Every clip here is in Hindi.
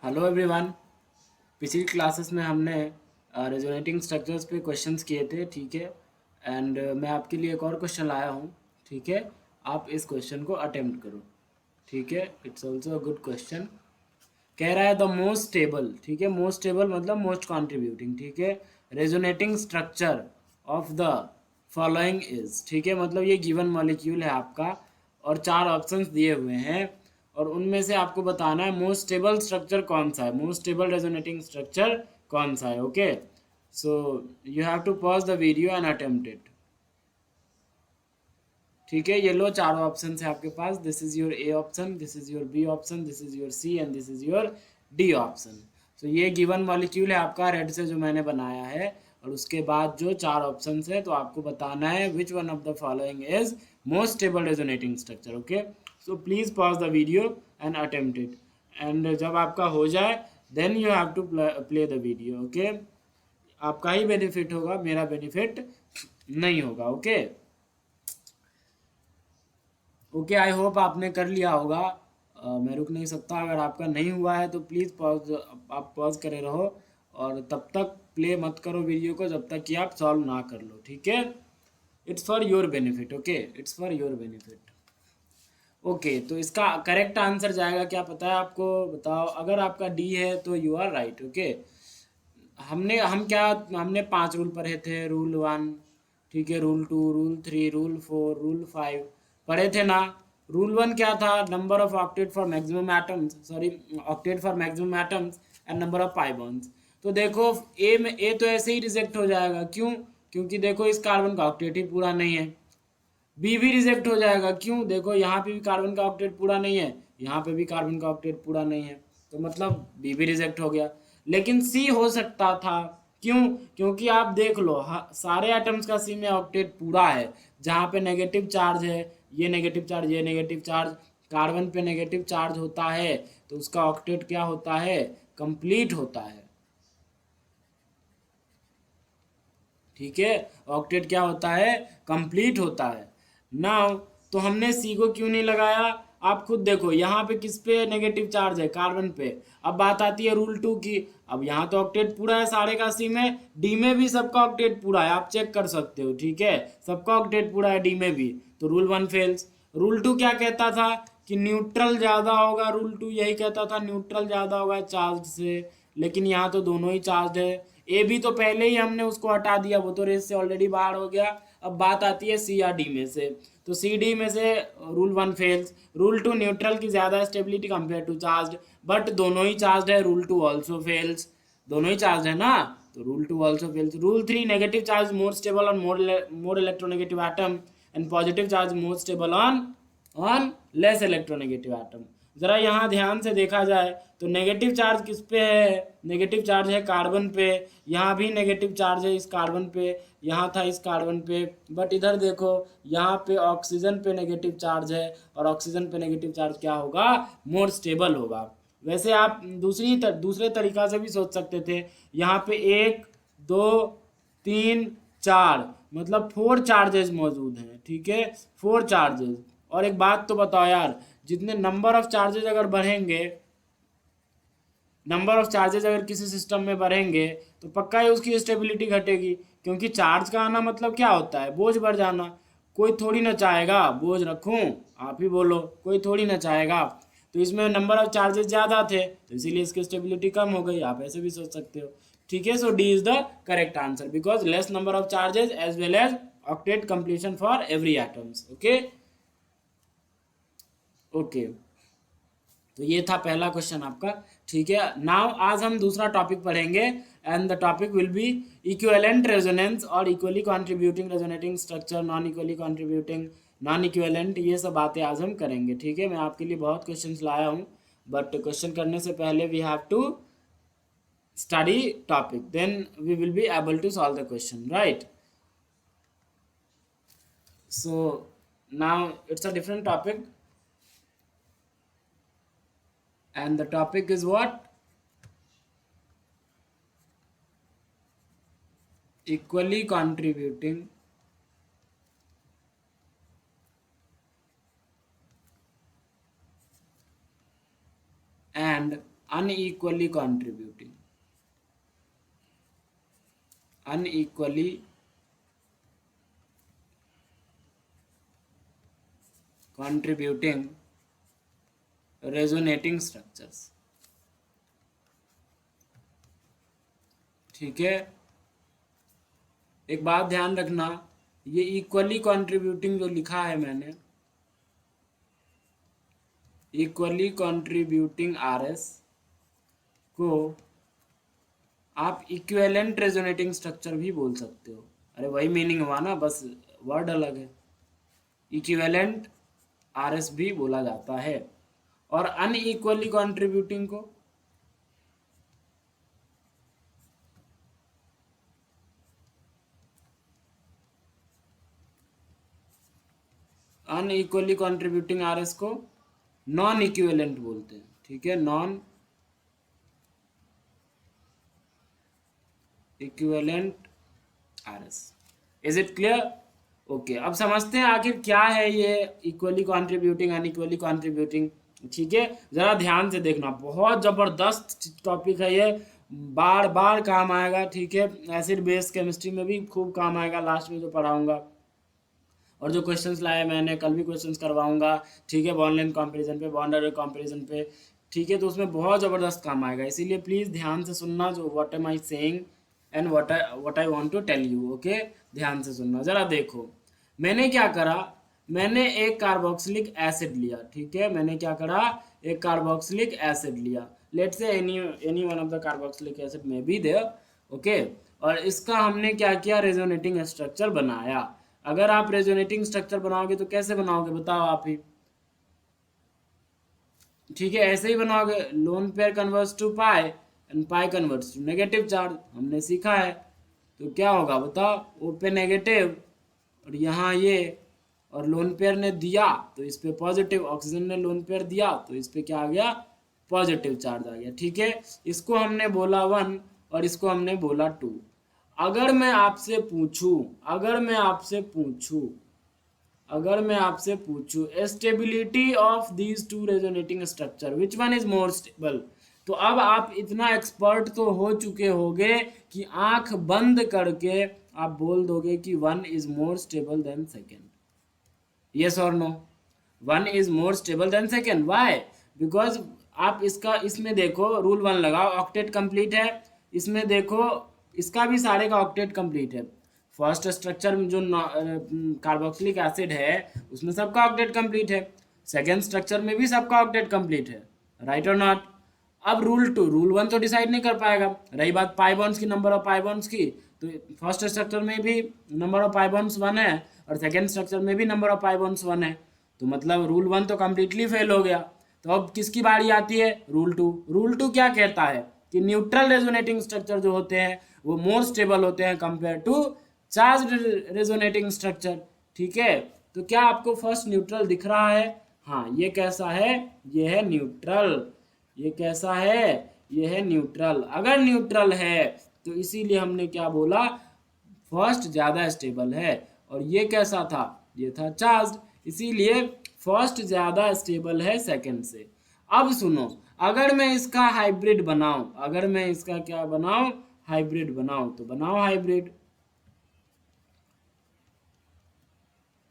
Hello everyone. पिछली क्लासेस में हमने रेजोनेटिंग स्ट्रक्चर्स पे क्वेश्चंस किए थे, ठीक है। एंड मैं आपके लिए एक और क्वेश्चन लाया हूँ, ठीक है। आप इस क्वेश्चन को अटेम्प्ट करो, ठीक है। It's also a good question. कह रहा है द मोस्ट स्टेबल, ठीक है। मोस्ट स्टेबल मतलब मोस्ट कॉन्ट्रीब्यूटिंग, ठीक है। Resonating structure of the following is, ठीक है। मतलब ये गिवन मॉलिक्यूल है आपका और चार ऑप्शंस दिए हुए हैं और उनमें से आपको बताना है मोस्ट स्टेबल स्ट्रक्चर कौन सा है, मोस्ट स्टेबल रेजोनेटिंग स्ट्रक्चर कौन सा है। Okay, so you have to pause the video and attempt it, ठीक है। ये लो, चारों ऑप्शन है आपके पास। This is your A option, this is your B option, this is your C and this is your D option. तो ये गिवन मॉलिक्यूल है आपका रेड से जो मैंने बनाया है और उसके बाद जो चार ऑप्शन है तो आपको बताना है which one of the following is most stable resonating structure. Okay, so please pause the video and attempt it. And जब आपका हो जाए then you have to play the video. Okay, आपका ही बेनिफिट होगा, मेरा बेनिफिट नहीं होगा। ओके ओके, आई होप आपने कर लिया होगा। मैं रुक नहीं सकता, अगर आपका नहीं हुआ है तो प्लीज़ पॉज, आप पॉज करे रहो और तब तक प्ले मत करो वीडियो को जब तक कि आप सॉल्व ना कर लो, ठीक है। It's for your benefit, okay, it's for your benefit. Okay, तो इसका करेक्ट आंसर जाएगा क्या पता है आपको? बताओ। अगर आपका डी है तो यू आर राइट। ओके, हमने 5 रूल पढ़े थे। रूल 1, ठीक है, रूल 2, रूल 3, रूल 4, रूल 5 पढ़े थे ना। रूल 1 क्या था? Number of octet for maximum atoms, sorry, octet for maximum atoms and number of pi bonds. तो देखो ए तो ऐसे ही रिजेक्ट हो जाएगा, क्यों? क्योंकि देखो इस कार्बन का ऑक्टेट ही पूरा नहीं है। बी भी रिजेक्ट हो जाएगा, क्यों? देखो यहाँ पे भी कार्बन का ऑक्टेट पूरा नहीं है, यहाँ पे भी कार्बन का ऑक्टेट पूरा नहीं है, तो मतलब बी भी रिजेक्ट हो गया। लेकिन सी हो सकता था, क्यों? क्योंकि आप देख लो, सारे एटम्स का सी में ऑक्टेट पूरा है। जहाँ पे नेगेटिव चार्ज है, ये नेगेटिव चार्ज, ये नेगेटिव चार्ज, कार्बन पे नेगेटिव चार्ज होता है तो उसका ऑक्टेट क्या होता है? कंप्लीट होता है, ठीक है। ऑक्टेट क्या होता है? कंप्लीट होता है। नाउ तो हमने सी को क्यों नहीं लगाया? आप खुद देखो, यहाँ पे किस पे नेगेटिव चार्ज है? कार्बन पे। अब बात आती है रूल 2 की। अब यहाँ तो ऑक्टेट पूरा है सारे का सी में, डी में भी सबका ऑक्टेट पूरा है, आप चेक कर सकते हो, ठीक है। सबका ऑक्टेट पूरा है डी में भी, तो रूल 1 फेल्स। रूल 2 क्या कहता था? कि न्यूट्रल ज़्यादा होगा। रूल 2 यही कहता था, न्यूट्रल ज़्यादा होगा चार्ज से। लेकिन यहाँ तो दोनों ही चार्ज है। ए भी तो पहले ही हमने उसको हटा दिया, वो तो रेस से ऑलरेडी बाहर हो गया। अब बात आती है सी या डी में से, तो सी डी में से रूल 1 फेल्स। रूल 2 न्यूट्रल की ज़्यादा stability compare to charge, but दोनों ही चार्ज है, रूल 2 ऑल्सो फेल्स। दोनों ही चार्ज है ना, तो rule 2 also fails. Rule 3 negative charge more stable on more electronegative atom and positive charge more stable on less electronegative atom. ज़रा यहाँ ध्यान से देखा जाए तो नेगेटिव चार्ज किस पे है? नेगेटिव चार्ज है कार्बन पे। यहाँ भी नेगेटिव चार्ज है इस कार्बन पे, यहाँ था इस कार्बन पे। बट इधर देखो, यहाँ पे ऑक्सीजन पे नेगेटिव चार्ज है और ऑक्सीजन पे नेगेटिव चार्ज क्या होगा? मोर स्टेबल होगा। वैसे आप दूसरे तरीका से भी सोच सकते थे। यहाँ पे 1, 2, 3, 4, मतलब 4 चार्जेस मौजूद हैं, ठीक है। 4 चार्जेस। और एक बात तो बताओ यार, जितने नंबर ऑफ चार्जेस अगर बढ़ेंगे, नंबर ऑफ चार्जेस अगर किसी सिस्टम में बढ़ेंगे तो पक्का ही उसकी स्टेबिलिटी घटेगी। क्योंकि चार्ज का आना मतलब क्या होता है? बोझ बढ़ जाना। कोई थोड़ी ना चाहेगा बोझ रखूं, आप ही बोलो, कोई थोड़ी ना चाहेगा। तो इसमें नंबर ऑफ चार्जेस ज़्यादा थे तो इसीलिए इसकी स्टेबिलिटी कम हो गई, आप ऐसे भी सोच सकते हो, ठीक है। So D is the correct answer because less number of charges as well as octet completion for every atoms. Okay okay, तो ये था पहला क्वेश्चन आपका, ठीक है। नाउ आज हम दूसरा टॉपिक पढ़ेंगे and the topic will be equivalent resonance और equally contributing resonating structure, non equally contributing, non equivalent, ये सब बातें आज हम करेंगे, ठीक है। मैं आपके लिए बहुत क्वेश्चंस लाया हूँ, बट क्वेश्चन करने से पहले we have to study topic, then we will be able to solve the question, right. So now it's a different topic and the topic is what? Equally contributing and unequally contributing, unequally contributing resonating structures। ठीक है, एक बात ध्यान रखना, ये इक्वली कंट्रीब्यूटिंग जो लिखा है मैंने, इक्वली कंट्रीब्यूटिंग आरएस को आप इक्विवेलेंट रेजोनेटिंग स्ट्रक्चर भी बोल सकते हो। अरे वही मीनिंग हुआ ना, बस वर्ड अलग है। इक्विवेलेंट आरएस भी बोला जाता है। और अनइक्वली कंट्रीब्यूटिंग को अनइक्वली कंट्रीब्यूटिंग आरएस को नॉन इक्विवेलेंट बोलते हैं। ठीक है, non equivalent RS. Is it clear? Okay, अब समझते हैं आखिर क्या है ये इक्वली कंट्रीब्यूटिंग, अनइक्वली कंट्रीब्यूटिंग। ठीक है, जरा ध्यान से देखना, बहुत जबरदस्त टॉपिक है ये, बार बार काम आएगा। ठीक है, एसिड बेस केमिस्ट्री में भी खूब काम आएगा, लास्ट में जो पढ़ाऊंगा। और जो क्वेश्चंस लाए मैंने, कल भी क्वेश्चंस करवाऊंगा। ठीक है, बॉन्ड लेंथ कंपैरिजन पे, बॉन्ड एरिया कंपैरिजन पे। ठीक है, तो उसमें बहुत ज़बरदस्त काम आएगा, इसीलिए प्लीज़ ध्यान से सुनना जो what am I saying and what I want to tell you. Okay, ध्यान से सुनना। ज़रा देखो, मैंने क्या करा, मैंने एक कार्बोक्सिलिक एसिड लिया। ठीक है, मैंने क्या करा, एक कार्बोक्सिलिक एसिड लिया। Let's say any one of the carboxylic acid में बी देयर। ओके, और इसका हमने क्या किया, रेजोनेटिंग स्ट्रक्चर बनाया। अगर आप रेजोनेटिंग स्ट्रक्चर बनाओगे तो कैसे बनाओगे, बताओ आप ही। ठीक है, ऐसे ही बनाओगे, lone pair converts to pi and pi converts to negative charge, हमने सीखा है। तो क्या होगा बताओ, ओ पे नेगेटिव और यहाँ ये, और लोन पेयर ने दिया तो इस पे पॉजिटिव, ऑक्सीजन ने लोन पेयर दिया तो इस पे क्या आ गया, पॉजिटिव चार्ज आ गया। ठीक है, इसको हमने बोला 1 और इसको हमने बोला 2। अगर मैं आपसे पूछूं, अगर मैं आपसे पूछूं, अगर मैं आपसे पूछूं stability of these two resonating structure which one is more stable, तो अब आप इतना एक्सपर्ट तो हो चुके होगे कि आंख बंद करके आप बोल दोगे कि 1 is more stable than second. Yes और no, 1 is more stable than second. Why? Because आप इसका, इसमें देखो, रूल 1 लगाओ, ऑक्टेट कंप्लीट है। इसमें देखो, इसका भी सारे का ऑक्टेट कंप्लीट है। फर्स्ट स्ट्रक्चर में जो कार्बोक्सिलिक एसिड है उसमें सबका ऑक्टेट कंप्लीट है, सेकेंड स्ट्रक्चर में भी सबका ऑक्टेट कंप्लीट है, राइट और नॉट। अब रूल 2, रूल 1 तो डिसाइड नहीं कर पाएगा। रही बात पाई बॉन्ड्स की, नंबर ऑफ पाई बॉन्ड्स की, तो फर्स्ट स्ट्रक्चर में भी नंबर ऑफ पाई बॉन्ड्स 1 है और सेकेंड स्ट्रक्चर में भी नंबर ऑफ पाई बॉन्ड्स 1 है, तो मतलब रूल 1 तो कम्प्लीटली फेल हो गया। तो अब किसकी बारी आती है, रूल 2। रूल 2 क्या कहता है कि न्यूट्रल रेजोनेटिंग स्ट्रक्चर जो होते हैं वो मोर स्टेबल होते हैं compare to charge resonating structure. ठीक है, तो क्या आपको फर्स्ट न्यूट्रल दिख रहा है? हाँ, ये कैसा है, ये है न्यूट्रल। ये कैसा है, ये है न्यूट्रल। अगर न्यूट्रल है तो इसीलिए हमने क्या बोला, फर्स्ट ज़्यादा स्टेबल है। और ये कैसा था, ये था चार्ज, इसीलिए फर्स्ट ज़्यादा स्टेबल है सेकंड से। अब सुनो, अगर मैं इसका हाइब्रिड बनाऊं, अगर मैं इसका क्या बनाऊं, हाइब्रिड बनाऊं, तो बनाओ हाइब्रिड।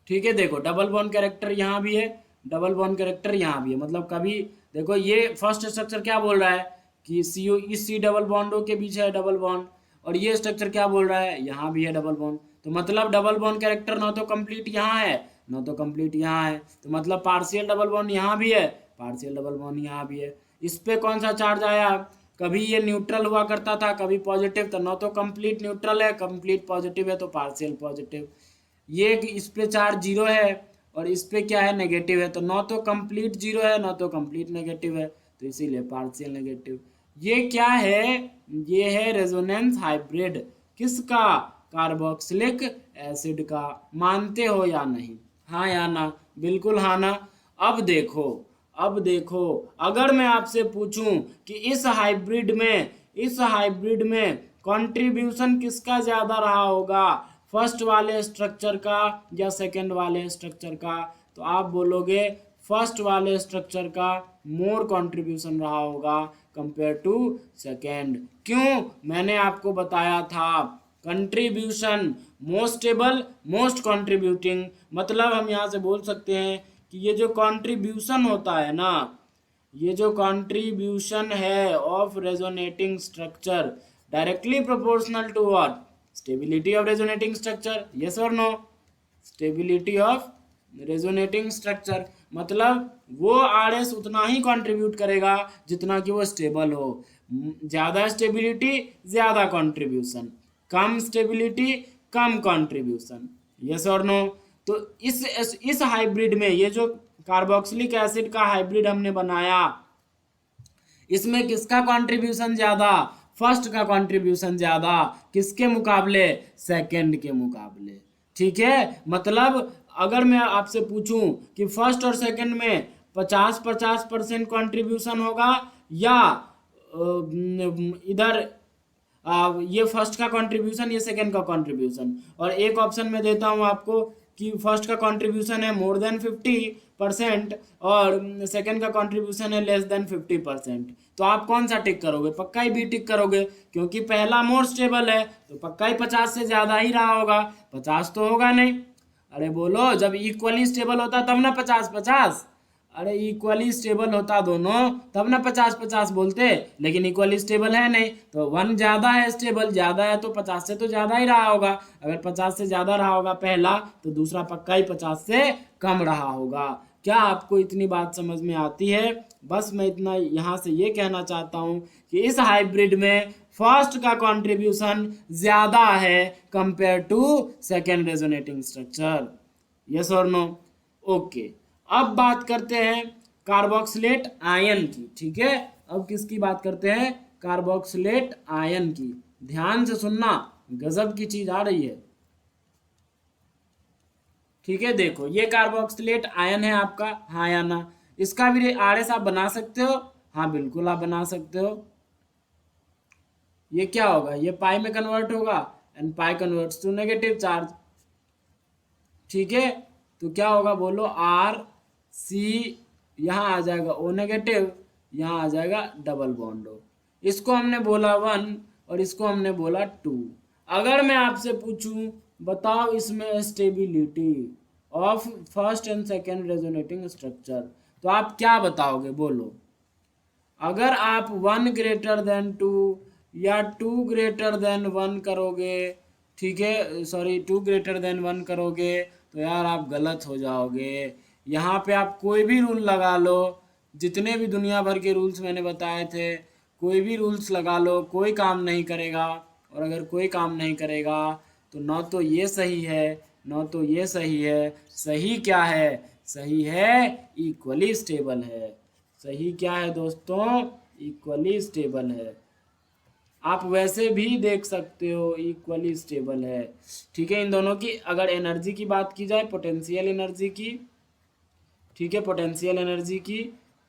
ठीक है, देखो डबल बॉन्ड कैरेक्टर यहाँ भी है, डबल बॉन्ड कैरेक्टर यहाँ भी है, मतलब कभी देखो ये फर्स्ट स्ट्रक्चर क्या बोल रहा है कि CO इस C डबल बॉन्डों के बीच है डबल बॉन्ड, और ये स्ट्रक्चर क्या बोल रहा है, यहाँ भी है डबल बॉन्ड। तो मतलब डबल बॉन्ड कैरेक्टर ना तो कंप्लीट यहाँ है ना तो कंप्लीट यहाँ है, तो मतलब पार्शियल डबल बॉन्ड यहाँ भी है, पार्शियल डबल बॉन्ड यहाँ भी है। इस पे कौन सा चार्ज आया, कभी ये न्यूट्रल हुआ करता था कभी पॉजिटिव, तो ना तो कंप्लीट न्यूट्रल है, कंप्लीट पॉजिटिव है, तो पार्शियल पॉजिटिव। ये इस पे चार्ज 0 है और इस पे क्या है, नेगेटिव है, तो ना तो कंप्लीट 0 है ना तो कंप्लीट नेगेटिव है, तो इसीलिए पार्शियल नेगेटिव। ये क्या है, ये है रेजोनेंस हाइब्रिड। किसका, कार्बोक्सिलिक एसिड का। मानते हो या नहीं, हाँ या ना, बिल्कुल हाँ ना। अब देखो, अब देखो, अगर मैं आपसे पूछूं कि इस हाइब्रिड में कंट्रीब्यूशन किसका ज़्यादा रहा होगा, फर्स्ट वाले स्ट्रक्चर का या सेकंड वाले स्ट्रक्चर का, तो आप बोलोगे फर्स्ट वाले स्ट्रक्चर का मोर कंट्रीब्यूशन रहा होगा, कंपेयर टू सेकेंड। क्यों? मैंने आपको बताया था contribution most stable most contributing, मतलब हम यहाँ से बोल सकते हैं कि ये जो कंट्रीब्यूशन होता है ना, ये जो कंट्रीब्यूशन है of resonating structure directly proportional to what? Stability of resonating structure. Yes और no? Stability of resonating structure मतलब वो आरएस उतना ही कंट्रीब्यूट करेगा जितना कि वो स्टेबल हो। ज़्यादा स्टेबिलिटी ज़्यादा कंट्रीब्यूशन, कम स्टेबिलिटी कम कंट्रीब्यूशन। यस और नो? तो इस हाइब्रिड में ये जो कार्बोक्सिलिक एसिड का हाइब्रिड हमने बनाया, इसमें किसका कंट्रीब्यूशन ज़्यादा? फर्स्ट का कंट्रीब्यूशन ज़्यादा। किसके मुकाबले? सेकंड के मुकाबले। ठीक है, मतलब अगर मैं आपसे पूछूं कि फर्स्ट और सेकंड में 50-50% कंट्रीब्यूशन होगा या इधर ये फर्स्ट का कंट्रीब्यूशन ये सेकंड का कंट्रीब्यूशन, और एक ऑप्शन में देता हूँ आपको कि फर्स्ट का कंट्रीब्यूशन है मोर देन 50% और सेकंड का कंट्रीब्यूशन है लेस देन 50%, तो आप कौन सा टिक करोगे? पक्का ही बी टिक करोगे, क्योंकि पहला मोर स्टेबल है तो पक्का ही 50 से ज़्यादा ही रहा होगा। 50 तो होगा नहीं। अरे बोलो, जब इक्वली स्टेबल होता तब ना 50-50। अरे इक्वली स्टेबल होता दोनों तब ना 50-50 बोलते, लेकिन इक्वली स्टेबल है नहीं, तो वन ज़्यादा है, स्टेबल ज़्यादा है तो 50 से तो ज़्यादा ही रहा होगा। अगर 50 से ज़्यादा रहा होगा पहला, तो दूसरा पक्का ही 50 से कम रहा होगा। क्या आपको इतनी बात समझ में आती है? बस मैं इतना यहाँ से ये कहना चाहता हूँ कि इस हाइब्रिड में फर्स्ट का कंट्रीब्यूशन ज़्यादा है compare to second resonating structure. Yes और नो? ओके, अब बात करते हैं कार्बोक्सिलेट आयन की। ठीक है, अब किसकी बात करते हैं? कार्बोक्सिलेट आयन की। ध्यान से सुनना, गजब की चीज आ रही है। ठीक है, देखो ये कार्बोक्सिलेट आयन है आपका, हाँ या ना? इसका भी आरएस आप बना सकते हो? हाँ बिल्कुल आप बना सकते हो। ये क्या होगा? ये पाई में कन्वर्ट होगा and pi converts to negative charge. ठीक है, तो क्या होगा बोलो? आर सी, यहाँ आ जाएगा ओ नेगेटिव, यहाँ आ जाएगा डबल बॉन्ड ओ। इसको हमने बोला 1 और इसको हमने बोला 2। अगर मैं आपसे पूछूं बताओ इसमें stability of first and second resonating structure, तो आप क्या बताओगे? बोलो। अगर आप 1 ग्रेटर देन 2 या 2 ग्रेटर देन 1 करोगे, ठीक है, सॉरी 2 ग्रेटर देन 1 करोगे तो यार आप गलत हो जाओगे। यहाँ पे आप कोई भी रूल लगा लो, जितने भी दुनिया भर के रूल्स मैंने बताए थे, कोई भी रूल्स लगा लो, कोई काम नहीं करेगा। और अगर कोई काम नहीं करेगा तो न तो ये सही है न तो ये सही है। सही क्या है? सही है इक्वली स्टेबल है। सही क्या है दोस्तों? इक्वली स्टेबल है। आप वैसे भी देख सकते हो इक्वली स्टेबल है। ठीक है, इन दोनों की अगर एनर्जी की बात की जाए, पोटेंशियल एनर्जी की, ठीक है, पोटेंशियल एनर्जी की,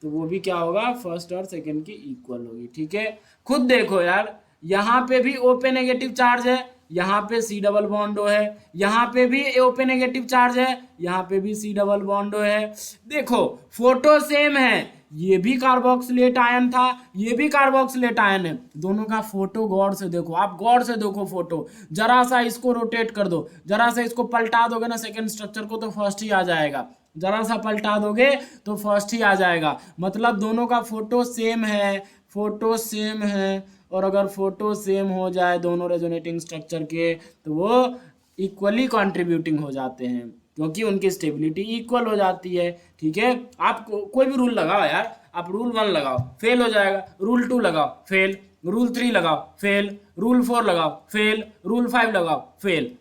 तो वो भी क्या होगा? फर्स्ट और सेकंड की इक्वल होगी। ठीक है, खुद देखो यार, यहाँ पे भी ओ पे नेगेटिव चार्ज है, यहाँ पे सी डबल बॉन्डो है, यहाँ पे भी ओ पे नेगेटिव चार्ज है, यहाँ पे भी सी डबल बॉन्डो है। देखो फोटो सेम है, ये भी कार्बोक्सिलेट आयन था, ये भी कार्बोक्सिलेट आयन है। दोनों का फोटो गौर से देखो, आप गौर से देखो फोटो। जरा सा इसको रोटेट कर दो, जरा सा इसको पलटा दोगे ना सेकंड स्ट्रक्चर को, तो फर्स्ट ही आ जाएगा। जरा सा पलटा दोगे तो फर्स्ट ही आ जाएगा। मतलब दोनों का फोटो सेम है, फोटो सेम है। और अगर फोटो सेम हो जाए दोनों रेजोनेटिंग स्ट्रक्चर के, तो वो इक्वली कंट्रीब्यूटिंग हो जाते हैं, क्योंकि उनकी स्टेबिलिटी इक्वल हो जाती है। ठीक है, आप कोई भी रूल लगाओ यार, आप रूल 1 लगाओ फेल हो जाएगा, रूल 2 लगाओ फेल, रूल 3 लगाओ फेल, रूल 4 लगाओ फेल, रूल 5 लगाओ फेल।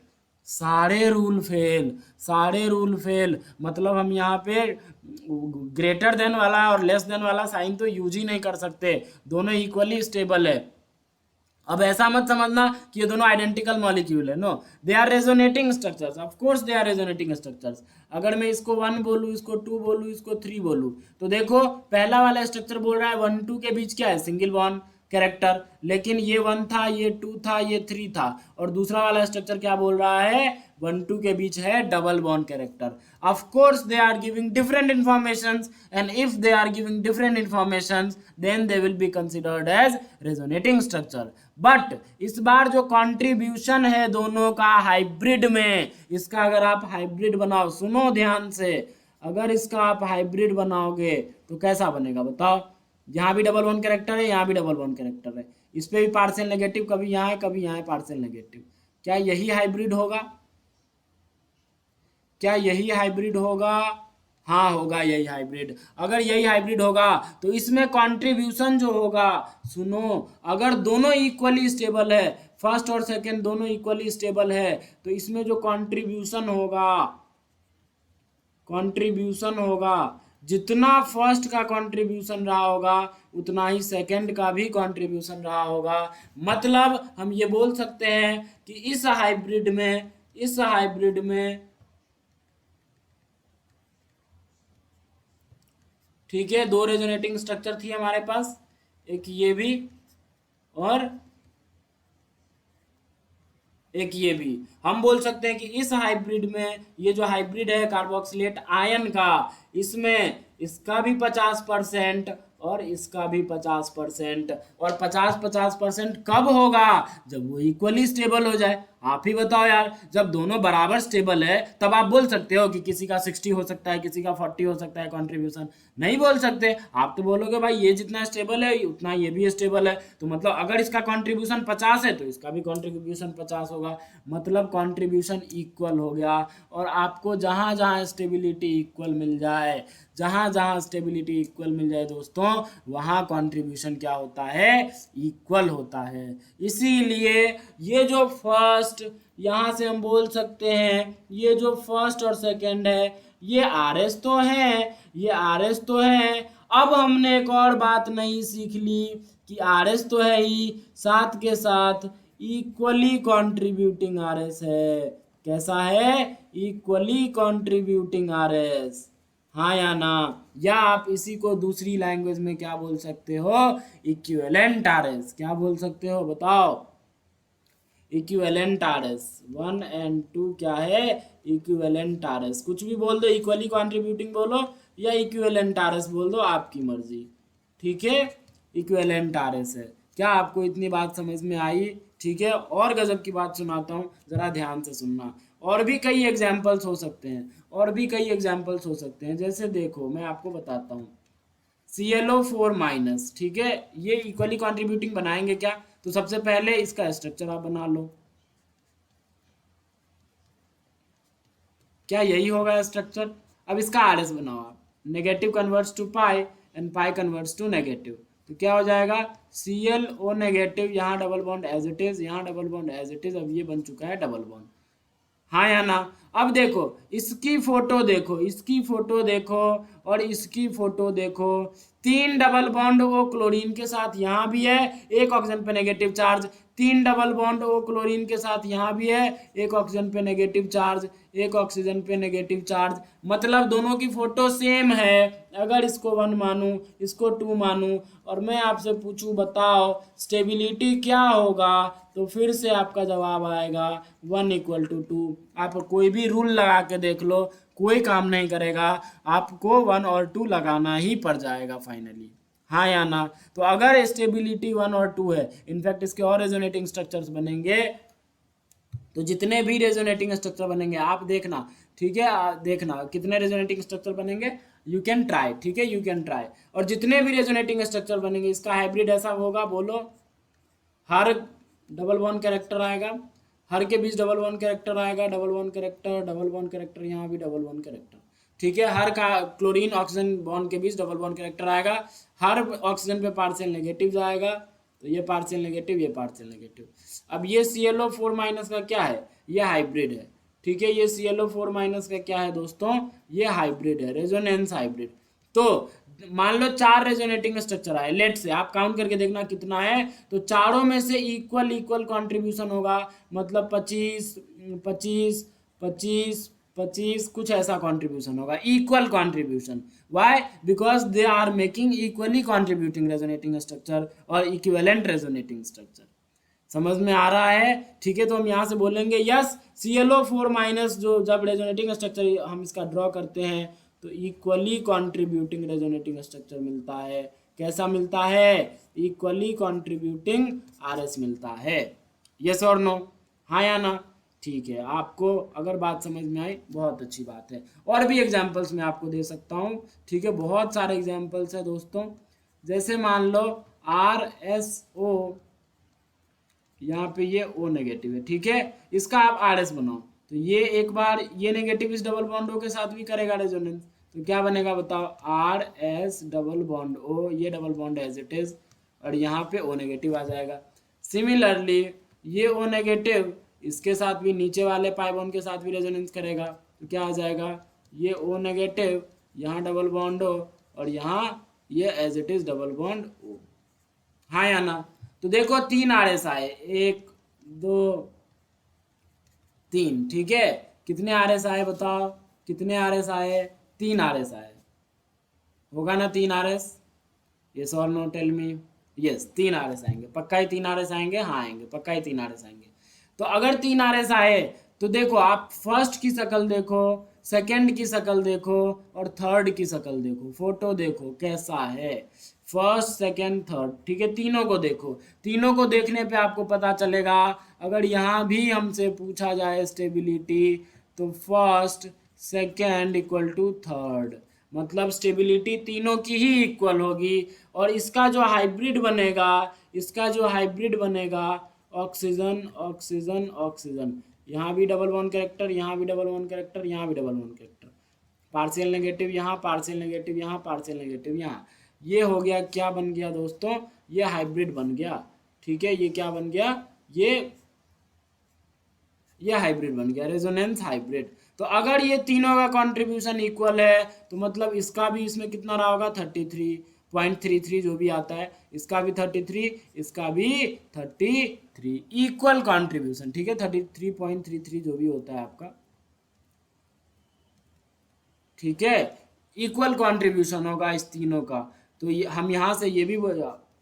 सारे रूल फेल, सारे रूल फेल। मतलब हम यहाँ पे ग्रेटर देन वाला और लेस देन वाला साइन तो यूज ही नहीं कर सकते, दोनों इक्वली स्टेबल है। अब ऐसा मत समझना कि ये दोनों आइडेंटिकल मॉलिक्यूल है, no, they are resonating structures, of course they are resonating structures. अगर मैं इसको 1 बोलूँ, इसको 2 बोलूँ, इसको 3 बोलूँ, तो देखो पहला वाला स्ट्रक्चर बोल रहा है 1-2 के बीच क्या है? Single bond. कैरेक्टर, लेकिन ये 1 था, ये 2 था, ये 3 था, और दूसरा वाला स्ट्रक्चर क्या बोल रहा है, 1 2 के बीच है double bond character. Of course they are giving different informations, and if they are giving different informations then they will be considered as resonating structure. But इस बार जो कंट्रीब्यूशन है दोनों का हाइब्रिड में, इसका अगर आप हाइब्रिड बनाओ, सुनो ध्यान से, अगर इसका आप हाइब्रिड बनाओगे तो कैसा बनेगा बताओ. यहाँ भी डबल वन कैरेक्टर है, यहाँ भी डबल वन कैरेक्टर है, इस पे भी पार्शियल नेगेटिव, कभी यहाँ है कभी यहाँ है पार्शियल नेगेटिव. क्या यही हाइब्रिड होगा? क्या यही हाइब्रिड होगा? हाँ होगा यही हाइब्रिड. अगर यही हाइब्रिड होगा तो इसमें कंट्रीब्यूशन जो होगा, सुनो, अगर दोनों इक्वली स्टेबल है, फर्स्ट और सेकंड दोनों इक्वली स्टेबल है, तो इसमें जो कंट्रीब्यूशन होगा, जितना फर्स्ट का कंट्रीब्यूशन रहा होगा उतना ही सेकंड का भी कंट्रीब्यूशन रहा होगा. मतलब हम ये बोल सकते हैं कि इस हाइब्रिड में ठीक है, दो रेजोनेटिंग स्ट्रक्चर थी हमारे पास, एक ये भी और एक ये भी. हम बोल सकते हैं कि इस हाइब्रिड में, ये जो हाइब्रिड है कार्बोक्सिलेट आयन का, इसमें इसका भी 50% और इसका भी 50%, और 50-50% कब होगा, जब वो इक्वली स्टेबल हो जाए. आप ही बताओ यार, जब दोनों बराबर स्टेबल है तब आप बोल सकते हो कि किसी का 60 हो सकता है, किसी का 40 हो सकता है कंट्रीब्यूशन. नहीं बोल सकते. आप तो बोलोगे भाई ये जितना स्टेबल है उतना ये भी स्टेबल है, तो मतलब अगर इसका कंट्रीब्यूशन 50 है तो इसका भी कंट्रीब्यूशन 50 होगा, मतलब कंट्रीब्यूशन इक्वल हो गया. और आपको जहाँ जहाँ स्टेबिलिटी इक्वल मिल जाए, दोस्तों, वहाँ कंट्रीब्यूशन क्या होता है, इक्वल होता है. इसीलिए ये जो फर्स्ट, यहाँ से हम बोल सकते हैं ये जो फर्स्ट और सेकंड है, ये आरएस तो है. अब हमने एक और बात नई सीख ली कि आरएस तो है ही, साथ के साथ इक्वली कंट्रीब्यूटिंग आरएस है. कैसा है? Equally contributing RS. हाँ या ना? या आप इसी को दूसरी लैंग्वेज में क्या बोल सकते हो, इक्विवेलेंट आरएस. क्या बोल सकते हो बताओ? Equivalent RS. 1 और 2 क्या है, इक्विवेलेंट आरएस. कुछ भी बोल दो, इक्वली कंट्रीब्यूटिंग बोलो या इक्विवेलेंट आरएस बोल दो, आपकी मर्जी. ठीक है, इक्विवेलेंट आरएस है. क्या आपको इतनी बात समझ में आई? ठीक है, और गजब की बात सुनाता हूँ, जरा ध्यान से सुनना. और भी कई एग्जाम्पल्स हो सकते हैं, जैसे देखो मैं आपको बताता हूँ. ClO4-, ठीक है, ये इक्वली कंट्रीब्यूटिंग बनाएंगे क्या, तो सबसे पहले इसका स्ट्रक्चर आप बना लो. क्या यही होगा स्ट्रक्चर? अब इसका आरएस बनाओ आप. Negative converts to pi and pi converts to negative, तो क्या हो जाएगा, ClO नेगेटिव, यहाँ double bond as it is, यहाँ double bond as it is. अब ये बन चुका है डबल बॉन्ड. हाँ या ना? अब देखो इसकी फोटो देखो और इसकी फोटो देखो. 3 डबल बॉन्ड ओ क्लोरीन के साथ यहाँ भी है, एक ऑक्सीजन पे नेगेटिव चार्ज. 3 डबल बॉन्ड ओ क्लोरीन के साथ यहाँ भी है, एक ऑक्सीजन पे नेगेटिव चार्ज, एक ऑक्सीजन पे नेगेटिव चार्ज. मतलब दोनों की फोटो सेम है. अगर इसको 1 मानूं, इसको 2 मानूं, और मैं आपसे पूछूं बताओ स्टेबिलिटी क्या होगा, तो फिर से आपका जवाब आएगा 1 = 2. आप कोई भी रूल लगा के देख लो, कोई काम नहीं करेगा, आपको 1 और 2 लगाना ही पड़ जाएगा फाइनली. हाँ या ना? तो अगर स्टेबिलिटी 1 और 2 है, इनफैक्ट इसके और रेजोनेटिंग स्ट्रक्चर्स बनेंगे, तो जितने भी रेजोनेटिंग स्ट्रक्चर बनेंगे आप देखना. ठीक है, देखना कितने रेजोनेटिंग स्ट्रक्चर बनेंगे, यू कैन ट्राई. ठीक है, यू कैन ट्राई. और जितने भी रेजोनेटिंग स्ट्रक्चर बनेंगे, इसका हाइब्रिड ऐसा होगा, बोलो, हर डबल बॉन्ड कैरेक्टर आएगा, हर के बीच डबल बॉन्ड कैरेक्टर आएगा, डबल बॉन्ड कैरेक्टर, यहाँ भी डबल बॉन्ड कैरेक्टर. ठीक है, हर का क्लोरीन ऑक्सीजन बॉन्ड के बीच डबल बॉन्ड कैरेक्टर आएगा, हर ऑक्सीजन पे पार्शियल नेगेटिव जाएगा, तो ये पार्शियल नेगेटिव, ये पार्शियल नेगेटिव. अब ये ClO4- का क्या है, ये हाइब्रिड है. ठीक है, ये ClO4- का क्या है दोस्तों, ये हाइब्रिड है, रेजोनेंस हाइब्रिड. तो मान लो 4 रेजोनेटिंग स्ट्रक्चर आए, लेट से आप काउंट करके देखना कितना है, तो चारों में से इक्वल कंट्रीब्यूशन होगा, मतलब 25, 25, 25, 25 कुछ ऐसा कंट्रीब्यूशन होगा, equal contribution. Why? Because they are making equally contributing resonating structure और इक्विवेलेंट रेजोनेटिंग स्ट्रक्चर। समझ में आ रहा है? ठीक है, तो हम यहाँ से बोलेंगे यस ClO4 माइनस जो जब रेजोनेटिंग स्ट्रक्चर हम इसका ड्रॉ करते हैं तो इक्वली कंट्रीब्यूटिंग रेजोनेटिंग स्ट्रक्चर मिलता है। कैसा मिलता है? इक्वली कंट्रीब्यूटिंग RS मिलता है। यस और नो? हाँ या ना? ठीक है, आपको अगर बात समझ में आई बहुत अच्छी बात है। और भी एग्जांपल्स मैं आपको दे सकता हूँ। ठीक है, बहुत सारे एग्जांपल्स है दोस्तों। जैसे मान लो RSO, यहाँ पे ये O नेगेटिव है। ठीक है, इसका आप RS बनाओ तो ये एक बार ये नेगेटिव इस डबल बॉन्ड O के साथ भी करेगा रेजोनेंस, तो क्या बनेगा बताओ? RS डबल बॉन्ड O, ये double bond as it is, और यहाँ पे O नेगेटिव आ जाएगा। सिमिलरली ये O नेगेटिव इसके साथ भी, नीचे वाले पाई बॉन्ड के साथ भी रेजोनेंस करेगा, तो क्या आ जाएगा? ये O नेगेटिव, यहाँ डबल बॉन्ड O, और यहाँ ये as it is double bond O। हाँ या ना? तो देखो 3 RS आए, 1 2 3। ठीक है, कितने RS आए बताओ? कितने RS आए? 3 RS आए, होगा ना 3 RS? यस और no? Tell me. Yes, 3 RS आएंगे, पक्का ही 3 RS आएंगे? हाँ आएंगे, पक्का ही 3 RS आएंगे। तो अगर 3 RS आए तो देखो आप फर्स्ट की शक्ल देखो, सेकंड की शक्ल देखो, और थर्ड की शक्ल देखो, फोटो देखो कैसा है, फर्स्ट सेकंड थर्ड। ठीक है, तीनों को देखो। तीनों को देखने पे आपको पता चलेगा, अगर यहाँ भी हमसे पूछा जाए स्टेबिलिटी, तो first second equal to third, मतलब स्टेबिलिटी तीनों की ही इक्वल होगी। और इसका जो हाइब्रिड बनेगा, इसका जो हाइब्रिड बनेगा, ऑक्सीजन ऑक्सीजन ऑक्सीजन, यहाँ भी डबल बॉन्ड कैरेक्टर, यहाँ भी डबल बॉन्ड कैरेक्टर, यहाँ भी double bond character, partial negative यहाँ, पार्शियल नेगेटिव यहाँ, पार्शियल नेगेटिव यहाँ। ये हो गया, क्या बन गया दोस्तों? ये हाइब्रिड बन गया। ठीक है, ये क्या बन गया? ये हाइब्रिड बन गया, रेजोनेंस हाइब्रिड। तो अगर ये तीनों का कंट्रीब्यूशन इक्वल है तो मतलब इसका भी इसमें कितना रहा होगा? 33.33 जो भी आता है, इसका भी 33, इसका भी 33, इक्वल कंट्रीब्यूशन। ठीक है, 33.33 जो भी होता है आपका, ठीक है, इक्वल कंट्रीब्यूशन होगा इस तीनों का। तो ये हम यहाँ से ये भी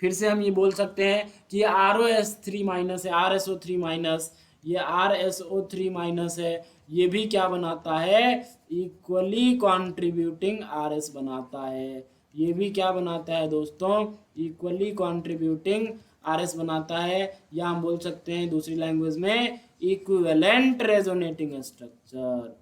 फिर से हम ये बोल सकते हैं कि ये ROS3 माइनस है, RSO3 माइनस, ये RSO3 माइनस है, ये भी क्या बनाता है? इक्वली कंट्रीब्यूटिंग RS बनाता है। ये भी क्या बनाता है दोस्तों? इक्वली कंट्रीब्यूटिंग RS बनाता है, या हम बोल सकते हैं दूसरी लैंग्वेज में इक्विवेलेंट रेजोनेटिंग स्ट्रक्चर।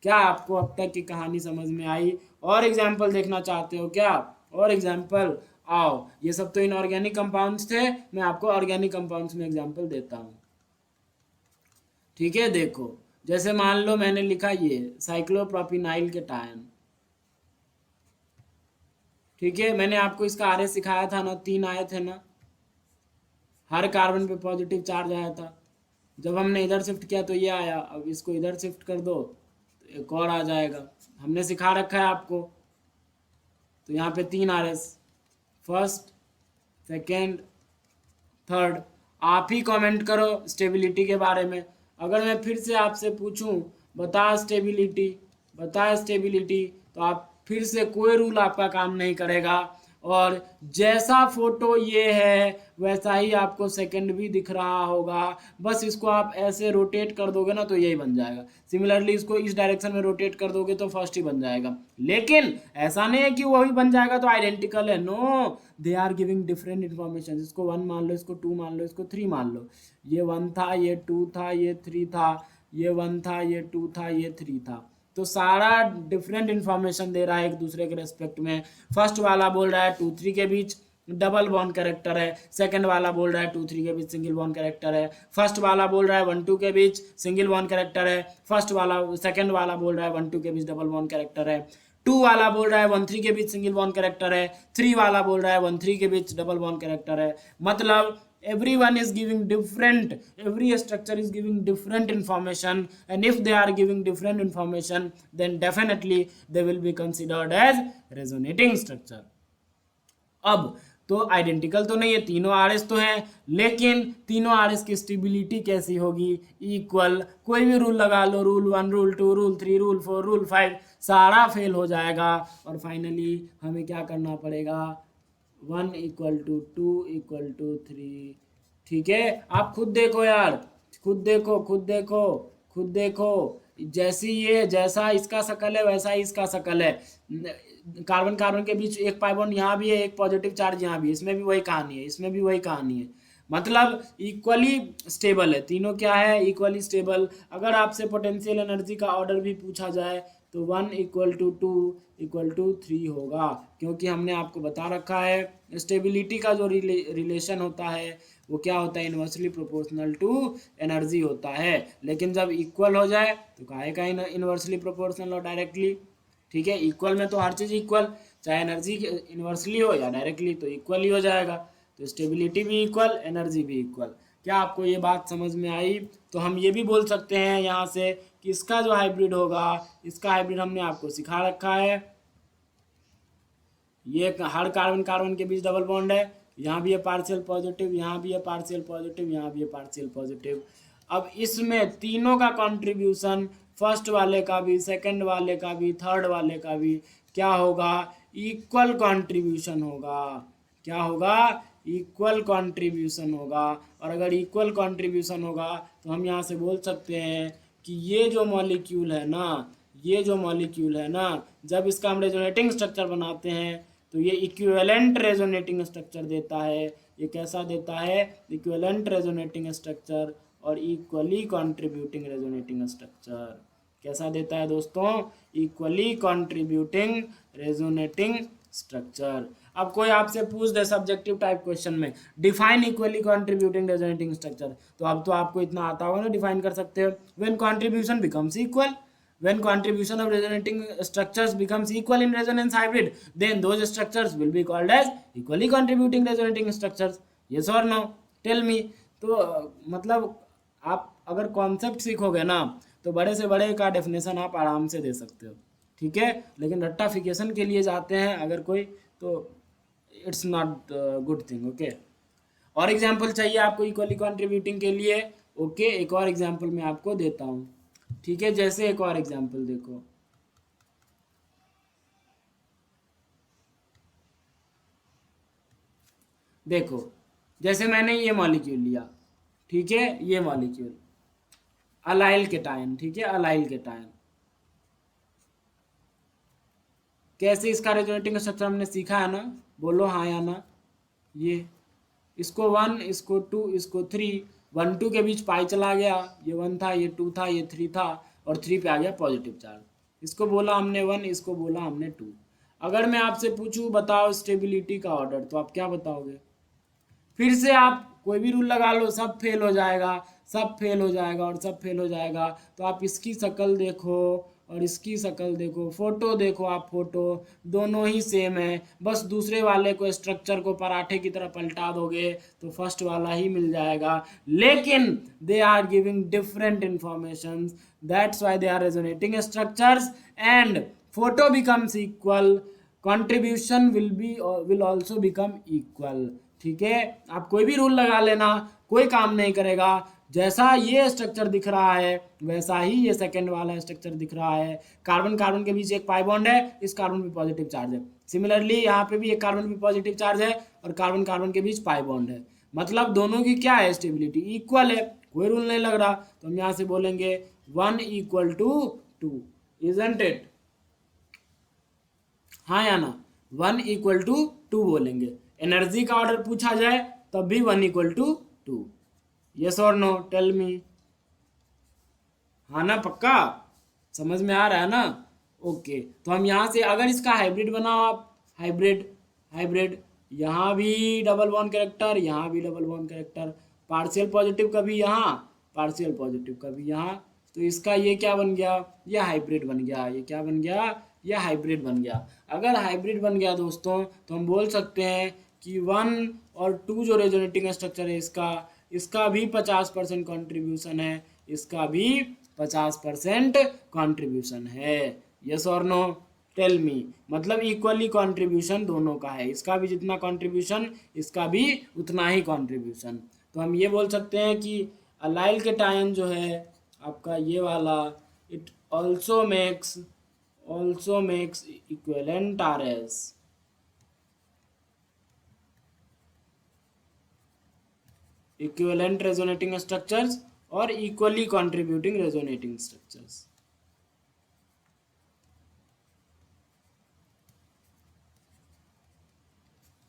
क्या आपको अब तक की कहानी समझ में आई? और एग्जाम्पल देखना चाहते हो क्या? और एग्जाम्पल? आओ, ये सब तो इनऑर्गेनिक कंपाउंड्स थे, मैं आपको ऑर्गेनिक कंपाउंड्स में एग्जाम्पल देता हूँ। ठीक है, देखो जैसे मान लो मैंने लिखा ये साइक्लोप्रोपिनाइल के टायन। ठीक है, मैंने आपको इसका RS सिखाया था ना, 3 आए थे ना, हर कार्बन पे पॉजिटिव चार्ज आया था। जब हमने इधर शिफ्ट किया तो ये आया, अब इसको इधर शिफ्ट कर दो तो एक और आ जाएगा। हमने सिखा रखा है आपको। तो यहाँ पे 3 RS, फर्स्ट सेकेंड थर्ड। आप ही कमेंट करो स्टेबिलिटी के बारे में। अगर मैं फिर से आपसे पूछूं बता स्टेबिलिटी, बता स्टेबिलिटी, तो आप फिर से कोई रूल आपका काम नहीं करेगा, और जैसा फोटो ये है वैसा ही आपको सेकंड भी दिख रहा होगा। बस इसको आप ऐसे रोटेट कर दोगे ना तो यही बन जाएगा। सिमिलरली इसको इस डायरेक्शन में रोटेट कर दोगे तो फर्स्ट ही बन जाएगा। लेकिन ऐसा नहीं है कि वही बन जाएगा तो आइडेंटिकल है, no, they are giving different information. इसको 1 मान लो, इसको 2 मान लो, इसको 3 मान लो। ये 1 था, ये 2 था, ये 3 था, ये 1 था, ये 2 था, ये 3 था। तो सारा डिफरेंट इन्फॉर्मेशन दे रहा है एक दूसरे के रेस्पेक्ट में। फर्स्ट वाला बोल रहा है 2 3 के बीच डबल बॉन्ड कैरेक्टर है, सेकंड वाला बोल रहा है 2 3 के बीच सिंगल बॉन्ड कैरेक्टर है, फर्स्ट वाला बोल रहा है 1 2 के बीच सिंगल बॉन्ड कैरेक्टर है, फर्स्ट वाला सेकंड वाला बोल रहा है 1 2 के बीच डबल बॉन्ड कैरेक्टर है, 2 वाला बोल रहा है 1 3 के बीच सिंगल बॉन्ड कैरेक्टर है, 3 वाला बोल रहा है 1 3 के बीच डबल बॉन्ड कैरेक्टर है। मतलब everyone is giving different, every structure is giving different information, and if they are giving different information then definitely they will be considered as resonating structure. अब तो आइडेंटिकल तो नहीं है, तीनों आर तो हैं, लेकिन तीनों आर की स्टेबिलिटी कैसी होगी, इक्वल। कोई भी रूल लगा लो, rule 1, rule 2, rule 3, rule 4, rule 5, सारा फेल हो जाएगा। और फाइनली हमें क्या करना पड़ेगा, 1 = 2 = 3। ठीक है, आप खुद देखो यार, खुद देखो, खुद देखो, खुद देखो। जैसी ये, जैसा इसका शकल है वैसा ही इसका शकल है। कार्बन कार्बन के बीच एक पाई बॉन्ड यहाँ भी है, एक पॉजिटिव चार्ज यहाँ भी है, इसमें भी वही कहानी है, इसमें भी वही कहानी है। मतलब इक्वली स्टेबल है तीनों। क्या है, इक्वली स्टेबल। अगर आपसे पोटेंशियल एनर्जी का ऑर्डर भी पूछा जाए तो 1 = 2 = 3 होगा, क्योंकि हमने आपको बता रखा है स्टेबिलिटी का जो रिलेशन होता है वो क्या होता है, इन्वर्सली प्रोपोर्शनल टू एनर्जी होता है। लेकिन जब इक्वल हो जाए तो काहे का इन्वर्सली प्रोपोर्शनल और डायरेक्टली। ठीक है, इक्वल में तो हर चीज़ इक्वल, चाहे एनर्जी इन्वर्सली हो या डायरेक्टली, तो इक्वल ही हो जाएगा। तो स्टेबिलिटी भी इक्वल, एनर्जी भी इक्वल। क्या आपको ये बात समझ में आई? तो हम ये भी बोल सकते हैं यहाँ से कि इसका जो हाइब्रिड होगा, इसका हाइब्रिड हमने आपको सिखा रखा है। ये हर कार्बन कार्बन के बीच डबल बॉन्ड है, यहाँ भी है पार्शियल पॉजिटिव, यहाँ भी है पार्शियल पॉजिटिव, यहाँ भी है पार्शियल पॉजिटिव। अब इसमें तीनों का कंट्रीब्यूशन, फर्स्ट वाले का भी, सेकंड वाले का भी, थर्ड वाले का भी क्या होगा, इक्वल कंट्रीब्यूशन होगा। क्या होगा, इक्वल कंट्रीब्यूशन होगा। और अगर इक्वल कंट्रीब्यूशन होगा तो हम यहाँ से बोल सकते हैं कि ये जो मॉलिक्यूल है ना, ये जो मॉलिक्यूल है ना, जब इसका हम रेजोनेटिंग स्ट्रक्चर बनाते हैं तो ये इक्विवेलेंट रेजोनेटिंग स्ट्रक्चर देता है। ये कैसा देता है, इक्विवेलेंट रेजोनेटिंग स्ट्रक्चर और इक्वली कंट्रीब्यूटिंग रेजोनेटिंग स्ट्रक्चर। कैसा देता है दोस्तों, इक्वली कंट्रीब्यूटिंग रेजोनेटिंग स्ट्रक्चर। अब कोई आपसे पूछ दे सब्जेक्टिव टाइप क्वेश्चन में, define equally contributing resonating structure, तो अब तो आपको इतना आता होगा ना, डिफाइन कर सकते हो। When contribution becomes equal, when contribution of resonating structures becomes equal in resonance hybrid, then those structures will be called as equally contributing resonating structures. Yes or no? Tell me. तो मतलब आप अगर कॉन्सेप्ट सीखोगे ना तो बड़े से बड़े का डेफिनेशन आप आराम से दे सकते हो। ठीक है, लेकिन रट्टाफिकेशन के लिए जाते हैं अगर कोई, तो it's not good thing. Okay, और एग्जाम्पल चाहिए आपको इक्वली कंट्रीब्यूटिंग के लिए? ओके, एक और एग्जाम्पल मैं आपको देता हूँ। ठीक है, जैसे एक और एग्जाम्पल देखो, देखो जैसे मैंने ये मॉलिक्यूल लिया, ठीक है, ये मॉलिक्यूल अलाइल केटायन, ठीक है, अलाइल केटायन। कैसे इसका रेजोनेटिंग स्ट्रक्चर हमने सीखा है ना, बोलो हाँ या ना। ये इसको 1, इसको 2, इसको 3, 1 2 के बीच पाई चला गया, ये 1 था, ये 2 था, ये 3 था, और 3 पे आ गया पॉजिटिव चार्ज। इसको बोला हमने 1, इसको बोला हमने 2। अगर मैं आपसे पूछूं बताओ स्टेबिलिटी का ऑर्डर, तो आप क्या बताओगे? फिर से आप कोई भी रूल लगा लो, सब फेल हो जाएगा, सब फेल हो जाएगा और सब फेल हो जाएगा। तो आप इसकी शक्ल देखो और इसकी शक्ल देखो, फोटो देखो, आप फोटो दोनों ही सेम है, बस दूसरे वाले को स्ट्रक्चर को पराठे की तरह पलटा दोगे तो फर्स्ट वाला ही मिल जाएगा। लेकिन they are giving different information, that's why they are resonating structures and photo becomes equal, contribution will also become equal. ठीक है, आप कोई भी रूल लगा लेना, कोई काम नहीं करेगा। जैसा ये स्ट्रक्चर दिख रहा है वैसा ही ये सेकंड वाला स्ट्रक्चर दिख रहा है। कार्बन कार्बन के बीच एक पाई बॉन्ड है, इस कार्बन पे पॉजिटिव चार्ज है। सिमिलरली यहाँ पे भी एक कार्बन पे पॉजिटिव चार्ज है और कार्बन कार्बन के बीच पाई बॉन्ड है। मतलब दोनों की क्या है, स्टेबिलिटी इक्वल है, कोई रूल नहीं लग रहा। तो हम यहाँ से बोलेंगे 1 = 2, इजंट इट? हाँ या ना, 1 = 2 बोलेंगे। एनर्जी का ऑर्डर पूछा जाए तब भी 1 = 2। यस और नो, टेल मी। हाँ ना, पक्का समझ में आ रहा है ना? ओके, तो हम यहाँ से अगर इसका हाइब्रिड बनाओ आप, हाइब्रिड, हाइब्रिड, यहाँ भी डबल बॉन्ड कैरेक्टर, यहाँ भी double bond character, partial positive कभी यहाँ, पार्शियल पॉजिटिव कभी यहाँ, तो इसका ये क्या बन गया, ये हाइब्रिड बन गया। ये क्या बन गया, ये हाइब्रिड बन गया। अगर हाइब्रिड बन गया दोस्तों तो हम बोल सकते हैं कि 1 और 2 जो रेजोनेटिंग स्ट्रक्चर है इसका भी 50% कॉन्ट्रीब्यूशन है, इसका भी 50% कॉन्ट्रीब्यूशन है। यस और नो, टेल मी, मतलब इक्वली कंट्रीब्यूशन दोनों का है, इसका भी जितना कंट्रीब्यूशन इसका भी उतना ही कंट्रीब्यूशन। तो हम ये बोल सकते हैं कि अलाइल केटायन जो है आपका ये वाला, it also makes equivalent RS, equivalent resonating structures और इक्वली कंट्रीब्यूटिंग रेजोनेटिंग स्ट्रक्चर्स।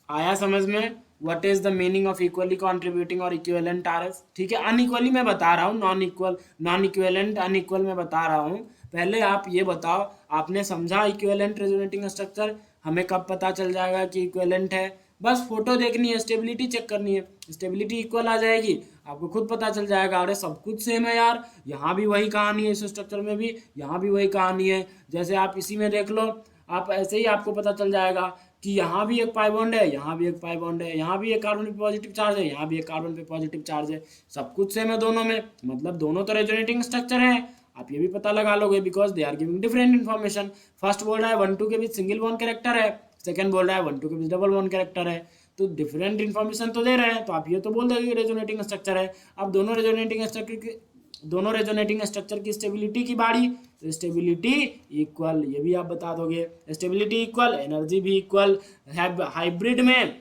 आया समझ में? What is the meaning of equally contributing और इक्विवेलेंट आरएस? ठीक है, अनइक्वली मैं बता रहा हूँ, नॉन इक्विवेलेंट अनइक्वल में बता रहा हूँ। पहले आप ये बताओ, आपने समझा इक्विवेलेंट रेजोनेटिंग स्ट्रक्चर? हमें कब पता चल जाएगा कि इक्विवेलेंट है? बस फोटो देखनी है, स्टेबिलिटी चेक करनी है, स्टेबिलिटी इक्वल आ जाएगी, आपको खुद पता चल जाएगा। अरे सब कुछ सेम है यार, यहाँ भी वही कहानी है, इस स्ट्रक्चर में भी यहाँ भी वही कहानी है। जैसे आप इसी में देख लो, आप ऐसे ही आपको पता चल जाएगा कि यहाँ भी एक पाई बॉन्ड है, यहाँ भी एक पाई बॉन्ड है, यहाँ भी एक कार्बन पे पॉजिटिव चार्ज है, यहाँ भी एक कार्बन पे पॉजिटिव चार्ज है, सब कुछ सेम है दोनों में, मतलब दोनों तो रेजोनेटिंग स्ट्रक्चर है। आप ये भी पता लगा लोगे because they are giving different information. First बोल रहा है 1 2 के बीच सिंगल बॉन्ड कैरेक्टर है, सेकंड बोल रहा है 1 2 के बीच डबल बॉन्ड कैरेक्टर है, तो डिफरेंट इन्फॉर्मेशन तो दे रहे हैं, तो आप ये तो बोल दोगे रेजोनेटिंग स्ट्रक्चर है। अब दोनों रेजोनेटिंग स्ट्रक्चर की स्टेबिलिटी की बारी, तो स्टेबिलिटी इक्वल, ये भी आप बता दोगे, स्टेबिलिटी इक्वल, एनर्जी भी इक्वल। हाइब्रिड में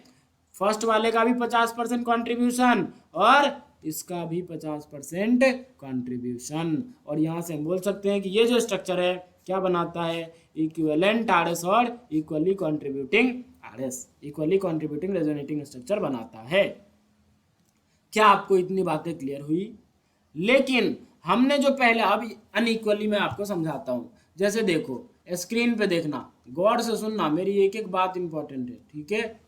फर्स्ट वाले का भी 50% कॉन्ट्रीब्यूशन और इसका भी 50% कॉन्ट्रीब्यूशन, और यहाँ से हम बोल सकते हैं कि ये जो स्ट्रक्चर है क्या बनाता है, इक्विवेलेंट आरएस और equally contributing RS, equally contributing resonating structure बनाता है। क्या आपको इतनी बातें क्लियर हुई? लेकिन हमने जो पहले, अब अनइक्वली मैं आपको समझाता हूं। जैसे देखो, स्क्रीन पे देखना, गौर से सुनना, मेरी एक एक बात इंपॉर्टेंट है, ठीक है?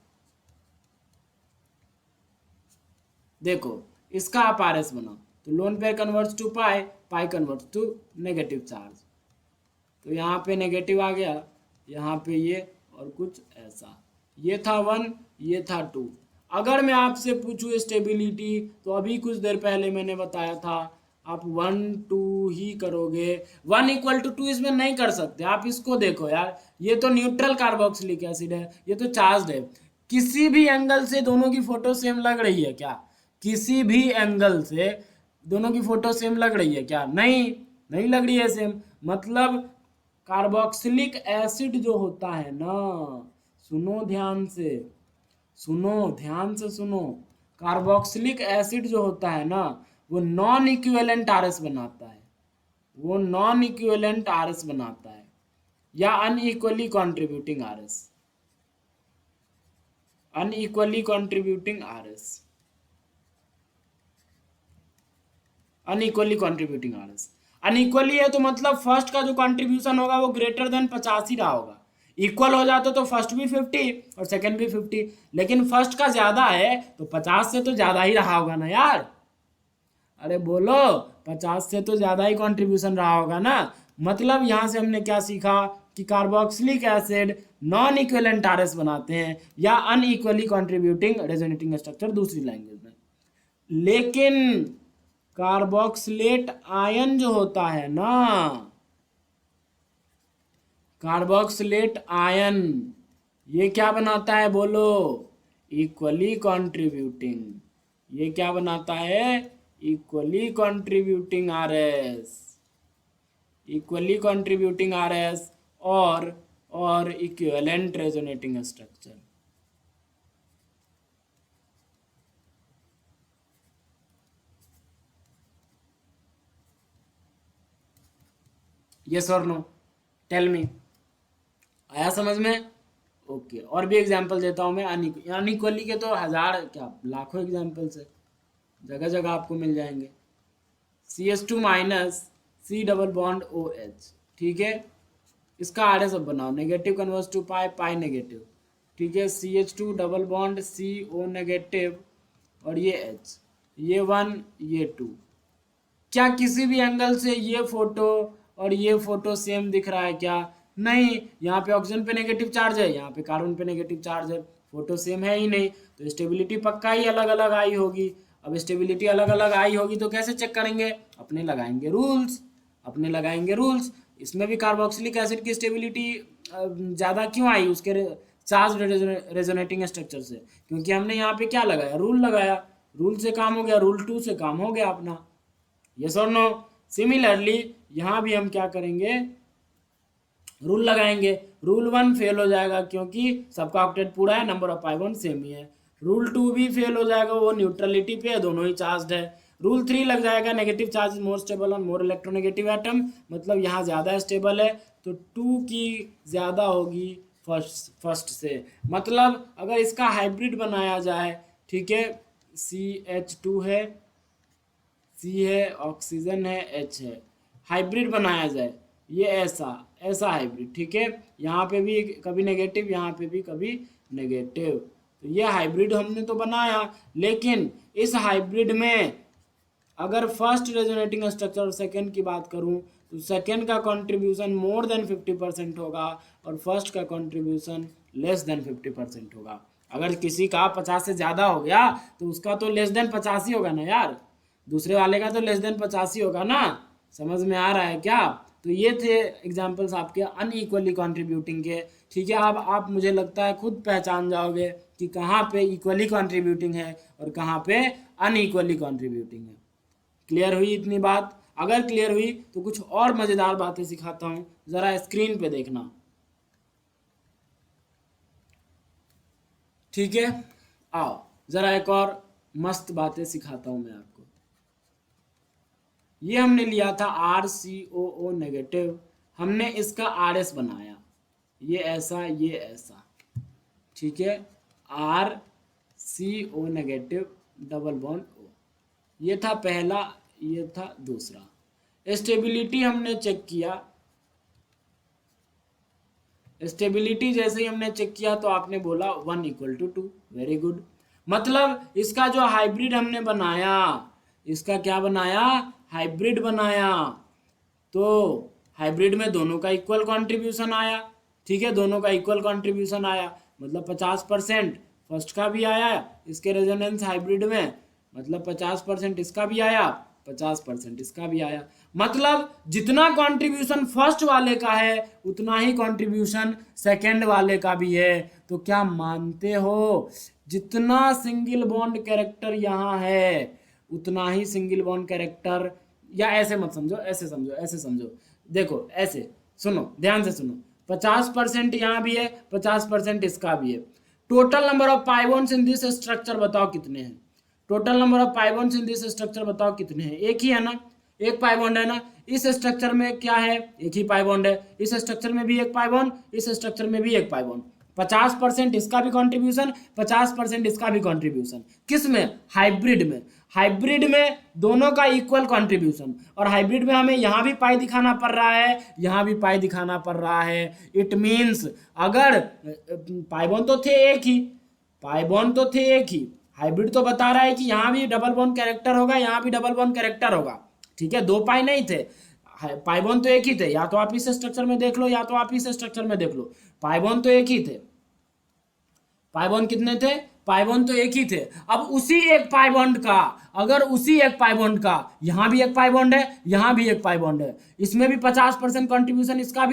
देखो, इसका आप आरएस बनाओ तो lone pair converts to pi, pi converts to negative charge, तो यहाँ पे नेगेटिव आ गया, यहाँ पे ये और कुछ ऐसा, ये था 1, ये था 2। अगर मैं आपसे पूछूँ स्टेबिलिटी, तो अभी कुछ देर पहले मैंने बताया था आप 1 2 ही करोगे, 1 = 2 इसमें नहीं कर सकते। आप इसको देखो यार, ये तो न्यूट्रल कार्बोक्सिलिक एसिड है, ये तो चार्ज है, किसी भी एंगल से दोनों की फोटो सेम लग रही है क्या? किसी भी एंगल से दोनों की फोटो सेम लग रही है क्या? नहीं, नहीं लग रही है सेम। मतलब कार्बोक्सिलिक एसिड जो होता है ना, सुनो ध्यान से, सुनो, कार्बोक्सिलिक एसिड जो होता है ना, वो नॉन इक्विवेलेंट आरएस बनाता है, वो नॉन इक्विवेलेंट आरएस बनाता है, या unequally contributing RS, unequally contributing RS, unequally contributing RS. Unequally है तो मतलब फर्स्ट का जो कंट्रीब्यूशन होगा वो ग्रेटर देन 50 ही रहा होगा। इक्वल हो जाता तो फर्स्ट भी 50 और सेकंड भी 50, लेकिन फर्स्ट का ज्यादा है तो 50 से तो ज्यादा ही रहा होगा ना यार। अरे बोलो, 50 से तो ज्यादा ही कंट्रीब्यूशन रहा होगा ना। मतलब यहां से हमने क्या सीखा कि carboxylic acid non equivalent RS बनाते हैं या अनइक्वली कंट्रीब्यूटिंग रेजोनेटिंग स्ट्रक्चर दूसरी लैंग्वेज में। लेकिन कार्बोक्सिलेट आयन जो होता है ना, कार्बोक्सिलेट आयन, ये क्या बनाता है बोलो? Equally contributing. ये क्या बनाता है? Equally contributing RS, equally contributing RS और इक्विवेलेंट रेजोनेटिंग स्ट्रक्चर। यस और नो? टेल मी, आया समझ में? ओके, और भी एग्जांपल देता हूं मैं। अनइक्वली के तो हजार क्या लाखों एग्जांपल्स है, जगह जगह आपको मिल जाएंगे। CH2- C double bond OH, ठीक है, इसका आरएस अब बनाओ, negative converts to pi, pi negative, ठीक है, CH2 double bond CO negative और ये H, ये 1 ये 2। क्या किसी भी एंगल से ये फोटो और ये फोटो सेम दिख रहा है क्या? नहीं, यहाँ पे ऑक्सीजन पे नेगेटिव चार्ज है, यहाँ पे कार्बन पे नेगेटिव चार्ज है, फोटो सेम है ही नहीं, तो स्टेबिलिटी पक्का ही अलग अलग आई होगी। अब स्टेबिलिटी अलग अलग आई होगी तो कैसे चेक करेंगे? अपने लगाएंगे रूल्स, अपने लगाएंगे रूल्स। इसमें भी कार्बोक्सिलिक एसिड की स्टेबिलिटी ज़्यादा क्यों आई उसके चार्ज रेजोनेटिंग स्ट्रक्चर से? क्योंकि हमने यहाँ पे क्या लगाया, रूल लगाया, रूल से काम हो गया, रूल 2 से काम हो गया अपना। यस और नो? सिमिलरली यहाँ भी हम क्या करेंगे, रूल लगाएंगे। रूल 1 फेल हो जाएगा क्योंकि सबका ऑक्टेट पूरा है, number of pi bond same ही है। रूल 2 भी फेल हो जाएगा, वो न्यूट्रलिटी पे है, दोनों ही चार्ज है। रूल 3 लग जाएगा, negative charge is more stable on more electronegative atom, मतलब यहाँ ज़्यादा स्टेबल है, तो 2 की ज़्यादा होगी फर्स्ट से। मतलब अगर इसका हाइब्रिड बनाया जाए, ठीक है, CH2 है, C है, ऑक्सीजन है, H है, हाइब्रिड बनाया जाए, ये ऐसा हाइब्रिड, ठीक है, यहाँ पे भी कभी नेगेटिव, यहाँ पे भी कभी नेगेटिव, तो ये हाइब्रिड हमने तो बनाया। लेकिन इस हाइब्रिड में अगर फर्स्ट रेजोनेटिंग स्ट्रक्चर और सेकेंड की बात करूँ तो सेकेंड का कंट्रीब्यूशन मोर देन 50% होगा और फर्स्ट का कंट्रीब्यूशन लेस देन 50% होगा। अगर किसी का 50 से ज़्यादा हो गया तो उसका तो लेस देन 50 ही होगा ना यार, दूसरे वाले का तो लेस देन 50 ही होगा ना। समझ में आ रहा है क्या? तो ये थे एग्जाम्पल्स आपके अनइक्वली कंट्रीब्यूटिंग के, ठीक है। अब आप मुझे लगता है खुद पहचान जाओगे कि कहाँ पे इक्वली कंट्रीब्यूटिंग है और कहाँ पे अनइक्वली कंट्रीब्यूटिंग है। क्लियर हुई इतनी बात? अगर क्लियर हुई तो कुछ और मज़ेदार बातें सिखाता हूँ, ज़रा स्क्रीन पे देखना, ठीक है। आओ ज़रा एक और मस्त बातें सिखाता हूँ मैं आपको। ये हमने लिया था RCOO नेगेटिव, हमने इसका RS बनाया, ये ऐसा, ये ऐसा, ठीक है, RCO negative double bond O, ये था पहला, ये था दूसरा। स्टेबिलिटी हमने चेक किया, स्टेबिलिटी जैसे ही हमने चेक किया तो आपने बोला 1=2, वेरी गुड। मतलब इसका जो हाइब्रिड हमने बनाया, इसका क्या बनाया, हाइब्रिड बनाया, तो हाइब्रिड में दोनों का इक्वल कंट्रीब्यूशन आया, ठीक है, दोनों का इक्वल कंट्रीब्यूशन आया, मतलब 50% फर्स्ट का भी आया इसके रेजोनेंस हाइब्रिड में, मतलब 50% इसका भी आया, 50% इसका भी आया। मतलब जितना कंट्रीब्यूशन फर्स्ट वाले का है उतना ही कंट्रीब्यूशन सेकंड वाले का भी है। तो क्या मानते हो, जितना सिंगल बॉन्ड कैरेक्टर यहाँ है उतना ही सिंगल बॉन्ड कैरेक्टर, या ऐसे मत समझो, ऐसे समझो, ऐसे समझो, देखो ऐसे सुनो, ध्यान से सुनो, 50% यहाँ भी है, 50% इसका भी है। Total number of pi bonds in this structure बताओ कितने हैं? Total number of pi bonds in this structure बताओ कितने हैं? एक ही है ना, एक पाई बॉन्ड है ना। इस स्ट्रक्चर में क्या है, एक ही पाई बॉन्ड है, इस स्ट्रक्चर में भी एक पाई बॉन्ड, इस स्ट्रक्चर में भी एक पाई बॉन्ड। 50% इसका भी कंट्रीब्यूशन, 50% इसका भी कंट्रीब्यूशन, किस में, हाइब्रिड में। हाइब्रिड में दोनों का इक्वल कंट्रीब्यूशन, और हाइब्रिड में हमें यहाँ भी पाई दिखाना पड़ रहा है, यहाँ भी पाई दिखाना पड़ रहा है। इट मीन्स अगर पाई बॉन्ड तो थे एक ही, पाई बॉन्ड तो थे एक ही, हाइब्रिड तो बता रहा है कि यहाँ भी डबल बॉन्ड कैरेक्टर होगा, यहाँ भी डबल बॉन्ड कैरेक्टर होगा, ठीक है, दो पाई नहीं थे, पाई बॉन्ड तो एक ही थे, या तो आप इस स्ट्रक्चर में देख लो या तो आप इस स्ट्रक्चर में देख लो, पाई बॉन्ड तो एक ही थे। पाई बॉन्ड कितने थे, पाई बॉन्ड तो एक ही थे। अब उसी एक पाई बॉन्ड का, अगर उसी एक पाई बॉन्ड का यहाँ भी एक पाई बॉन्ड है, यहाँ भी एक पाई बॉन्ड है, इसमें भी 50% कंट्रीब्यूशन, इसका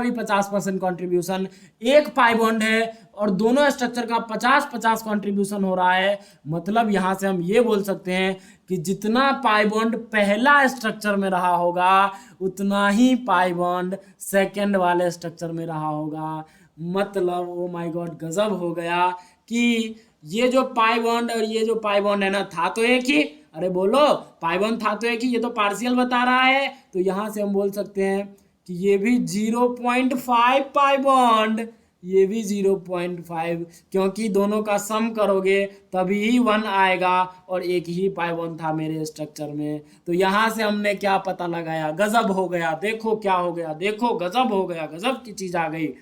भी 50% कंट्रीब्यूशन, एक पाई बॉन्ड है और दोनों स्ट्रक्चर का 50-50 कंट्रीब्यूशन हो रहा है। मतलब यहाँ से हम ये बोल सकते हैं कि जितना पाई बॉन्ड पहला स्ट्रक्चर में रहा होगा उतना ही पाई बॉन्ड सेकेंड वाले स्ट्रक्चर में रहा होगा। मतलब ओ माय गॉड, गजब हो गया कि ये जो पाई बॉन्ड और ये जो पाई बॉन्ड है ना, था तो एक ही, अरे बोलो, पाई बॉन्ड था तो एक ही, ये तो पार्शियल बता रहा है, तो यहाँ से हम बोल सकते हैं कि ये भी 0.5 पाई बॉन्ड, ये भी 0.5, क्योंकि दोनों का सम करोगे तभी ही 1 आएगा और एक ही पाई बॉन्ड था मेरे स्ट्रक्चर में। तो यहाँ से हमने क्या पता लगाया, गजब हो गया, देखो क्या हो गया, देखो गजब हो गया, गजब की चीज़ आ गई।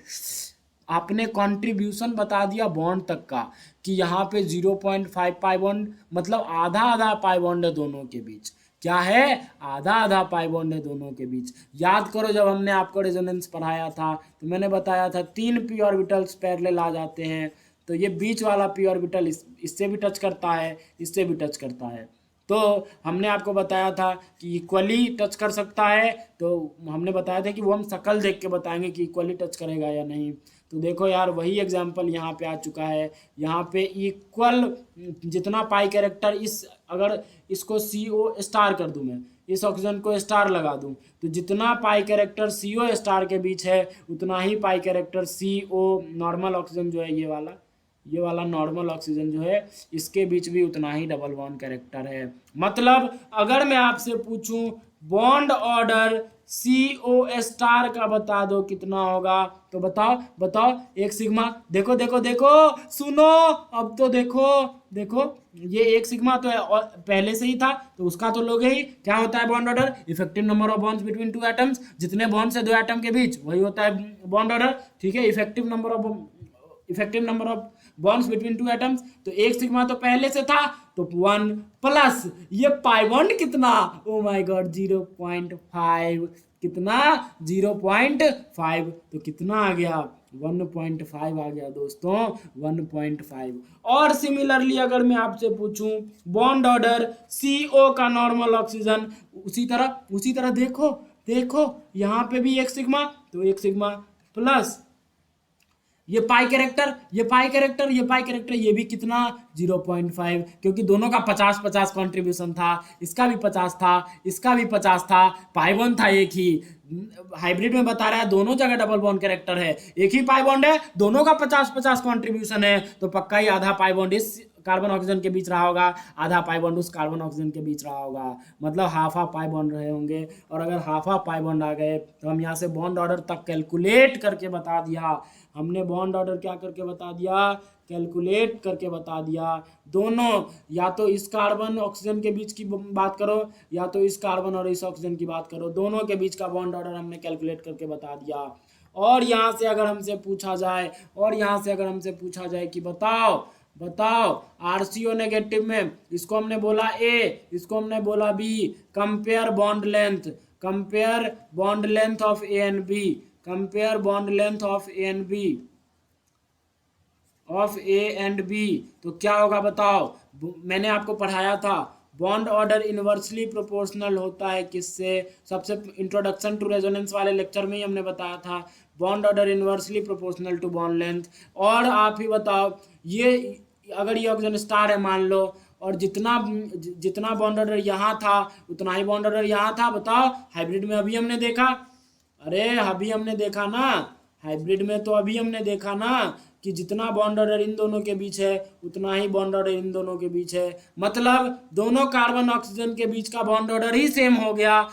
आपने कंट्रीब्यूशन बता दिया बॉन्ड तक का कि यहाँ पे 0.5 पाई बॉन्ड, मतलब आधा आधा पाई बॉन्ड है दोनों के बीच, क्या है, आधा आधा पाई बॉन्ड है दोनों के बीच। याद करो जब हमने आपको रेजोनेंस पढ़ाया था तो मैंने बताया था 3 p ऑर्बिटल्स पैरेलल आ जाते हैं, तो ये बीच वाला p ऑर्बिटल इससे भी टच करता है, इससे भी टच करता है, तो हमने आपको बताया था कि इक्वली टच कर सकता है, तो हमने बताया था कि वो हम शक्ल देख के बताएंगे कि इक्वली टच करेगा या नहीं। तो देखो यार वही एग्जाम्पल यहाँ पे आ चुका है। यहाँ पे इक्वल जितना पाई कैरेक्टर इस, अगर इसको CO स्टार कर दूं मैं, इस ऑक्सीजन को स्टार लगा दूं, तो जितना पाई कैरेक्टर CO स्टार के बीच है उतना ही पाई कैरेक्टर CO नॉर्मल ऑक्सीजन जो है, ये वाला नॉर्मल ऑक्सीजन जो है, इसके बीच भी उतना ही डबल बॉन्ड कैरेक्टर है। मतलब अगर मैं आपसे पूछूं बॉन्ड ऑर्डर CO स्टार का बता दो कितना होगा, तो बताओ बताओ। एक सिग्मा, देखो देखो देखो, सुनो, अब तो देखो देखो, ये एक सिग्मा तो है और पहले से ही था, तो उसका तो लोगे ही। क्या होता है bond order? Effective number of bonds between two atoms, जितने बॉन्ड से दो एटम के बीच, वही होता है बॉन्ड ऑर्डर। ठीक है, effective number of bonds between two atoms, तो एक सिग्मा तो पहले से था, तो 1 प्लस ये पाई बॉन्ड कितना, ओ माय गॉड 0.5, कितना 0.5, तो कितना आ गया 1.5 आ गया दोस्तों, 1.5। और सिमिलरली अगर मैं आपसे पूछूं बॉन्ड ऑर्डर CO का नॉर्मल ऑक्सीजन, उसी तरह देखो देखो, यहाँ पे भी एक सिग्मा, तो एक सिग्मा प्लस ये पाई कैरेक्टर, ये भी कितना 0.5, क्योंकि दोनों का 50-50 कंट्रीब्यूशन था, इसका भी 50 था, इसका भी 50 था, पाई बॉन्ड था एक ही। हाइब्रिड में बता रहा है दोनों जगह डबल बॉन्ड कैरेक्टर है, एक ही पाई बॉन्ड है, दोनों का 50-50 कंट्रीब्यूशन है, तो पक्का ही आधा पाई बॉन्ड इस कार्बन ऑक्सीजन के बीच रहा होगा, आधा पाई बॉन्ड उस कार्बन ऑक्सीजन के बीच रहा होगा, मतलब हाफ पाई बॉन्ड रहे होंगे। और अगर हाफ पाई बॉन्ड आ गए तो हम यहाँ से बॉन्ड ऑर्डर तक कैलकुलेट करके बता दिया। हमने बॉन्ड ऑर्डर क्या करके बता दिया? कैलकुलेट करके बता दिया। दोनों, या तो इस कार्बन ऑक्सीजन के बीच की बात करो, या तो इस कार्बन और इस ऑक्सीजन की बात करो, दोनों के बीच का बॉन्ड ऑर्डर हमने कैलकुलेट करके बता दिया। और यहाँ से अगर हमसे पूछा जाए कि बताओ RCO नेगेटिव में, इसको हमने बोला A, इसको हमने बोला B, compare bond length of A and B, compare bond length of A and B, तो क्या होगा बताओ? मैंने आपको पढ़ाया था बॉन्ड ऑर्डर इनवर्सली प्रोपोर्शनल होता है किससे? सबसे इंट्रोडक्शन टू रेजोनेंस वाले लेक्चर में ही हमने बताया था bond order inversely proportional to bond length. और आप ही बताओ, ये अगर ये ऑक्सीजन स्टार है मान लो, और जितना बॉन्ड ऑर्डर यहाँ था उतना ही बॉन्ड ऑर्डर यहाँ था, बताओ। हाइब्रिड में अभी हमने देखा, अरे अभी हमने देखा ना, हाइब्रिड में तो अभी हमने देखा ना कि जितना बॉन्ड ऑर्डर इन दोनों के बीच है उतना ही बॉन्ड ऑर्डर इन दोनों के बीच है, मतलब दोनों कार्बन ऑक्सीजन के बीच का बॉन्ड ऑर्डर ही सेम हो गया,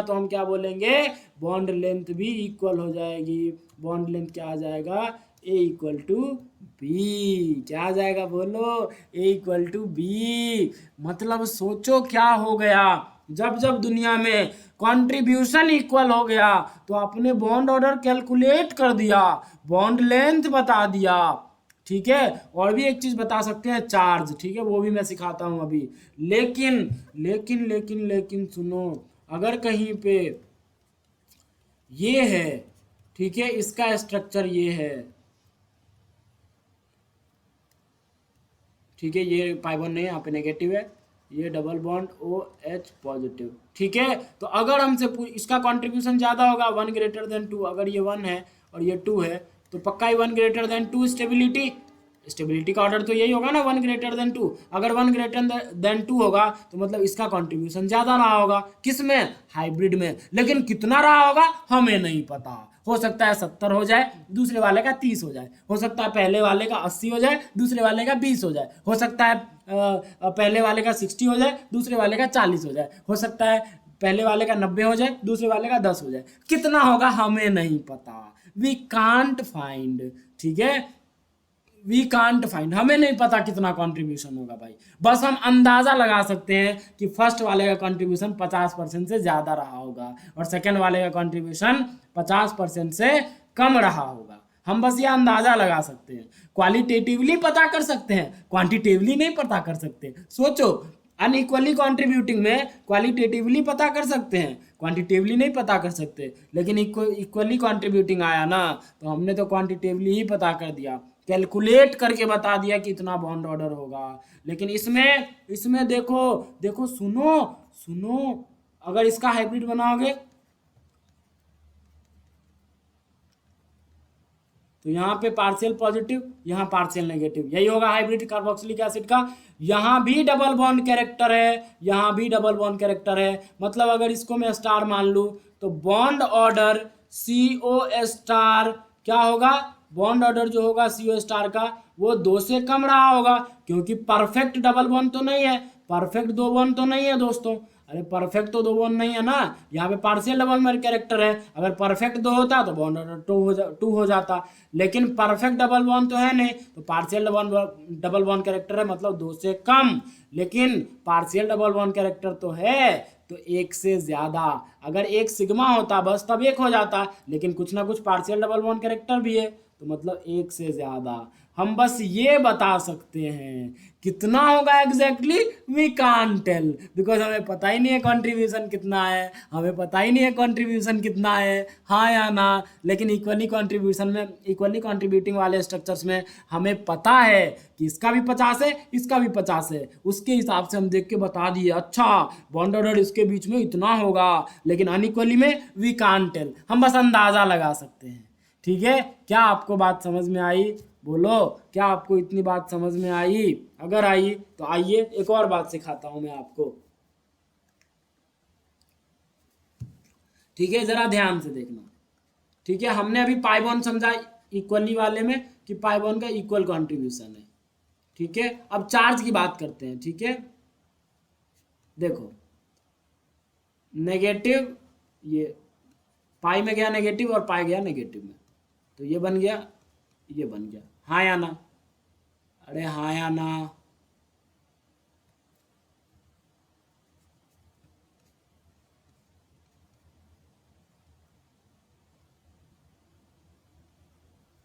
तो हम क्या बोलेंगे? बॉन्ड लेंथ भी इक्वल हो जाएगी। बॉन्ड लेंथ क्या आ जाएगा? A equal to B. क्या आ जाएगा बोलो? A equal to B. मतलब सोचो क्या हो गया, जब दुनिया में कंट्रीब्यूशन इक्वल हो गया तो आपने बॉन्ड ऑर्डर कैलकुलेट कर दिया, बॉन्ड लेंथ बता दिया। ठीक है, और भी एक चीज बता सकते हैं, चार्ज। ठीक है, वो भी मैं सिखाता हूं अभी। लेकिन सुनो, अगर कहीं पे ये है, ठीक है, इसका स्ट्रक्चर ये है, ठीक है, ये पाई बॉन्ड नहीं है, यहाँ पे नेगेटिव है, ये डबल बॉन्ड OH पॉजिटिव। ठीक है, तो अगर हमसे इसका कंट्रीब्यूशन ज्यादा होगा 1 ग्रेटर देन 2, अगर ये 1 है और ये 2 है तो पक्का ही 1 ग्रेटर देन 2 स्टेबिलिटी का ऑर्डर तो यही होगा ना, 1 ग्रेटर देन 2। अगर 1 ग्रेटर देन 2 होगा तो मतलब इसका कंट्रीब्यूशन ज्यादा रहा होगा, किसमें? हाइब्रिड में। लेकिन कितना रहा होगा हमें नहीं पता, हो सकता है 70 हो जाए, दूसरे वाले का 30 हो जाए, हो सकता है पहले वाले का 80 हो जाए, दूसरे वाले का 20 हो जाए, हो सकता है पहले वाले का 60 हो जाए, दूसरे वाले का 40 हो जाए, हो सकता है पहले वाले का 90 हो जाए, दूसरे वाले का 10 हो जाए। कितना होगा हमें नहीं पता, वी कांट फाइंड। ठीक है, वी कांट फाइंड, हमें नहीं पता कितना कंट्रीब्यूशन होगा भाई, बस हम अंदाजा लगा सकते हैं कि फर्स्ट वाले का कंट्रीब्यूशन 50% से ज्यादा रहा होगा और सेकंड वाले का कंट्रीब्यूशन 50% से कम रहा होगा। हम बस ये अंदाजा लगा सकते हैं, क्वालिटेटिवली पता कर सकते हैं, क्वांटिटेटिवली नहीं पता कर सकते। सोचो, अनइक्वली कॉन्ट्रीब्यूटिंग में क्वालिटेटिवली पता कर सकते हैं, क्वांटिटेटिवली नहीं पता कर सकते, लेकिन इक्वली कॉन्ट्रीब्यूटिंग आया ना तो हमने तो क्वांटिटेटिवली ही पता कर दिया। कैलकुलेट करके बता दिया कि इतना बॉन्ड ऑर्डर होगा। लेकिन इसमें देखो देखो, सुनो सुनो, अगर इसका हाइब्रिड बनाओगे तो यहाँ पे पार्शियल पॉजिटिव, यहाँ पार्शियल नेगेटिव, यही होगा हाइब्रिड कार्बोक्सिलिक एसिड का। यहाँ भी डबल बॉन्ड कैरेक्टर है, यहाँ भी डबल बॉन्ड कैरेक्टर है, मतलब अगर इसको मैं स्टार मान लूँ तो बॉन्ड ऑर्डर CO स्टार क्या होगा, बॉन्ड ऑर्डर जो होगा CO स्टार का वो 2 से कम रहा होगा, क्योंकि परफेक्ट डबल बॉन्ड तो नहीं है, परफेक्ट 2 बॉन्ड तो नहीं है दोस्तों। अरे परफेक्ट तो 2 बॉन्ड नहीं है ना, यहाँ पे पार्शियल डबल बॉन्ड कैरेक्टर है, अगर परफेक्ट 2 होता तो बॉन्ड ऑर्डर 2 हो जाता, लेकिन परफेक्ट डबल बॉन्ड तो है नहीं, तो पार्शियल डबल बॉन्ड कैरेक्टर है, मतलब 2 से कम, लेकिन पार्शियल डबल बॉन्ड कैरेक्टर तो है तो 1 से ज्यादा। अगर 1 सिग्मा होता बस तब 1 हो जाता, लेकिन कुछ ना कुछ पार्शियल डबल बॉन्ड कैरेक्टर भी है, तो मतलब 1 से ज्यादा। हम बस ये बता सकते हैं, कितना होगा exactly we can't tell, because हमें पता ही नहीं है कंट्रीब्यूशन कितना है, हमें पता ही नहीं है कंट्रीब्यूशन कितना है, हाँ या ना। लेकिन इक्वली कंट्रीब्यूशन में, इक्वली कंट्रीब्यूटिंग वाले स्ट्रक्चर्स में हमें पता है कि इसका भी 50 है, इसका भी 50 है, उसके हिसाब से हम देख के बता दिए अच्छा बॉन्ड ऑर्डर इसके बीच में इतना होगा, लेकिन अनइक्वली में वी कांट टेल, हम बस अंदाजा लगा सकते हैं। ठीक है, क्या आपको बात समझ में आई? बोलो, क्या आपको इतनी बात समझ में आई? अगर आई तो आइए एक और बात सिखाता हूं मैं आपको। ठीक है, जरा ध्यान से देखना। ठीक है, हमने अभी पाई बॉन्ड समझा इक्वली वाले में कि पाई बॉन्ड का इक्वल कंट्रीब्यूशन है। ठीक है, अब चार्ज की बात करते हैं। ठीक है, देखो नेगेटिव, ये पाई में गया नेगेटिव और पाई गया नेगेटिव में, तो ये बन गया, ये बन गया, हाँ या ना? अरे हाँ या ना?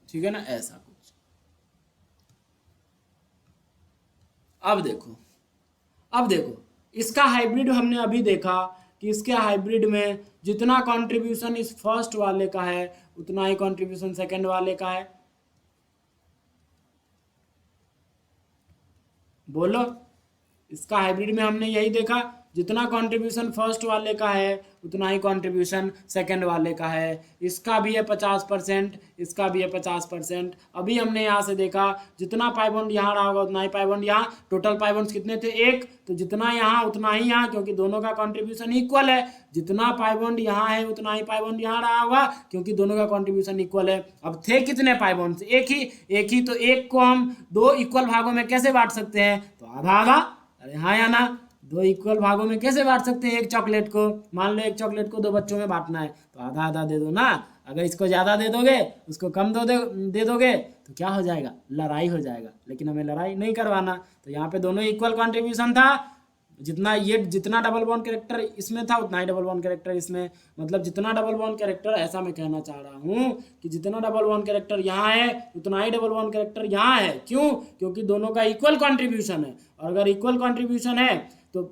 ठीक है ना, ऐसा कुछ। अब देखो इसका हाइब्रिड हमने अभी देखा कि इसके हाइब्रिड में जितना कंट्रीब्यूशन इस फर्स्ट वाले का है उतना ही कंट्रीब्यूशन सेकंड वाले का है। बोलो, इसका हाइब्रिड में हमने यही देखा, जितना कंट्रीब्यूशन फर्स्ट वाले का है उतना ही कंट्रीब्यूशन सेकंड वाले का है। इसका भी है 50%, इसका भी है 50%। अभी हमने यहाँ से देखा जितना पाई बॉन्ड यहाँ रहा होगा उतना ही पाई बॉन्ड यहाँ, टोटल पाई बॉन्ड्स कितने थे? 1, तो जितना यहाँ उतना ही यहाँ, क्योंकि दोनों का कंट्रीब्यूशन इक्वल है। जितना पाई बॉन्ड यहाँ है उतना ही पाई बॉन्ड यहाँ रहा होगा, क्योंकि दोनों का कंट्रीब्यूशन इक्वल है। अब थे कितने पाई बॉन्ड्स? एक ही, तो एक को हम 2 इक्वल भागों में कैसे बांट सकते हैं? तो आधा आधा। अरे हाँ या ना? 2 इक्वल भागों में कैसे बांट सकते हैं? एक चॉकलेट को, मान लो एक चॉकलेट को 2 बच्चों में बांटना है तो आधा आधा दे दो ना। अगर इसको ज़्यादा दे दोगे, उसको कम दे दोगे तो क्या हो जाएगा? लड़ाई हो जाएगा। लेकिन हमें लड़ाई नहीं करवाना, तो यहाँ पे दोनों इक्वल कंट्रीब्यूशन था। जितना डबल बॉन्ड कैरेक्टर इसमें था उतना ही डबल बॉन्ड कैरेक्टर इसमें, मतलब जितना डबल बॉन्ड कैरेक्टर, ऐसा मैं कहना चाह रहा हूँ कि जितना डबल बॉन्ड कैरेक्टर यहाँ है उतना ही डबल बॉन्ड कैरेक्टर यहाँ है। क्यों? क्योंकि दोनों का इक्वल कंट्रीब्यूशन है, और अगर इक्वल कंट्रीब्यूशन है तो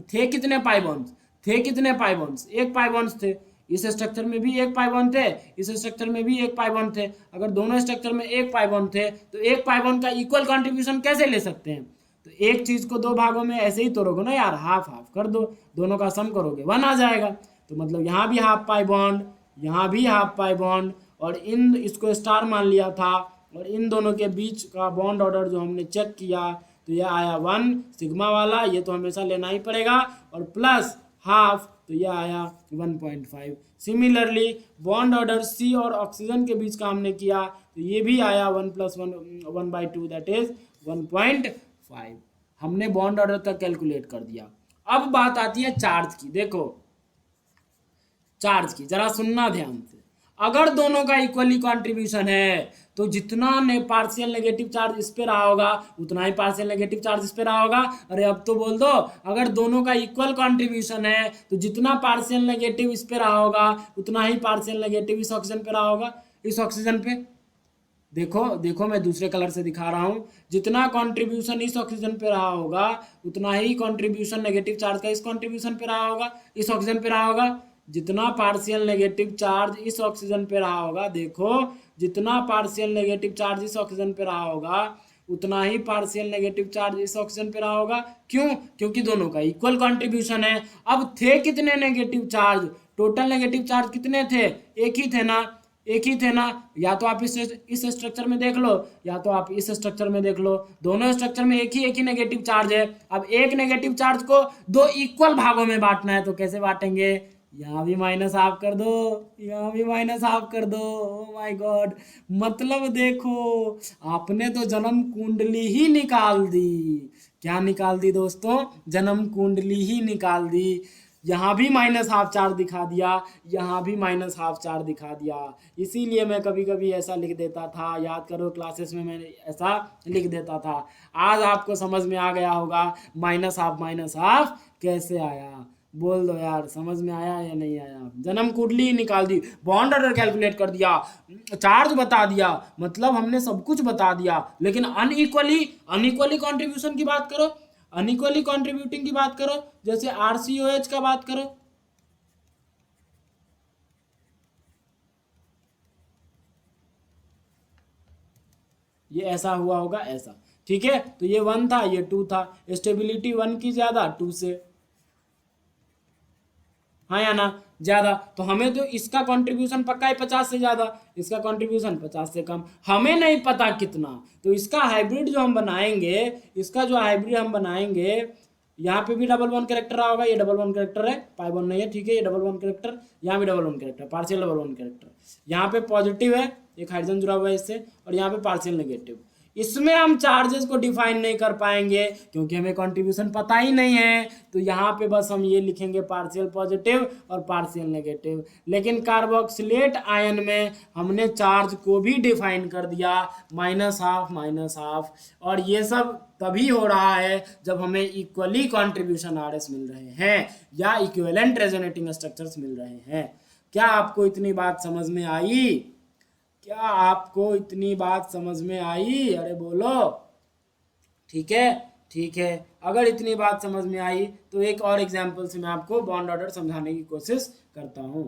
थे कितने पाई बॉन्ड्स? एक पाई बॉन्ड्स थे। इस स्ट्रक्चर में भी एक पाई बॉन्ड थे, इस स्ट्रक्चर में भी एक पाई बॉन्ड थे। अगर दोनों स्ट्रक्चर में एक पाई बॉन्ड थे तो एक पाई बॉन्ड का इक्वल कंट्रीब्यूशन कैसे ले सकते हैं? तो एक चीज को 2 भागों में ऐसे ही तोड़ोगे ना यार, हाफ हाफ कर दो, दोनों का सम करोगे 1 आ जाएगा। तो मतलब यहाँ भी हाफ पाई बॉन्ड, यहाँ भी हाफ पाई बॉन्ड, और इसको स्टार मान लिया था, और इन दोनों के बीच का बॉन्ड ऑर्डर जो हमने चेक किया तो यह आया 1 सिग्मा वाला, ये तो हमेशा लेना ही पड़ेगा, और प्लस हाफ तो यह आया 1.5। सिमिलरली बॉन्ड ऑर्डर C और ऑक्सीजन के बीच का हमने किया तो ये भी आया 1 + 1/2 दैट इज 1.5। हमने बॉन्ड ऑर्डर तक कैलकुलेट कर दिया। अब बात आती है चार्ज की। देखो चार्ज की जरा सुनना ध्यान से। अगर दोनों का इक्वली कंट्रीब्यूशन है तो जितना पार्शियल नेगेटिव चार्ज इस पे रहा होगा उतना ही पार्शियल नेगेटिव चार्ज इस पे रहा होगा। अरे अब तो बोल दो, अगर दोनों का इक्वल कंट्रीब्यूशन है तो जितना पार्शियल नेगेटिव इस पे रहा होगा उतना ही पार्शियल नेगेटिव इस ऑक्सीजन पे रहा होगा। इस ऑक्सीजन पे देखो मैं दूसरे कलर से दिखा रहा हूँ, जितना कंट्रीब्यूशन इस ऑक्सीजन पे रहा होगा उतना ही कंट्रीब्यूशन नेगेटिव चार्ज का इस कंट्रीब्यूशन पे रहा होगा, इस ऑक्सीजन पे रहा होगा। जितना पार्शियल नेगेटिव चार्ज इस ऑक्सीजन पे रहा होगा, देखो जितना पार्शियल नेगेटिव चार्ज इस ऑक्सीजन पे रहा होगा उतना ही पार्शियल नेगेटिव चार्ज इस ऑक्सीजन पे रहा होगा। क्यों? क्योंकि दोनों का इक्वल कंट्रीब्यूशन है। अब थे कितने negative charge? Total negative charge कितने थे? एक ही थे ना, एक ही थे ना। या तो आप इस स्ट्रक्चर में देख लो या तो आप इस स्ट्रक्चर में देख लो, दोनों स्ट्रक्चर में एक ही नेगेटिव चार्ज है। अब एक नेगेटिव चार्ज को दो इक्वल भागों में बांटना है, तो कैसे बांटेंगे? यहाँ भी माइनस हाफ कर दो, यहाँ भी माइनस हाफ कर दो। ओ माय गॉड, मतलब देखो आपने तो जन्म कुंडली ही निकाल दी। क्या निकाल दी दोस्तों? जन्म कुंडली ही निकाल दी। यहाँ भी माइनस हाफ चार्ज दिखा दिया, यहाँ भी माइनस हाफ चार्ज दिखा दिया। इसीलिए मैं कभी कभी ऐसा लिख देता था, याद करो क्लासेस में मैंने ऐसा लिख देता था। आज आपको समझ में आ गया होगा माइनस हाफ कैसे आया। बोल दो यार, समझ में आया या नहीं आया? जन्म कुंडली निकाल दी, बॉन्ड ऑर्डर कैलकुलेट कर दिया, चार्ज बता दिया, मतलब हमने सब कुछ बता दिया। लेकिन अनइक्वली कंट्रीब्यूशन की बात करो, अनइक्वली कंट्रीब्यूटिंग की बात करो, जैसे आरसीओएच का बात करो, ये ऐसा हुआ होगा ऐसा। ठीक है, तो ये 1 था, ये 2 था, स्टेबिलिटी 1 की ज्यादा 2 से, हाँ या ना? ज्यादा। तो हमें तो इसका कंट्रीब्यूशन पक्का है 50 से ज्यादा, इसका कंट्रीब्यूशन 50 से कम। हमें नहीं पता कितना, तो इसका हाइब्रिड जो हम बनाएंगे, इसका जो हाइब्रिड हम बनाएंगे, यहाँ पे भी डबल वन कैरेक्टर आ होगा, ये डबल वन कैरेक्टर है, पाई वन नहीं है। ठीक है, ये डबल वन कैरेक्टर, यहाँ भी double one character, partial double one character. यहाँ पे पॉजिटिव है, एक हाइड्रोजन जुड़ा हुआ है इससे, और यहाँ पे पार्शियल नेगेटिव। इसमें हम चार्जेस को डिफाइन नहीं कर पाएंगे क्योंकि हमें कंट्रीब्यूशन पता ही नहीं है। तो यहाँ पे बस हम ये लिखेंगे पार्शियल पॉजिटिव और पार्शियल नेगेटिव। लेकिन कार्बोक्सिलेट आयन में हमने चार्ज को भी डिफाइन कर दिया, माइनस हाफ। और ये सब तभी हो रहा है जब हमें इक्वली कंट्रीब्यूशन आरएस मिल रहे हैं या इक्विवेलेंट रेजोनेटिंग स्ट्रक्चर्स मिल रहे हैं। क्या आपको इतनी बात समझ में आई? क्या आपको इतनी बात समझ में आई? अरे बोलो। ठीक है, ठीक है। अगर इतनी बात समझ में आई तो एक और एग्जांपल से मैं आपको बॉन्ड ऑर्डर समझाने की कोशिश करता हूं।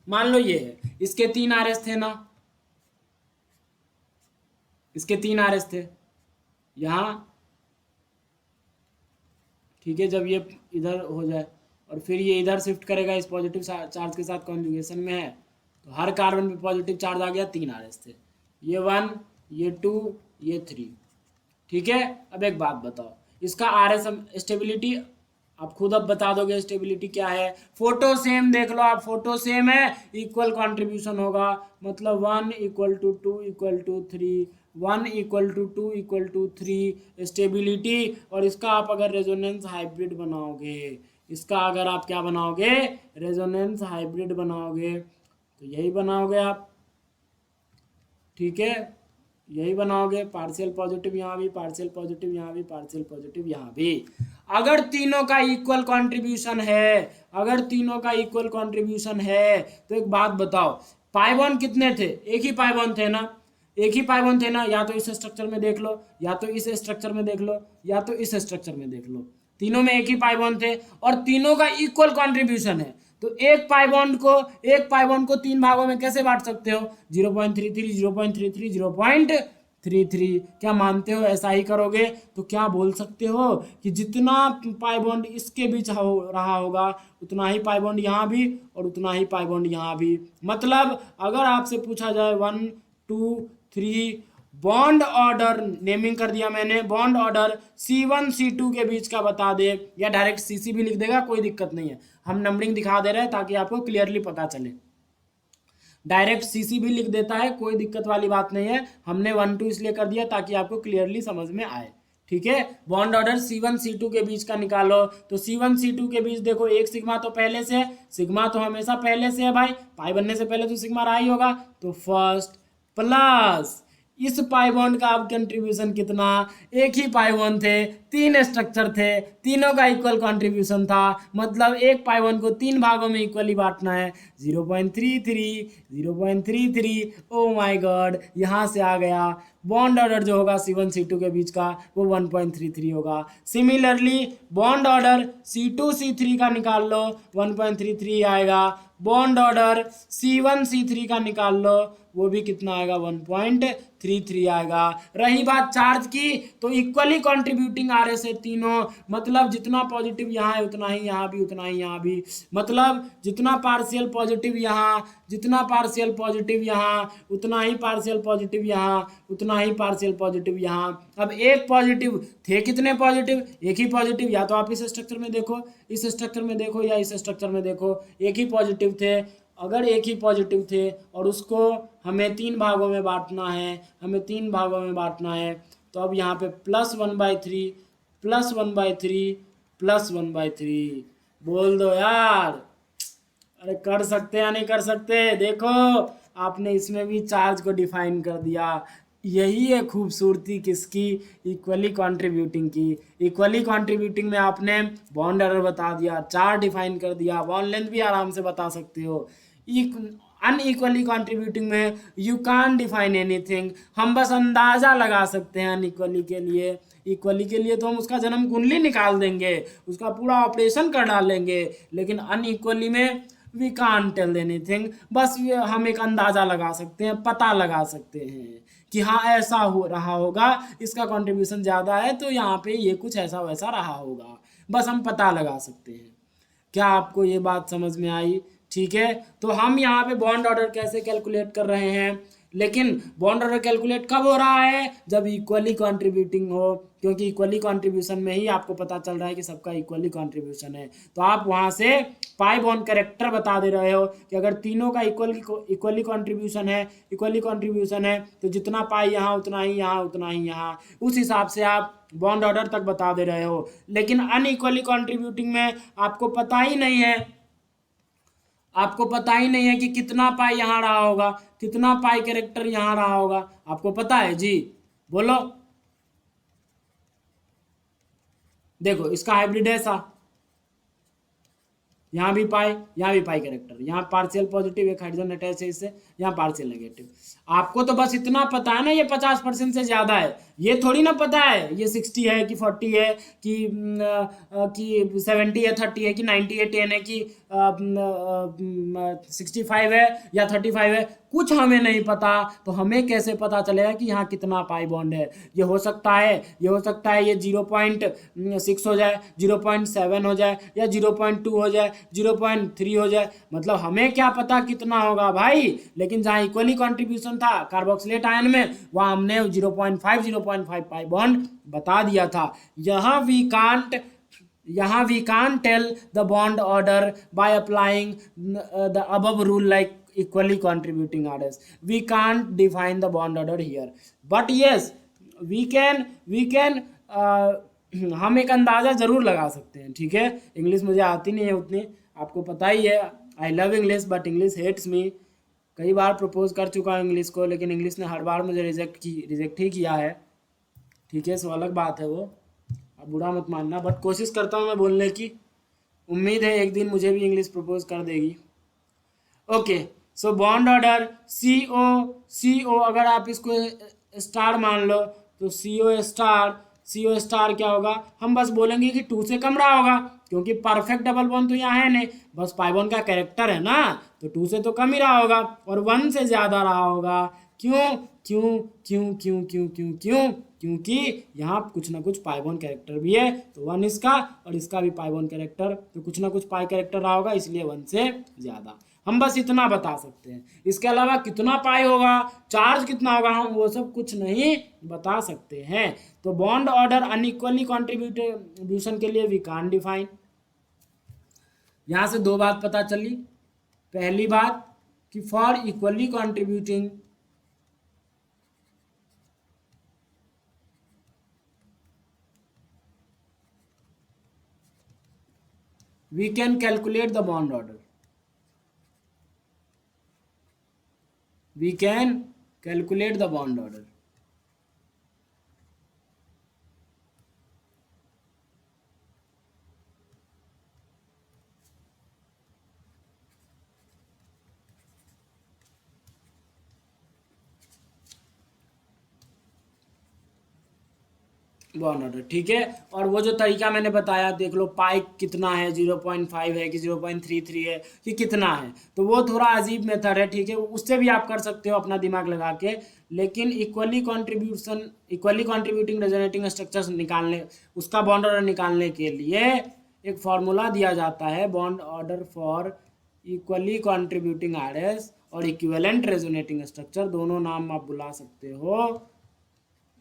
मान लो ये है, इसके 3 आरएस थे ना, इसके 3 आरएस थे यहां। ठीक है, जब ये इधर हो जाए और फिर ये इधर शिफ्ट करेगा, इस पॉजिटिव चार्ज के साथ कॉन्जुगेशन में है, तो हर कार्बन पे पॉजिटिव चार्ज आ गया, 3 आरएस थे, ये 1, ये 2, ये 3। ठीक है, अब एक बात बताओ, इसका आरएस स्टेबिलिटी आप खुद अब बता दोगे स्टेबिलिटी क्या है। फोटो सेम देख लो आप, फोटो सेम है, इक्वल कंट्रीब्यूशन होगा, मतलब 1 = 2 = 3, 1 = 2 = 3 स्टेबिलिटी। और इसका आप अगर रेजोनेंस हाइब्रिड बनाओगे, इसका अगर आप क्या बनाओगे, रेजोनेंस हाइब्रिड बनाओगे, तो यही बनाओगे आप। ठीक है, यही बनाओगे, पार्शियल पॉजिटिव यहाँ भी, पार्शियल पॉजिटिव यहाँ भी, पार्शियल पॉजिटिव यहाँ भी। अगर तीनों का इक्वल कंट्रीब्यूशन है, अगर तीनों का इक्वल कंट्रीब्यूशन है, तो एक बात बताओ, पाई बॉन्ड कितने थे? एक ही पाई बॉन्ड थे ना, एक ही पाई बॉन्ड थे ना। या तो इस स्ट्रक्चर में देख लो, या तो इस स्ट्रक्चर में देख लो, या तो इस स्ट्रक्चर में देख लो, तीनों में एक ही पाई बॉन्ड थे और तीनों का इक्वल कंट्रीब्यूशन है। तो एक पाई बॉन्ड को 3 भागों में कैसे बांट सकते हो? 0.33, 0.33, 0.33। क्या मानते हो ऐसा ही करोगे? तो क्या बोल सकते हो कि जितना पाई बॉन्ड इसके बीच हो रहा होगा उतना ही पाई बॉन्ड यहाँ भी और उतना ही पाई बॉन्ड यहाँ भी। मतलब अगर आपसे पूछा जाए 1, 2, 3 बॉन्ड ऑर्डर, नेमिंग कर दिया मैंने, बॉन्ड ऑर्डर C1 C2 के बीच का बता दे, या डायरेक्ट CC भी लिख देगा, कोई दिक्कत नहीं है। हम नंबरिंग दिखा दे रहे हैं ताकि आपको क्लियरली पता चले। डायरेक्ट CC भी लिख देता है, कोई दिक्कत वाली बात नहीं है। हमने 1, 2 इसलिए कर दिया ताकि आपको क्लियरली समझ में आए। ठीक है, बॉन्ड ऑर्डर C1 C2 के बीच का निकालो, तो C1 C2 के बीच देखो, एक सिग्मा तो पहले से है, सिग्मा तो हमेशा पहले से है भाई, पाई बनने से पहले तो सिग्मा रहा ही होगा, तो फर्स्ट प्लस इस पाई बॉन्ड का अब कंट्रीब्यूशन कितना, एक ही पाई बॉन्ड थे, तीन स्ट्रक्चर थे, तीनों का इक्वल कंट्रीब्यूशन था, मतलब एक पाई वन को तीन भागों में इक्वली बांटना है। 0.33, 0.33, ओ माय गॉड, यहाँ से आ गया बॉन्ड ऑर्डर जो होगा C1 C2 के बीच का वो 1.33 होगा। Similarly bond order C2 C3 का निकाल लो, 1.33 आएगा। बॉन्ड ऑर्डर C1 C3 का निकाल लो, वो भी कितना आएगा, 1.33 आएगा। रही बात चार्ज की, तो इक्वली कंट्रीब्यूटिंग आ रहे से तीनों, मतलब जितना पॉजिटिव यहाँ है उतना ही यहाँ भी, उतना ही यहाँ भी, मतलब जितना पार्शियल पॉजिटिव यहाँ, जितना पार्शियल पॉजिटिव यहाँ, उतना ही पार्शियल पॉजिटिव यहाँ, उतना ही पार्शियल पॉजिटिव यहाँ। अब एक पॉजिटिव थे, कितने पॉजिटिव, एक ही पॉजिटिव, या तो आप इस स्ट्रक्चर में देखो, इस स्ट्रक्चर में देखो, या इस स्ट्रक्चर में देखो, एक ही पॉजिटिव थे। अगर एक ही पॉजिटिव थे और उसको हमें तीन भागों में बांटना है, हमें तीन भागों में बांटना है, तो अब यहाँ पे +1/3, +1/3, +1/3 बोल दो यार। अरे कर सकते या नहीं कर सकते, देखो आपने इसमें भी चार्ज को डिफाइन कर दिया। यही है खूबसूरती किसकी, इक्वली कंट्रीब्यूटिंग की। इक्वली कंट्रीब्यूटिंग में आपने बॉन्ड ऑर्डर बता दिया, चार्ज डिफाइन कर दिया, बॉन्ड लेंथ भी आराम से बता सकते हो। अनइक्वली कंट्रीब्यूटिंग में यू कान डिफाइन एनीथिंग, हम बस अंदाज़ा लगा सकते हैं अनइक्वली के लिए। इक्वली के लिए तो हम उसका जन्म कुंडली निकाल देंगे, उसका पूरा ऑपरेशन कर डालेंगे, लेकिन अनइक्वली में वी कान टेल एनीथिंग, बस हम एक अंदाज़ा लगा सकते हैं, पता लगा सकते हैं कि हाँ ऐसा हो रहा होगा, इसका कंट्रीब्यूशन ज़्यादा है तो यहाँ पे ये कुछ ऐसा वैसा रहा होगा, बस हम पता लगा सकते हैं। क्या आपको ये बात समझ में आई? ठीक है, तो हम यहाँ पे बॉन्ड ऑर्डर कैसे कैलकुलेट कर रहे हैं, लेकिन बॉन्ड ऑर्डर कैलकुलेट कब हो रहा है, जब इक्वली कंट्रीब्यूटिंग हो, क्योंकि इक्वली कंट्रीब्यूशन में ही आपको पता चल रहा है कि सबका इक्वली कंट्रीब्यूशन है। तो आप वहाँ से पाई बॉन्ड कैरेक्टर बता दे रहे हो कि अगर तीनों का इक्वली कंट्रीब्यूशन है, इक्वली कंट्रीब्यूशन है, तो जितना पाई यहाँ उतना ही यहाँ, उतना ही यहाँ, उस हिसाब से आप बॉन्ड ऑर्डर तक बता दे रहे हो। लेकिन अनइक्वली कंट्रीब्यूटिंग में आपको पता ही नहीं है, आपको पता ही नहीं है कि कितना पाई यहाँ रहा होगा, कितना पाई कैरेक्टर यहाँ रहा होगा, आपको पता है जी? बोलो। देखो इसका हाइब्रिड ऐसा, यहाँ भी पाई, यहाँ भी पाई कैरेक्टर, यहाँ पार्शियल पॉजिटिव, एक हाइड्रोजन अटैच है इससे, यहाँ पार्शियल नेगेटिव। आपको तो बस इतना पता है ना ये 50% से ज़्यादा है, ये थोड़ी ना पता है ये 60 है कि 40 है कि 70 है, 30 है कि 90 है, 10 है कि 65 है या 35 है, कुछ हमें नहीं पता। तो हमें कैसे पता चलेगा कि यहाँ कितना पाई बॉन्ड है? ये हो सकता है, ये हो सकता है ये 0.6 हो जाए, 0.7 हो जाए, या 0.2 हो जाए, 0.3 हो जाए, मतलब हमें क्या पता कितना होगा भाई। लेकिन जहाँ इक्वली कंट्रीब्यूशन था कार्बोक्सिलेट आयन में, वहाँ हमने 0.5 पाई बॉन्ड बता दिया था। यहाँ we can tell the bond order by applying the above rule like equally contributing orders. We can't define the bond order here, but yes we can हम एक अंदाज़ा ज़रूर लगा सकते हैं। ठीक है, इंग्लिश मुझे आती नहीं है उतनी, आपको पता ही है, I love English but English hates me. कई बार प्रपोज कर चुका हूँ इंग्लिश को, लेकिन इंग्लिश ने हर बार मुझे रिजेक्ट ही किया है। ठीक है, सो अलग बात है वो, अब बुरा मत मानना, बट कोशिश करता हूँ मैं बोलने की, उम्मीद है एक दिन मुझे भी इंग्लिश प्रपोज कर देगी। Okay, so bond order CO अगर आप इसको स्टार मान लो तो CO स्टार क्या होगा, हम बस बोलेंगे कि 2 से कम रहा होगा, क्योंकि परफेक्ट डबल बॉन्ड तो यहाँ है नहीं, बस पाई बॉन्ड का कैरेक्टर है ना, तो 2 से तो कम ही रहा होगा, और 1 से ज़्यादा रहा होगा। क्यों क्यों क्यों क्यों क्यों क्यों क्यों क्योंकि यहाँ कुछ ना कुछ पाई बॉन्ड कैरेक्टर भी है, तो 1 इसका और इसका भी पाई बॉन्ड कैरेक्टर, तो कुछ ना कुछ पाई कैरेक्टर रहा होगा, इसलिए 1 से ज़्यादा। हम बस इतना बता सकते हैं, इसके अलावा कितना पाई होगा, चार्ज कितना होगा, हम वो सब कुछ नहीं बता सकते हैं। तो बॉन्ड ऑर्डर अनइक्वली कंट्रीब्यूशन के लिए वी कान डिफाइन। यहाँ से दो बात पता चली। पहली बात कि for equally contributing we can calculate the bond order, we can calculate the bond order। Bond order, ठीक है। और वो जो तरीका मैंने बताया, देख लो पाई कितना है, 0.5 है कि 0.33 है कि कितना है, तो वो थोड़ा अजीब मेथड है, ठीक है। उससे भी आप कर सकते हो अपना दिमाग लगा के, लेकिन इक्वली कॉन्ट्रीब्यूटिंग रेजोनेटिंग स्ट्रक्चर्स निकालने, उसका बॉन्ड ऑर्डर निकालने के लिए एक फॉर्मूला दिया जाता है, bond order for equally contributing RS और इक्विवेलेंट रेजोनेटिंग स्ट्रक्चर, दोनों नाम आप बुला सकते हो।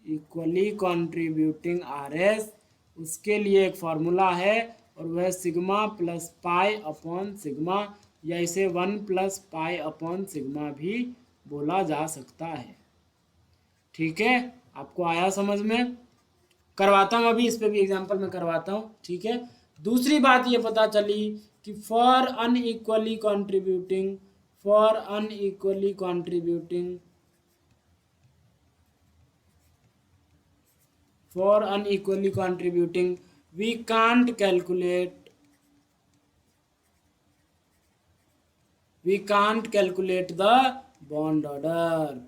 इक्वली कॉन्ट्रीब्यूटिंग आरएस, उसके लिए एक फार्मूला है और वह sigma plus pi upon sigma, या इसे 1 प्लस पाई अपॉन सिग्मा भी बोला जा सकता है, ठीक है। आपको आया समझ में? करवाता हूँ अभी, इस पे भी एग्जांपल में करवाता हूँ, ठीक है। दूसरी बात ये पता चली कि for unequally contributing for unequally contributing we can't calculate the bond order।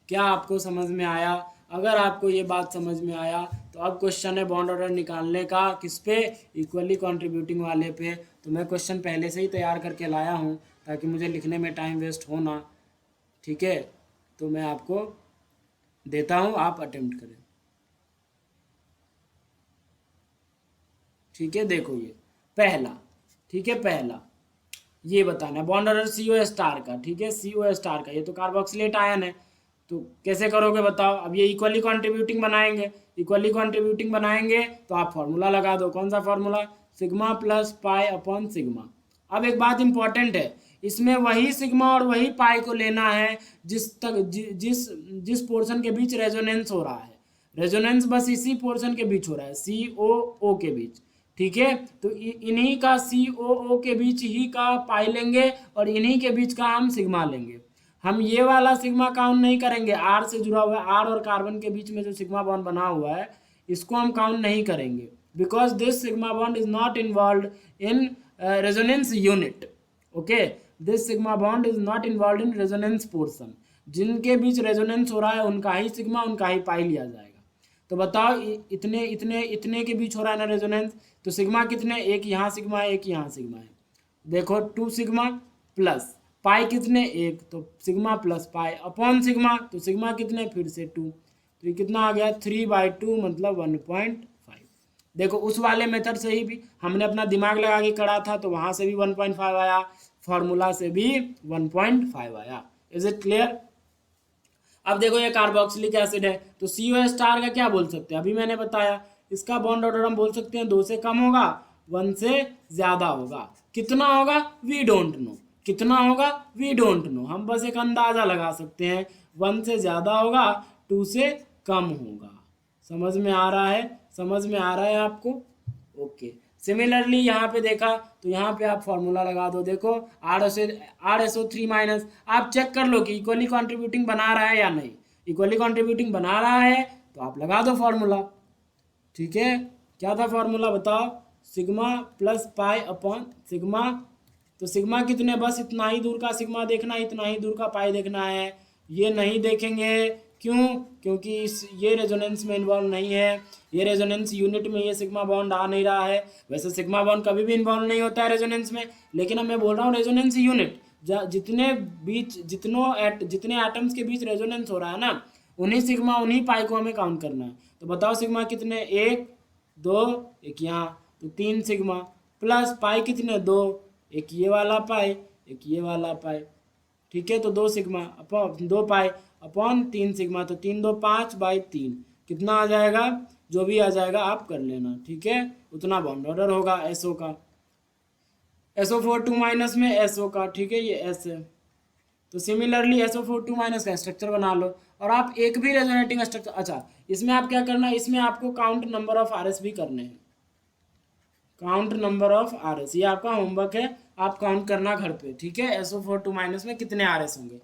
क्या आपको समझ में आया? अगर आपको ये बात समझ में आया तो अब क्वेश्चन है बॉन्ड ऑर्डर निकालने का, किस पे? इक्वली कंट्रीब्यूटिंग वाले पे। तो मैं क्वेश्चन पहले से ही तैयार करके लाया हूँ ताकि मुझे लिखने में टाइम वेस्ट हो ना, ठीक है। तो मैं आपको देता हूँ, आप अटेम्प्ट करें, ठीक है। देखो ये पहला, ठीक है, पहला ये बताना बॉन्ड ऑर्डर CO स्टार का, ठीक है, CO स्टार का। ये तो कार्बोक्सिलेट आयन है, तो कैसे करोगे बताओ? अब ये इक्वली कॉन्ट्रीब्यूटिंग बनाएंगे तो आप फॉर्मूला लगा दो। कौन सा formula? Sigma plus pi upon sigma. अब एक बात इंपॉर्टेंट है, इसमें वही सिग्मा और वही पाई को लेना है जिस पोर्शन के बीच रेजोनेंस हो रहा है। रेजोनेंस बस इसी पोर्शन के बीच हो रहा है, COO के बीच, ठीक है। तो इन्हीं का COO के बीच ही का पाई लेंगे और इन्हीं के बीच का हम सिग्मा लेंगे। हम ये वाला सिग्मा काउंट नहीं करेंगे, R से जुड़ा हुआ है, R और कार्बन के बीच में जो सिग्मा बॉन्ड बना हुआ है इसको हम काउंट नहीं करेंगे, because this sigma bond is not involve in resonance unit. Okay, this sigma bond is not involve in resonance portion. जिनके बीच रेजोनेंस हो रहा है उनका ही सिग्मा उनका ही पाई लिया जाएगा। तो बताओ इतने इतने इतने के बीच हो रहा है ना रेजोनेंस, तो सिग्मा कितने? एक यहाँ सिग्मा है, एक यहाँ सिग्मा है। देखो 2 सिग्मा प्लस पाई कितने? एक, तो sigma plus pi upon sigma, तो सिग्मा कितने? फिर से 2, तो ये कितना आ गया? 3/2 मतलब 1.5। देखो उस वाले मेथड से ही भी हमने अपना दिमाग लगा के करा था, तो वहाँ से भी 1.5 आया, फॉर्मूला से भी 1.5 आया। Is it clear? अब देखो ये कार्बोक्सिलिक एसिड है, तो CO स्टार का क्या बोल सकते हैं? अभी मैंने बताया, इसका बॉन्ड ऑर्डर हम बोल सकते हैं 2 से कम होगा, 1 से ज़्यादा होगा। कितना होगा? We don't know. कितना होगा? We don't know. हम बस एक अंदाज़ा लगा सकते हैं, 1 से ज़्यादा होगा, 2 से कम होगा। समझ में आ रहा है? समझ में आ रहा है आपको? ओके। सिमिलरली यहाँ पे देखा तो यहाँ पे आप फॉर्मूला लगा दो। देखो RSO3 माइनस, आप चेक कर लो कि इक्वली कॉन्ट्रीब्यूटिंग बना रहा है या नहीं। इक्वली कॉन्ट्रीब्यूटिंग बना रहा है तो आप लगा दो फॉर्मूला, ठीक है। क्या था फॉर्मूला बताओ? Sigma plus pi upon sigma. तो सिग्मा कितने? बस इतना ही दूर का सिग्मा देखना है, इतना ही दूर का पाई देखना है। ये नहीं देखेंगे, क्यों? क्योंकि ये रेजोनेंस में इन्वॉल्व नहीं है, ये रेजोनेंस यूनिट में ये सिग्मा बॉन्ड आ नहीं रहा है। वैसे सिग्मा बॉन्ड कभी भी इन्वॉल्व नहीं होता है रेजोनेंस में, लेकिन अब मैं बोल रहा हूँ रेजोनेंस यूनिट, जितने एटम्स के बीच रेजोनेंस हो रहा है ना, उन्हीं सिग्मा उन्हीं पाई को हमें काउंट करना है। तो बताओ सिग्मा कितने? 1 2, एक यहाँ, तो 3 सिग्मा प्लस पाई कितने? 2, एक ये वाला पाई, एक ये वाला पाई, ठीक है। तो 2 sigma upon 2 pi upon 3 sigma, तो 3 2 5/3 कितना आ जाएगा? जो भी आ जाएगा आप कर लेना, ठीक है। उतना बॉन्ड ऑर्डर होगा SO का, SO4 2 माइनस में SO का, ठीक है, ये S है। तो सिमिलरली SO4 2 माइनस का स्ट्रक्चर बना लो, और आप एक भी रेजोनेटिंग स्ट्रक्चर, अच्छा इसमें आप क्या करना है, इसमें आपको काउंट नंबर ऑफ RS भी करने हैं। काउंट नंबर ऑफ RS, ये आपका होमवर्क है, आप काउंट करना घर पे, ठीक है। SO4 2 माइनस में कितने RS होंगे?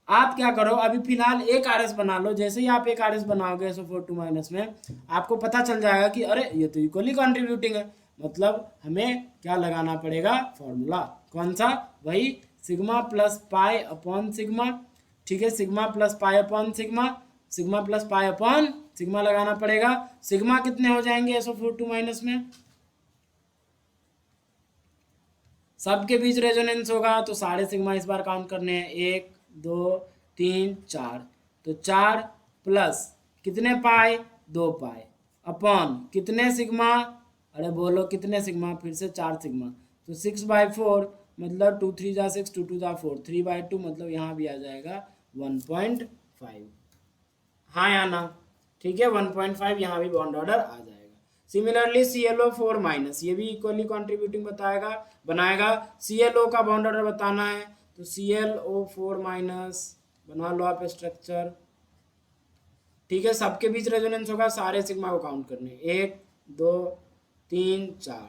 आप क्या करो, अभी फिलहाल एक RS बना लो। जैसे ही आप एक RS बनाओगे SO4 2 माइनस में, आपको पता चल जाएगा कि अरे ये तो इक्वली कॉन्ट्रीब्यूटिंग है, मतलब हमें क्या लगाना पड़ेगा? फॉर्मूला। कौन सा? वही sigma plus pi upon sigma, ठीक है, sigma plus pi upon sigma sigma plus pi upon sigma लगाना पड़ेगा। सिग्मा कितने हो जाएंगे SO42 माइनस में, सबके बीच रेजोनेंस होगा तो सारे सिग्मा इस बार काउंट करने हैं, 1 2 3 4, तो 4 प्लस कितने पाई, 2 पाई अपॉन कितने सिग्मा, अरे बोलो कितने सिग्मा, फिर से 4 सिग्मा, तो 6/4 मतलब 2 3 जा 6, 2 2 जा 4, 3/2 मतलब यहाँ भी आ जाएगा 1.5, हाँ या ना, ठीक है 1.5 यहाँ भी बॉन्ड ऑर्डर आ जाएगा। सिमिलरली ClO4 माइनस, ये भी इक्वली कॉन्ट्रीब्यूटिंग बनाएगा। ClO का बॉन्ड ऑर्डर बताना है तो ClO4 माइनस बना लो आप स्ट्रक्चर, ठीक है, सबके बीच रेजोनेंस होगा, सारे सिग्मा को काउंट करने, 1 2 3 4,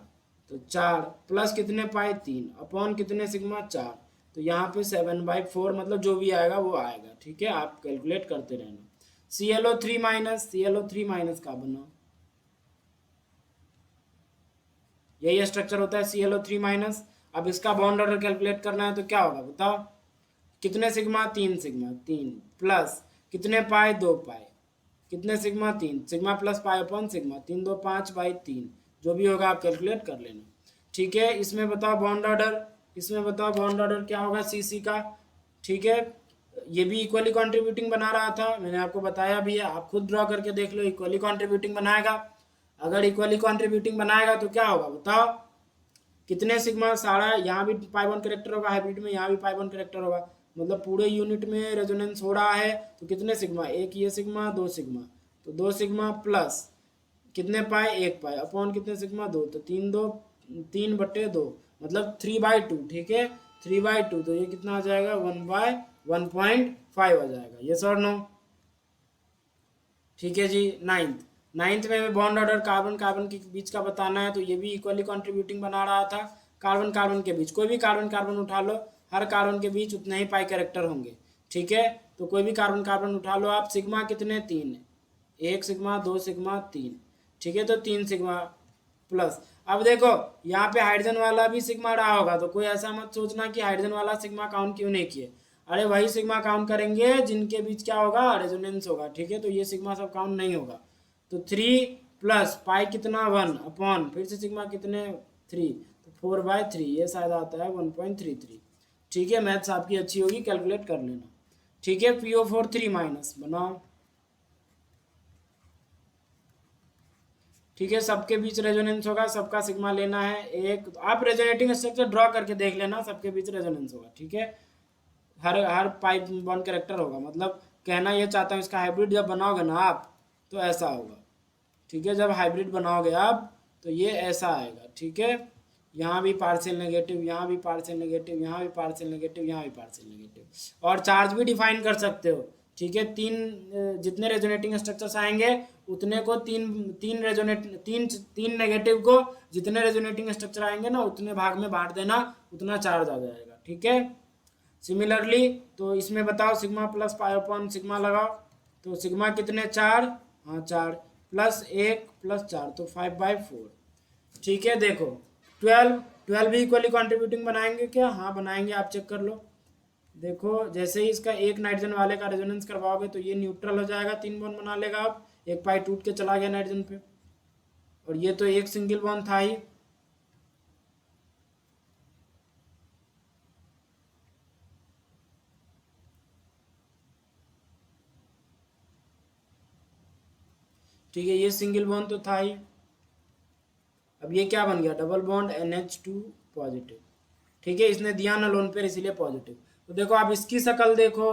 तो 4 प्लस कितने पाई 3 अपॉन कितने सिग्मा 4, तो यहाँ पे 7/4 मतलब जो भी आएगा वो आएगा, ठीक है, आप कैलकुलेट करते रहना। ClO3 माइनस का बना, यही स्ट्रक्चर होता है ClO3 माइनस। अब इसका बॉन्ड ऑर्डर कैलकुलेट करना है तो क्या होगा बताओ, कितने सिग्मा 3 सिग्मा 3 प्लस कितने पाई 2 पाई, कितने sigma 3 sigma plus pi upon sigma, 3 2 5/3, जो भी होगा आप कैलकुलेट कर लेना, ठीक है। इसमें बताओ बॉन्ड ऑर्डर, इसमें बताओ बॉन्ड ऑर्डर क्या होगा CC का, ठीक है, ये भी इक्वली कंट्रीब्यूटिंग बना रहा था, मैंने आपको बताया भी है, आप खुद ड्रॉ करके देख लो, इक्वली कंट्रीब्यूटिंग बनाएगा। अगर इक्वली कंट्रीब्यूटिंग बनाएगा तो क्या होगा बताओ, कितने सिग्मा, सारा यहाँ भी पाई वन करेक्टर होगा, हाइब्रिड में यहाँ भी पाई वन करेक्टर होगा, मतलब पूरे यूनिट में रेजोनेंस हो रहा है, तो कितने सिग्मा, एक ये सिग्मा 2 सिग्मा, तो 2 सिग्मा प्लस कितने पाई 1 पाई अपॉन कितने सिग्मा 2, तो 3/2 मतलब 3/2, ठीक है 3/2, तो ये कितना आ जाएगा 1/1.5 आ जाएगा, ये सर नो, ठीक है जी। नाइन्थ में बॉन्ड ऑर्डर कार्बन कार्बन के बीच का बताना है, तो ये भी इक्वली कंट्रीब्यूटिंग बना रहा था, कार्बन कार्बन के बीच, कोई भी कार्बन कार्बन उठा लो, हर कार्बन के बीच उतने ही पाई कैरेक्टर होंगे, ठीक है, तो कोई भी कार्बन कार्बन उठा लो आप, सिग्मा कितने 3, 1 सिग्मा 2 सिग्मा 3, ठीक है, तो 3 सिग्मा प्लस, अब देखो यहाँ पे हाइड्रोजन वाला भी सिग्मा रहा होगा, तो कोई ऐसा मत सोचना कि हाइड्रोजन वाला सिग्मा काउंट क्यों नहीं किए, अरे वही सिग्मा काउंट करेंगे जिनके बीच क्या होगा रेजोनेंस होगा, ठीक है, तो ये सिग्मा सब काउंट नहीं होगा, तो 3 प्लस पाई कितना 1 अपॉन फिर से सिग्मा कितने 3, तो 4/3, ये शायद आता है 1.33, ठीक है, मैथ्स आपकी अच्छी होगी, कैलकुलेट कर लेना, ठीक है। PO4 3 माइनस बनाओ, ठीक है, सबके बीच रेजोनेंस होगा, सबका सिग्मा लेना है, एक आप रेजोनेटिंग स्ट्रक्चर ड्रॉ करके देख लेना, सबके बीच रेजोनेंस होगा, ठीक है, हर हर पाइप बॉन्ड कैरेक्टर होगा, मतलब कहना ये चाहता हूँ इसका हाइब्रिड जब बनाओगे ना आप तो ऐसा होगा, ठीक है, जब हाइब्रिड बनाओगे आप तो ये ऐसा आएगा, ठीक है, यहाँ भी पार्शियल नेगेटिव, यहाँ भी पार्शियल नेगेटिव, यहाँ भी पार्शियल नेगेटिव, यहाँ भी पार्शियल नेगेटिव, और चार्ज भी डिफाइन कर सकते हो, ठीक है, जितने रेजोनेटिंग स्ट्रक्चर्स आएंगे उतने को तीन नेगेटिव को जितने रेजोनेटिंग स्ट्रक्चर आएंगे ना उतने भाग में बांट देना, उतना चार्ज आ जाएगा, ठीक है। सिमिलरली तो इसमें बताओ sigma plus pi upon sigma लगाओ, तो सिग्मा कितने 4, हाँ 4 प्लस 1 प्लस 4, तो 5/4, ठीक है। देखो 12 भी इक्वली कंट्रीब्यूटिंग बनाएंगे क्या, हाँ बनाएंगे, आप चेक कर लो, देखो जैसे ही इसका एक नाइट्रोजन वाले का रेजोनेंस करवाओगे तो ये न्यूट्रल हो जाएगा, 3 बॉन्ड बना लेगा, आप एक पाई टूट के चला गया नाइट्रोजन पे, और ये तो एक सिंगल बॉन्ड था ही, ठीक है, ये सिंगल बॉन्ड तो था ही, अब ये क्या बन गया डबल बॉन्ड NH2 पॉजिटिव, ठीक है, इसने दिया ना लोन पेयर इसीलिए पॉजिटिव, तो देखो आप इसकी शक्ल देखो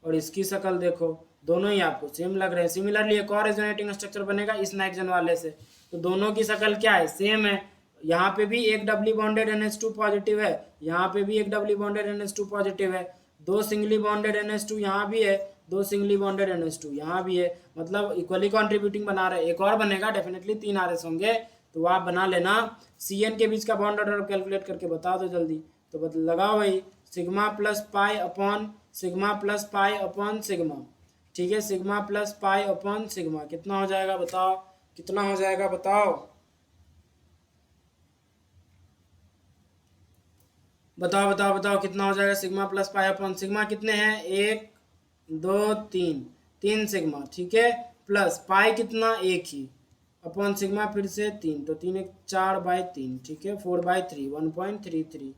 और इसकी शक्ल देखो, दोनों ही आपको सेम लग रहे हैं। सिमिलरली एक और रेजोनेटिंग स्ट्रक्चर बनेगा इस नाइट्रोजन वाले से, तो दोनों की शक्ल क्या है सेम है, यहाँ पे भी एक डबली बॉन्डेड NH2 पॉजिटिव है, यहाँ पे भी एक डबली बॉन्डेड NH2 पॉजिटिव है, 2 सिंगली बॉन्डेड NH2 यहाँ भी है, 2 सिंगली बॉन्डेड NH2 यहाँ भी है, मतलब इक्वली कॉन्ट्रीब्यूटिंग बना रहे, एक और बनेगा डेफिनेटली 3 RS होंगे, तो आप बना लेना। CN के बीच का बॉन्ड ऑर्डर कैलकुलेट करके बता दो जल्दी, तो लगाओ भाई sigma plus pi upon sigma plus pi upon sigma, ठीक है, sigma plus pi upon sigma कितना हो जाएगा बताओ, कितना हो जाएगा बताओ, बताओ बताओ बताओ कितना हो जाएगा, sigma plus pi upon sigma कितने हैं 1 2 3 3 सिग्मा, ठीक है, प्लस पाई कितना, एक ही, अपॉन सिग्मा फिर से 3, तो 3 एक 4/3, ठीक है, 4/3 1.33,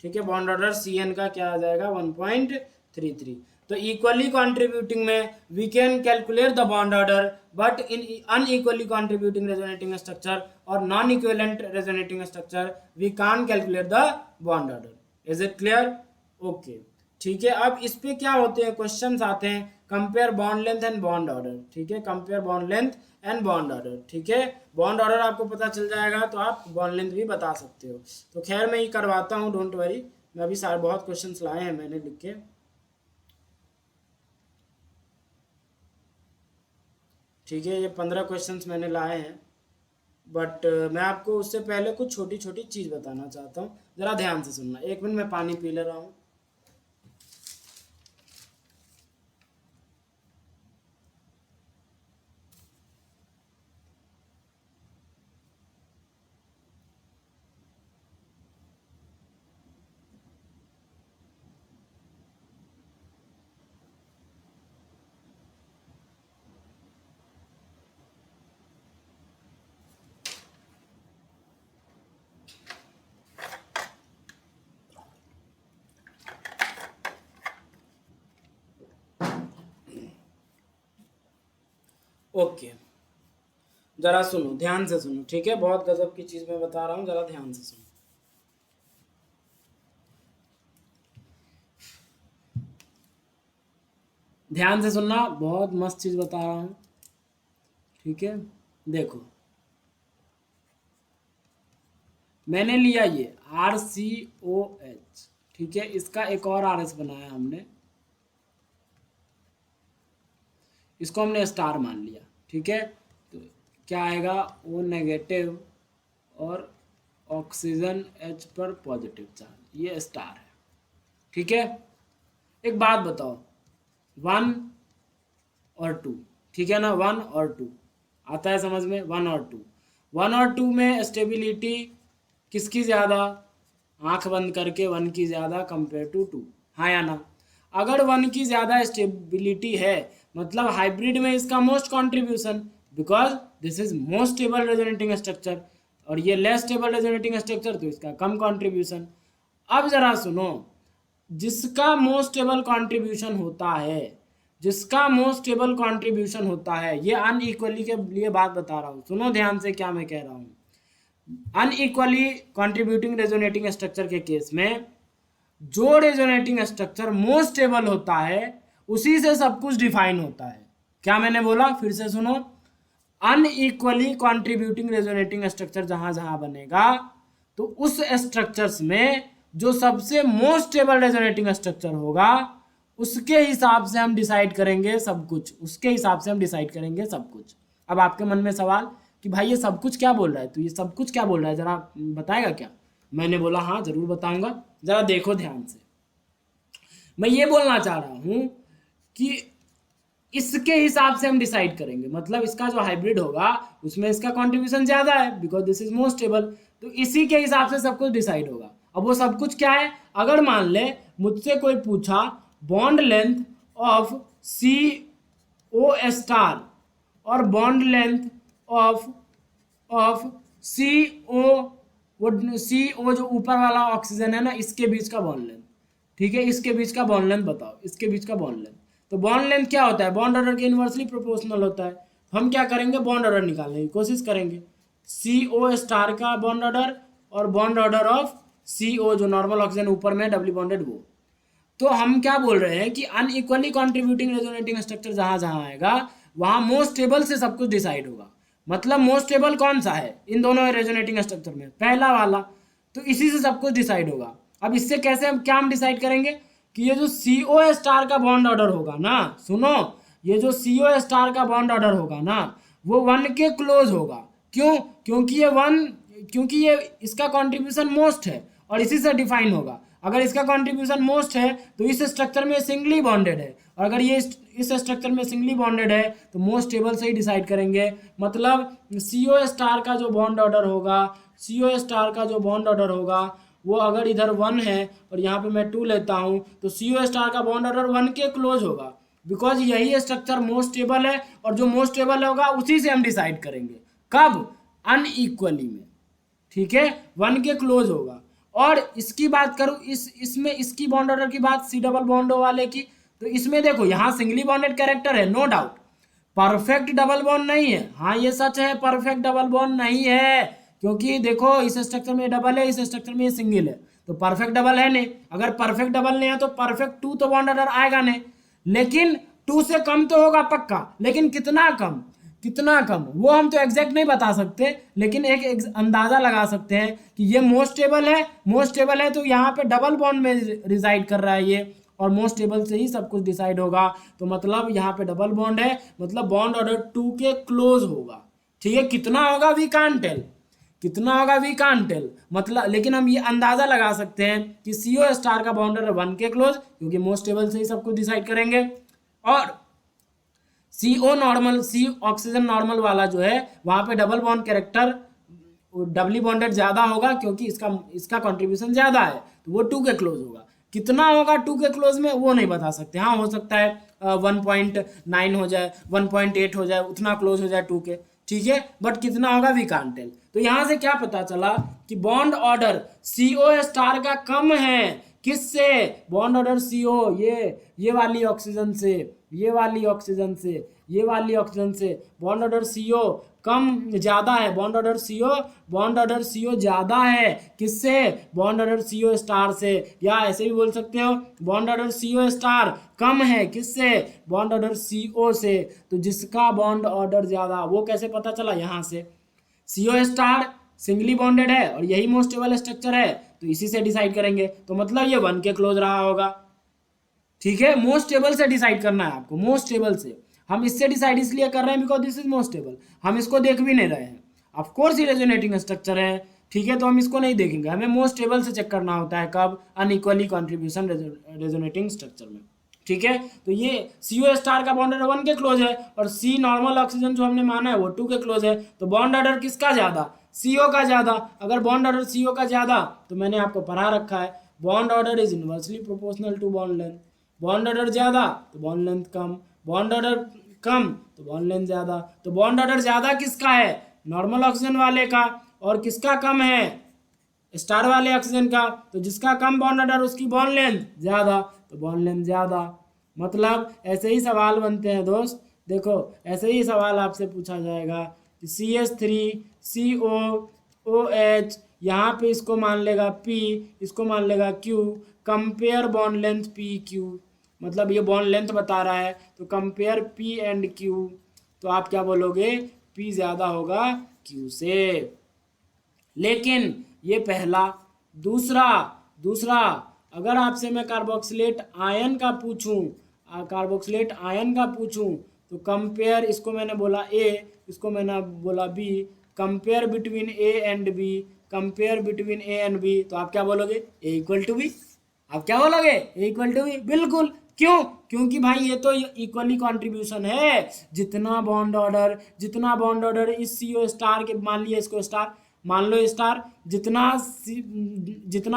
ठीक है। बॉन्ड ऑर्डर सी एन का क्या आ जाएगा 1.33। तो इक्वली कॉन्ट्रीब्यूटिंग में we can calculate the bond order, but in unequally contributing resonating structure और non equivalent resonating structure we can calculate the bond order. Is it clear? Okay, ठीक है। अब इस पे क्या होते हैं, क्वेश्चंस आते हैं, compare bond length and bond order, ठीक है, compare bond length and bond order, ठीक है। बॉन्ड ऑर्डर आपको पता चल जाएगा तो आप बॉन्ड लेंथ भी बता सकते हो। तो खैर मैं ये करवाता हूँ, डोंट वरी, मैं अभी सारे बहुत क्वेश्चंस लाए हैं मैंने लिख के, ठीक है, ये 15 क्वेश्चंस मैंने लाए हैं, बट मैं आपको उससे पहले कुछ छोटी छोटी चीज़ बताना चाहता हूँ, ज़रा ध्यान से सुनना। एक मिनट मैं पानी पी ले रहा हूँ। ओके, जरा सुनो, ध्यान से सुनो, ठीक है, बहुत गजब की चीज़ मैं बता रहा हूँ, जरा ध्यान से सुनो। ध्यान से सुनना, बहुत मस्त चीज़ बता रहा हूँ, ठीक है। देखो, मैंने लिया ये RCOH, ठीक है, इसका एक और RS बनाया हमने, इसको हमने स्टार मान लिया, ठीक है। तो क्या आएगा, O नेगेटिव और ऑक्सीजन H पर पॉजिटिव चार्ज, ये स्टार है, ठीक है। एक बात बताओ, 1 और 2, ठीक है ना, 1 और 2 आता है समझ में, 1 और 2, 1 और 2 में स्टेबिलिटी किसकी ज़्यादा, आंख बंद करके 1 की ज़्यादा कंपेयर टू 2, हाँ या ना? अगर 1 की ज़्यादा स्टेबिलिटी है मतलब हाइब्रिड में इसका most contribution, because this is most stable resonating structure, और ये लेस स्टेबल रेजोनेटिंग स्ट्रक्चर, तो इसका कम कंट्रीब्यूशन। अब जरा सुनो, जिसका मोस्ट स्टेबल कंट्रीब्यूशन होता है, जिसका मोस्ट स्टेबल कंट्रीब्यूशन होता है, ये अनइक्वली के लिए बात बता रहा हूँ, सुनो ध्यान से क्या मैं कह रहा हूँ। अनइक्वली कंट्रीब्यूटिंग रेजोनेटिंग स्ट्रक्चर के केस में जो रेजोनेटिंग स्ट्रक्चर मोस्ट स्टेबल होता है उसी से सब कुछ डिफाइन होता है। क्या मैंने बोला, फिर से सुनो, अनइक्वली कंट्रीब्यूटिंग रेजोनेटिंग स्ट्रक्चर जहां जहां बनेगा तो उस स्ट्रक्चर्स में जो सबसे मोस्ट स्टेबल रेजोनेटिंग स्ट्रक्चर होगा उसके हिसाब से हम डिसाइड करेंगे सब कुछ, उसके हिसाब से हम डिसाइड करेंगे सब कुछ। अब आपके मन में सवाल कि भाई ये सब कुछ क्या बोल रहा है, तो ये सब कुछ क्या बोल रहा है, जरा बताएगा क्या? मैंने बोला हाँ जरूर बताऊंगा, जरा देखो ध्यान से। मैं ये बोलना चाह रहा हूं कि इसके हिसाब से हम डिसाइड करेंगे, मतलब इसका जो हाइब्रिड होगा उसमें इसका कंट्रीब्यूशन ज्यादा है because this is most stable, तो इसी के हिसाब से सब कुछ डिसाइड होगा। अब वो सब कुछ क्या है, अगर मान ले मुझसे कोई पूछा bond length of CO star और बॉन्ड लेंथ ऑफ CO, वो CO जो ऊपर वाला ऑक्सीजन है ना, इसके बीच का बॉन्ड लेंथ, ठीक है, इसके बीच का बॉन्ड लेंथ बताओ, इसके बीच का बॉन्ड लेंथ। तो बॉन्ड लेंथ क्या होता है, बॉन्ड ऑर्डर के इनवर्सली प्रोपोर्शनल होता है। हम क्या करेंगे, बॉन्ड ऑर्डर निकालने की कोशिश करेंगे, CO स्टार का बॉन्ड ऑर्डर और बॉन्ड ऑर्डर ऑफ CO जो नॉर्मल ऑक्सीजन ऊपर में डबली बॉन्डेड वो। तो हम क्या बोल रहे हैं कि अनइक्वली कंट्रीब्यूटिंग रेजोनेटिंग स्ट्रक्चर जहां जहां आएगा वहां मोस्ट स्टेबल से सब कुछ डिसाइड होगा। मतलब मोस्ट स्टेबल कौन सा है इन दोनों रेजोनेटिंग स्ट्रक्चर में, पहला वाला, तो इसी से सब कुछ डिसाइड होगा। अब इससे कैसे हम क्या हम डिसाइड करेंगे कि ये जो CO स्टार का बॉन्ड ऑर्डर होगा ना, सुनो, ये जो CO स्टार का बॉन्ड ऑर्डर होगा ना वो 1 के क्लोज होगा। क्यों? क्योंकि ये इसका कंट्रीब्यूशन मोस्ट है और इसी से डिफाइन होगा। अगर इसका कंट्रीब्यूशन मोस्ट है तो इस स्ट्रक्चर में सिंगली बॉन्डेड है, और अगर ये इस स्ट्रक्चर में सिंगली बॉन्डेड है तो मोस्ट स्टेबल से ही डिसाइड करेंगे। मतलब CO स्टार का जो बॉन्ड ऑर्डर होगा, CO स्टार का जो बॉन्ड ऑर्डर होगा वो अगर इधर 1 है और यहाँ पे मैं 2 लेता हूँ तो CO स्टार का बॉन्ड ऑर्डर 1 के क्लोज होगा, बिकॉज यही स्ट्रक्चर मोस्ट स्टेबल है, और जो मोस्ट स्टेबल होगा उसी से हम डिसाइड करेंगे। कब? अनइक्वली में, ठीक है, 1 के क्लोज होगा। और इसकी बात करूं, इसमें इसकी बॉन्ड ऑर्डर की बात, सी डबल बॉन्ड वाले की, तो इसमें देखो यहाँ सिंगली बॉन्डेड कैरेक्टर है, no doubt, perfect double bond नहीं है। हाँ ये सच है, परफेक्ट डबल बॉन्ड नहीं है, क्योंकि देखो इस स्ट्रक्चर में डबल है, इस स्ट्रक्चर में सिंगल है, तो परफेक्ट डबल है नहीं। अगर परफेक्ट डबल नहीं है तो परफेक्ट 2 तो बॉन्ड ऑर्डर आएगा नहीं, लेकिन 2 से कम तो होगा पक्का, लेकिन कितना कम, कितना कम वो हम तो एग्जैक्ट नहीं बता सकते, लेकिन एक अंदाजा लगा सकते हैं कि ये मोस्ट स्टेबल है, मोस्ट स्टेबल है तो यहाँ पे डबल बॉन्ड में रिजाइड कर रहा है ये, और मोस्ट स्टेबल से ही सब कुछ डिसाइड होगा, तो मतलब यहाँ पे डबल बॉन्ड है, मतलब बॉन्ड ऑर्डर 2 के क्लोज होगा, ठीक है। कितना होगा वी कांट टेल, कितना होगा वी कांट टेल, मतलब लेकिन हम ये अंदाजा लगा सकते हैं कि CO स्टार का बॉन्ड ऑर्डर 1 के क्लोज, क्योंकि मोस्ट स्टेबल से ही सब कुछ डिसाइड करेंगे। और CO नॉर्मल, सी ऑक्सीजन नॉर्मल वाला जो है वहाँ पे double bond character doubly bonded ज़्यादा होगा, क्योंकि इसका कंट्रीब्यूशन ज़्यादा है, तो वो 2 के क्लोज होगा। कितना होगा 2 के क्लोज में वो नहीं बता सकते, हाँ हो सकता है 1.9 हो जाए, 1.8 हो जाए, उतना क्लोज हो जाए 2 के, ठीक है, बट कितना होगा वी कांट टेल। तो यहाँ से क्या पता चला कि बॉन्ड ऑर्डर CO स्टार का कम है, किससे? बॉन्ड ऑर्डर CO ये वाली ऑक्सीजन से, ये वाली ऑक्सीजन से, ये वाली ऑक्सीजन से बॉन्ड ऑर्डर CO कम ज़्यादा है, बॉन्ड ऑर्डर CO ज़्यादा है, किससे? बॉन्ड ऑर्डर CO स्टार से, या ऐसे भी बोल सकते हो बॉन्ड ऑर्डर CO स्टार कम है, किससे? बॉन्ड ऑर्डर CO से। तो जिसका बॉन्ड ऑर्डर ज़्यादा, वो कैसे पता चला? यहाँ से CO स्टार सिंगली बॉन्डेड है और यही मोस्ट स्टेबल स्ट्रक्चर है, तो इसी से डिसाइड करेंगे, तो मतलब ये 1 के क्लोज रहा होगा, ठीक है। मोस्ट स्टेबल से डिसाइड करना है आपको, मोस्ट स्टेबल से। हम इससे डिसाइड इसलिए कर रहे हैं because this is most stable, हम इसको देख भी नहीं रहे हैं, ऑफ कोर्स ये रेजोनेटिंग स्ट्रक्चर है, ठीक है, तो हम इसको नहीं देखेंगे, हमें मोस्ट स्टेबल से चेक करना होता है, कब? अनइक्वली कॉन्ट्रीब्यूशन रेजोनेटिंग स्ट्रक्चर में, ठीक है। तो ये CO स्टार का बॉन्ड ऑर्डर 1 के क्लोज है, और C नॉर्मल ऑक्सीजन जो हमने माना है वो 2 के क्लोज है, तो बॉन्ड ऑर्डर किसका ज़्यादा? CO का ज़्यादा। अगर बॉन्ड ऑर्डर CO का ज़्यादा, तो मैंने आपको पढ़ा रखा है, bond order is inversely proportional to bond length, bond order ज़्यादा तो बॉन्ड लेंथ कम, बॉन्ड ऑर्डर कम तो बॉन्ड लेंथ ज़्यादा। तो बॉन्ड ऑर्डर ज़्यादा किसका है? नॉर्मल ऑक्सीजन वाले का, और किसका कम है? स्टार वाले ऑक्सीजन का। तो जिसका कम बॉन्ड ऑर्डर उसकी बॉन्ड लेंथ ज़्यादा, तो बॉन्ड लेंथ ज़्यादा। मतलब ऐसे ही सवाल बनते हैं दोस्त, देखो ऐसे ही सवाल आपसे पूछा जाएगा कि CH3CO OH, यहाँ पे इसको मान लेगा P, इसको मान लेगा Q, compare bond length PQ, मतलब ये बॉन्ड लेंथ बता रहा है, तो कंपेयर P एंड Q, तो आप क्या बोलोगे? P ज़्यादा होगा Q से। लेकिन ये पहला। दूसरा अगर आपसे मैं कार्बोक्सिलेट आयन का पूछूं, तो कंपेयर, इसको मैंने बोला A, इसको मैंने बोला B, compare between A and B, compare between A and B, तो आप क्या बोलोगे? A equal to B। आप क्या बोलोगे? A इक्वल टू B, बिल्कुल। क्यों? क्योंकि भाई ये तो इक्वली कंट्रीब्यूशन है, जितना बॉन्ड ऑर्डर इस CO स्टार के, मान लिया इसको स्टार, मान लो स्टार, जितना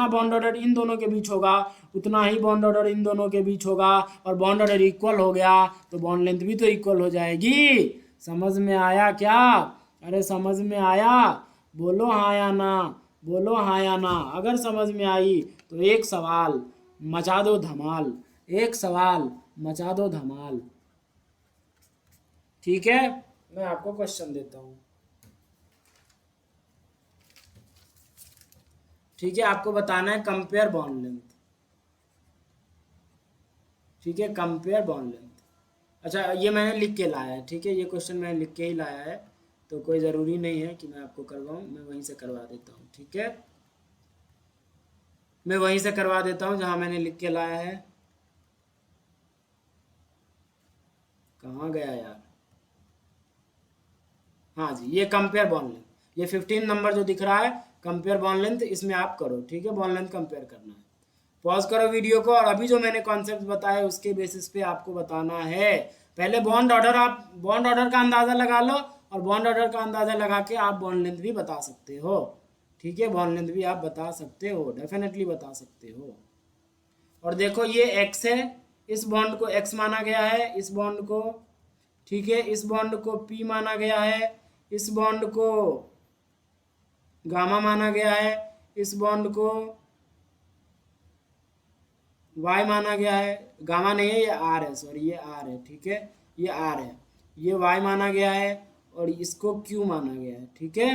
बॉन्ड ऑर्डर इन दोनों के बीच होगा उतना ही बॉन्ड ऑर्डर इन दोनों के बीच होगा, और बॉन्ड ऑर्डर इक्वल हो गया तो बॉन्ड लेंथ भी तो इक्वल हो जाएगी। समझ में आया क्या? अरे समझ में आया? बोलो हाँ या ना, बोलो हाँ या ना। अगर समझ में आई तो एक सवाल मचा दो धमाल, एक सवाल मचा दो धमाल, ठीक है। मैं आपको क्वेश्चन देता हूँ, ठीक है, आपको बताना है कंपेयर बॉन्ड लेंथ, ठीक है, कंपेयर बॉन्ड लेंथ। अच्छा ये मैंने लिख के लाया है, ठीक है, ये क्वेश्चन मैंने लिख के ही लाया है, तो कोई ज़रूरी नहीं है कि मैं आपको करवाऊँ, मैं वहीं से करवा देता हूँ, ठीक है, मैं वहीं से करवा देता हूँ जहाँ मैंने लिख के लाया है। कहाँ गया यार? हाँ जी, ये कंपेयर बॉन्ड लेंथ, ये 15 नंबर जो दिख रहा है कंपेयर बॉन्ड लेंथ, इसमें आप करो, ठीक है, बॉन्ड लेंथ कंपेयर करना है। पॉज करो वीडियो को, और अभी जो मैंने कॉन्सेप्ट बताया उसके बेसिस पे आपको बताना है। पहले बॉन्ड ऑर्डर, आप बॉन्ड ऑर्डर का अंदाज़ा लगा लो, और बॉन्ड ऑर्डर का अंदाज़ा लगा के आप बॉन्ड लेंथ भी बता सकते हो, ठीक है, बॉन्ड लेंथ भी आप बता सकते हो, डेफिनेटली बता सकते हो। और देखो ये X है, इस बॉन्ड को x माना गया है, इस बॉन्ड को, ठीक है, इस बॉन्ड को p माना गया है, इस बॉन्ड को गामा माना गया है, इस बॉन्ड को y माना गया है, गामा नहीं है ये r है, सॉरी ये r है, ठीक है, ये r है, ये y माना गया है और इसको q माना गया है, ठीक है।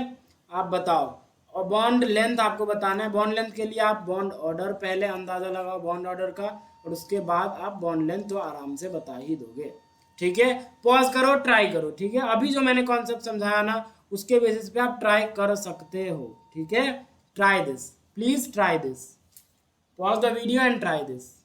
आप बताओ, और बॉन्ड लेंथ आपको बताना है। बॉन्ड लेंथ के लिए आप बॉन्ड ऑर्डर पहले अंदाजा लगाओ बॉन्ड ऑर्डर का, और उसके बाद आप बॉन्ड लेंथ तो आराम से बता ही दोगे, ठीक है। पॉज करो, ट्राई करो, ठीक है। अभी जो मैंने कॉन्सेप्ट समझाया ना, उसके बेसिस पे आप ट्राई कर सकते हो, ठीक है। Try this, please try this, pause the video and try this.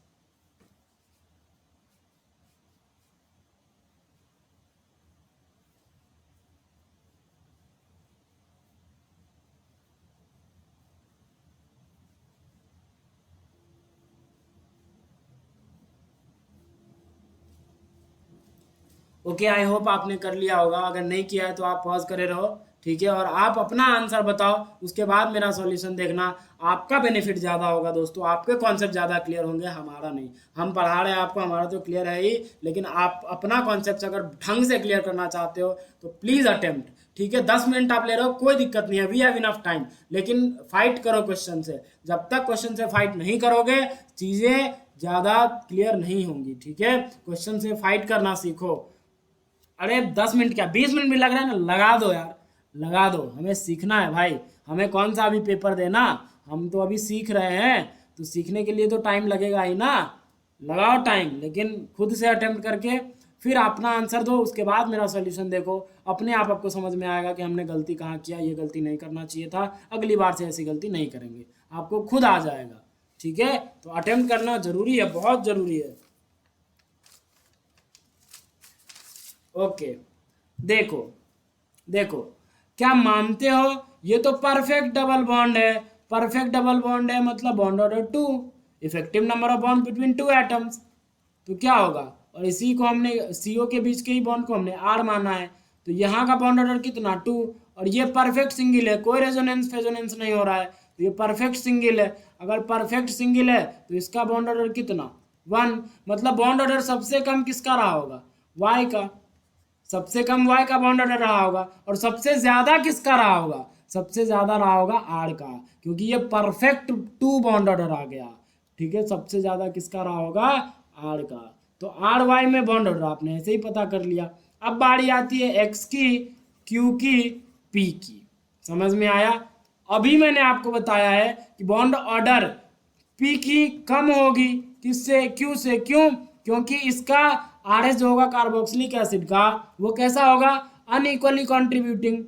Okay, I hope आपने कर लिया होगा। अगर नहीं किया है तो आप पॉज करे रहो, ठीक है, और आप अपना आंसर बताओ, उसके बाद मेरा सॉल्यूशन देखना। आपका बेनिफिट ज़्यादा होगा दोस्तों, आपके कॉन्सेप्ट ज़्यादा क्लियर होंगे, हमारा नहीं। हम पढ़ा रहे हैं आपको, हमारा तो क्लियर है ही, लेकिन आप अपना कॉन्सेप्ट अगर ढंग से क्लियर करना चाहते हो तो प्लीज़ अटेम्प्ट, ठीक है। 10 मिनट आप ले रहे हो, कोई दिक्कत नहीं है, वी हैव इनफ टाइम, लेकिन फाइट करो क्वेश्चन से। जब तक क्वेश्चन से फाइट नहीं करोगे, चीज़ें ज़्यादा क्लियर नहीं होंगी, ठीक है। क्वेश्चन से फाइट करना सीखो। अरे 10 मिनट क्या, 20 मिनट भी लग रहा है ना, लगा दो यार, लगा दो, हमें सीखना है भाई। हमें कौन सा अभी पेपर देना, हम तो अभी सीख रहे हैं, तो सीखने के लिए तो टाइम लगेगा ही ना। लगाओ टाइम, लेकिन खुद से अटेम्प्ट करके फिर अपना आंसर दो, उसके बाद मेरा सॉल्यूशन देखो। अपने आप आपको समझ में आएगा कि हमने गलती कहाँ किया, ये गलती नहीं करना चाहिए था, अगली बार से ऐसी गलती नहीं करेंगे, आपको खुद आ जाएगा, ठीक है। तो अटेम्प्ट करना जरूरी है, बहुत जरूरी है। ओके, देखो देखो, क्या मानते हो, ये तो परफेक्ट डबल बॉन्ड है। परफेक्ट डबल बॉन्ड है मतलब bond order 2, effective number of bond between 2 atoms. तो क्या होगा, और इसी को हमने CO के बीच के ही बॉन्ड को हमने R माना है, तो यहाँ का बॉन्ड ऑर्डर कितना 2, और ये परफेक्ट सिंगल है, कोई रेजोनेंस फेजोनेंस नहीं हो रहा है, तो ये परफेक्ट सिंगल है। अगर परफेक्ट सिंगल है तो इसका बॉन्ड ऑर्डर कितना 1, मतलब बॉन्ड ऑर्डर सबसे कम किसका रहा होगा, Y का, सबसे कम Y का बॉन्ड ऑर्डर रहा होगा, और सबसे ज्यादा किसका रहा होगा, सबसे ज्यादा रहा होगा R का, क्योंकि ये परफेक्ट 2 बॉन्ड ऑर्डर आ गया, ठीक है। सबसे ज्यादा किसका रहा होगा, R का। तो RY में बॉन्ड ऑर्डर आपने ऐसे ही पता कर लिया। अब बारी आती है X की, Q की, P की, समझ में आया। अभी मैंने आपको बताया है कि बॉन्ड ऑर्डर P की कम होगी, किससे, Q से, क्यों, क्योंकि इसका RS जो होगा कार्बोक्सिलिक एसिड का, वो कैसा होगा, अनइक्वली कॉन्ट्रीब्यूटिंग,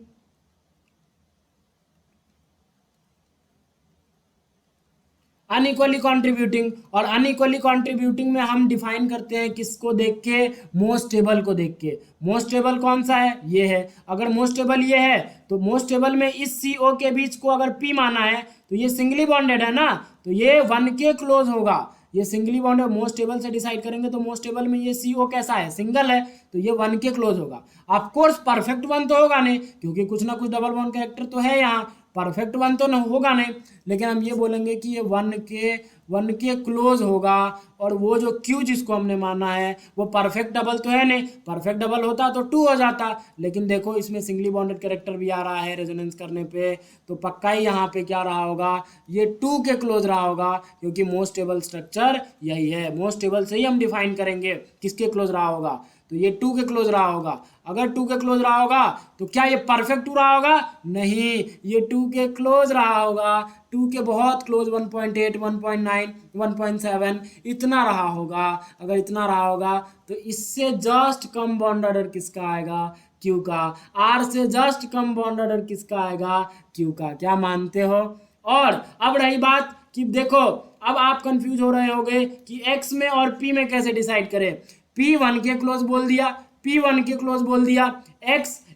अनइक्वली कॉन्ट्रीब्यूटिंग। और अनइक्वली कॉन्ट्रीब्यूटिंग में हम डिफाइन करते हैं किसको देख के, मोस्ट स्टेबल को देख के। मोस्ट स्टेबल कौन सा है, ये है। अगर मोस्ट स्टेबल ये है, तो मोस्ट स्टेबल में इस CO के बीच को अगर P माना है, तो ये सिंगली बॉन्डेड है ना, तो ये 1 के क्लोज होगा। ये सिंगली बॉन्ड है, मोस्ट स्टेबल से डिसाइड करेंगे, तो मोस्ट स्टेबल में ये CO कैसा है, सिंगल है, तो ये 1 के क्लोज होगा। ऑफ कोर्स परफेक्ट 1 तो होगा नहीं, क्योंकि कुछ ना कुछ डबल बॉन्ड कैरेक्टर तो है यहाँ, परफेक्ट 1 तो होगा नहीं, लेकिन हम ये बोलेंगे कि ये 1 के क्लोज होगा। और वो जो Q जिसको हमने माना है, वो परफेक्ट डबल तो है नहीं, परफेक्ट डबल होता तो 2 हो जाता, लेकिन देखो इसमें सिंगली बॉन्डेड कैरेक्टर भी आ रहा है रेजोनेंस करने पे, तो पक्का ही यहाँ पे क्या रहा होगा, ये 2 के क्लोज रहा होगा, क्योंकि मोस्ट स्टेबल स्ट्रक्चर यही है। मोस्ट स्टेबल से ही हम डिफाइन करेंगे किसके क्लोज रहा होगा, तो ये 2 के क्लोज रहा होगा। अगर 2 के क्लोज रहा होगा तो क्या ये परफेक्ट 2 रहा होगा, नहीं, ये 2 के क्लोज रहा होगा, 2 के बहुत क्लोज, 1.8, 1.9, 1.7 इतना रहा होगा। अगर इतना रहा होगा तो इससे जस्ट कम बॉन्ड ऑर्डर किसका आएगा, Q का। R से जस्ट कम बॉन्ड ऑर्डर किसका आएगा, Q का। क्या मानते हो। और अब रही बात कि देखो, अब आप कंफ्यूज हो रहे होंगे कि X में और P में कैसे डिसाइड करें। P 1 के क्लोज बोल दिया, P 1 के क्लोज बोल दिया।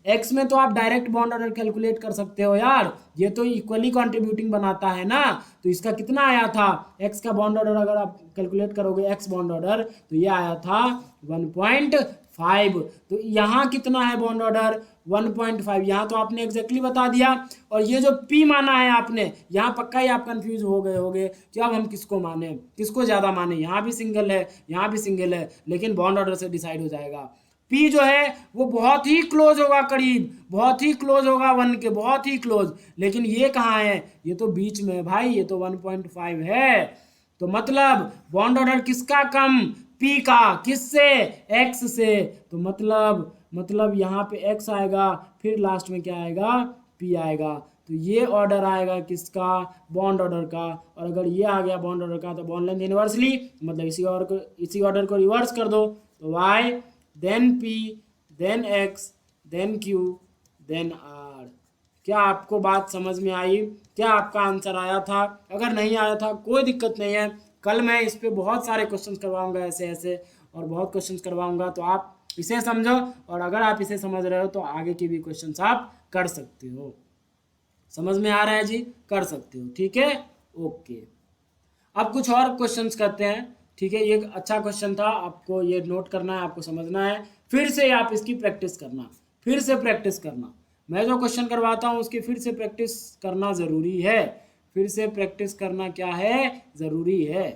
X में तो आप डायरेक्ट बॉन्ड ऑर्डर कैलकुलेट कर सकते हो यार, ये तो इक्वली कंट्रीब्यूटिंग बनाता है ना, तो इसका कितना आया था, X का बॉन्ड ऑर्डर अगर आप कैलकुलेट करोगे, X बॉन्ड ऑर्डर, तो ये आया था 1.5 5। तो यहाँ कितना है बॉन्ड ऑर्डर 1.5। यहाँ तो आपने एग्जैक्टली बता दिया। और ये जो P माना है आपने, यहाँ पक्का ही आप कंफ्यूज हो गए होगे कि अब हम किसको माने, किसको ज़्यादा माने। यहाँ भी सिंगल है, यहाँ भी सिंगल है, लेकिन बॉन्ड ऑर्डर से डिसाइड हो जाएगा। P जो है वो बहुत ही क्लोज होगा, करीब बहुत ही क्लोज होगा 1 के, बहुत ही क्लोज। लेकिन ये कहाँ है, ये तो बीच में है भाई, ये तो 1.5 है। तो मतलब बॉन्ड ऑर्डर किसका कम, P का। किससे, X से। तो मतलब यहाँ पे X आएगा, फिर लास्ट में क्या आएगा, P आएगा। तो ये ऑर्डर आएगा किसका, बॉन्ड ऑर्डर का। और अगर ये आ गया बॉन्ड ऑर्डर का, तो बॉन्ड लेंथ इनवर्सली, मतलब इसी ऑर्डर को रिवर्स कर दो। तो Y then P then X then Q then R। क्या आपको बात समझ में आई, क्या आपका आंसर आया था? अगर नहीं आया था कोई दिक्कत नहीं है, कल मैं इस पे बहुत सारे क्वेश्चन करवाऊंगा ऐसे ऐसे, और बहुत क्वेश्चन करवाऊंगा। तो आप इसे समझो, और अगर आप इसे समझ रहे हो तो आगे के भी क्वेश्चन आप कर सकते हो। समझ में आ रहा है जी, कर सकते हो, ठीक है, ओके। अब कुछ और क्वेश्चंस करते हैं, ठीक है। ये अच्छा क्वेश्चन था, आपको ये नोट करना है, आपको समझना है, फिर से आप इसकी प्रैक्टिस करना, फिर से प्रैक्टिस करना। मैं जो क्वेश्चन करवाता हूँ उसकी फिर से प्रैक्टिस करना ज़रूरी है, फिर से प्रैक्टिस करना क्या है, ज़रूरी है,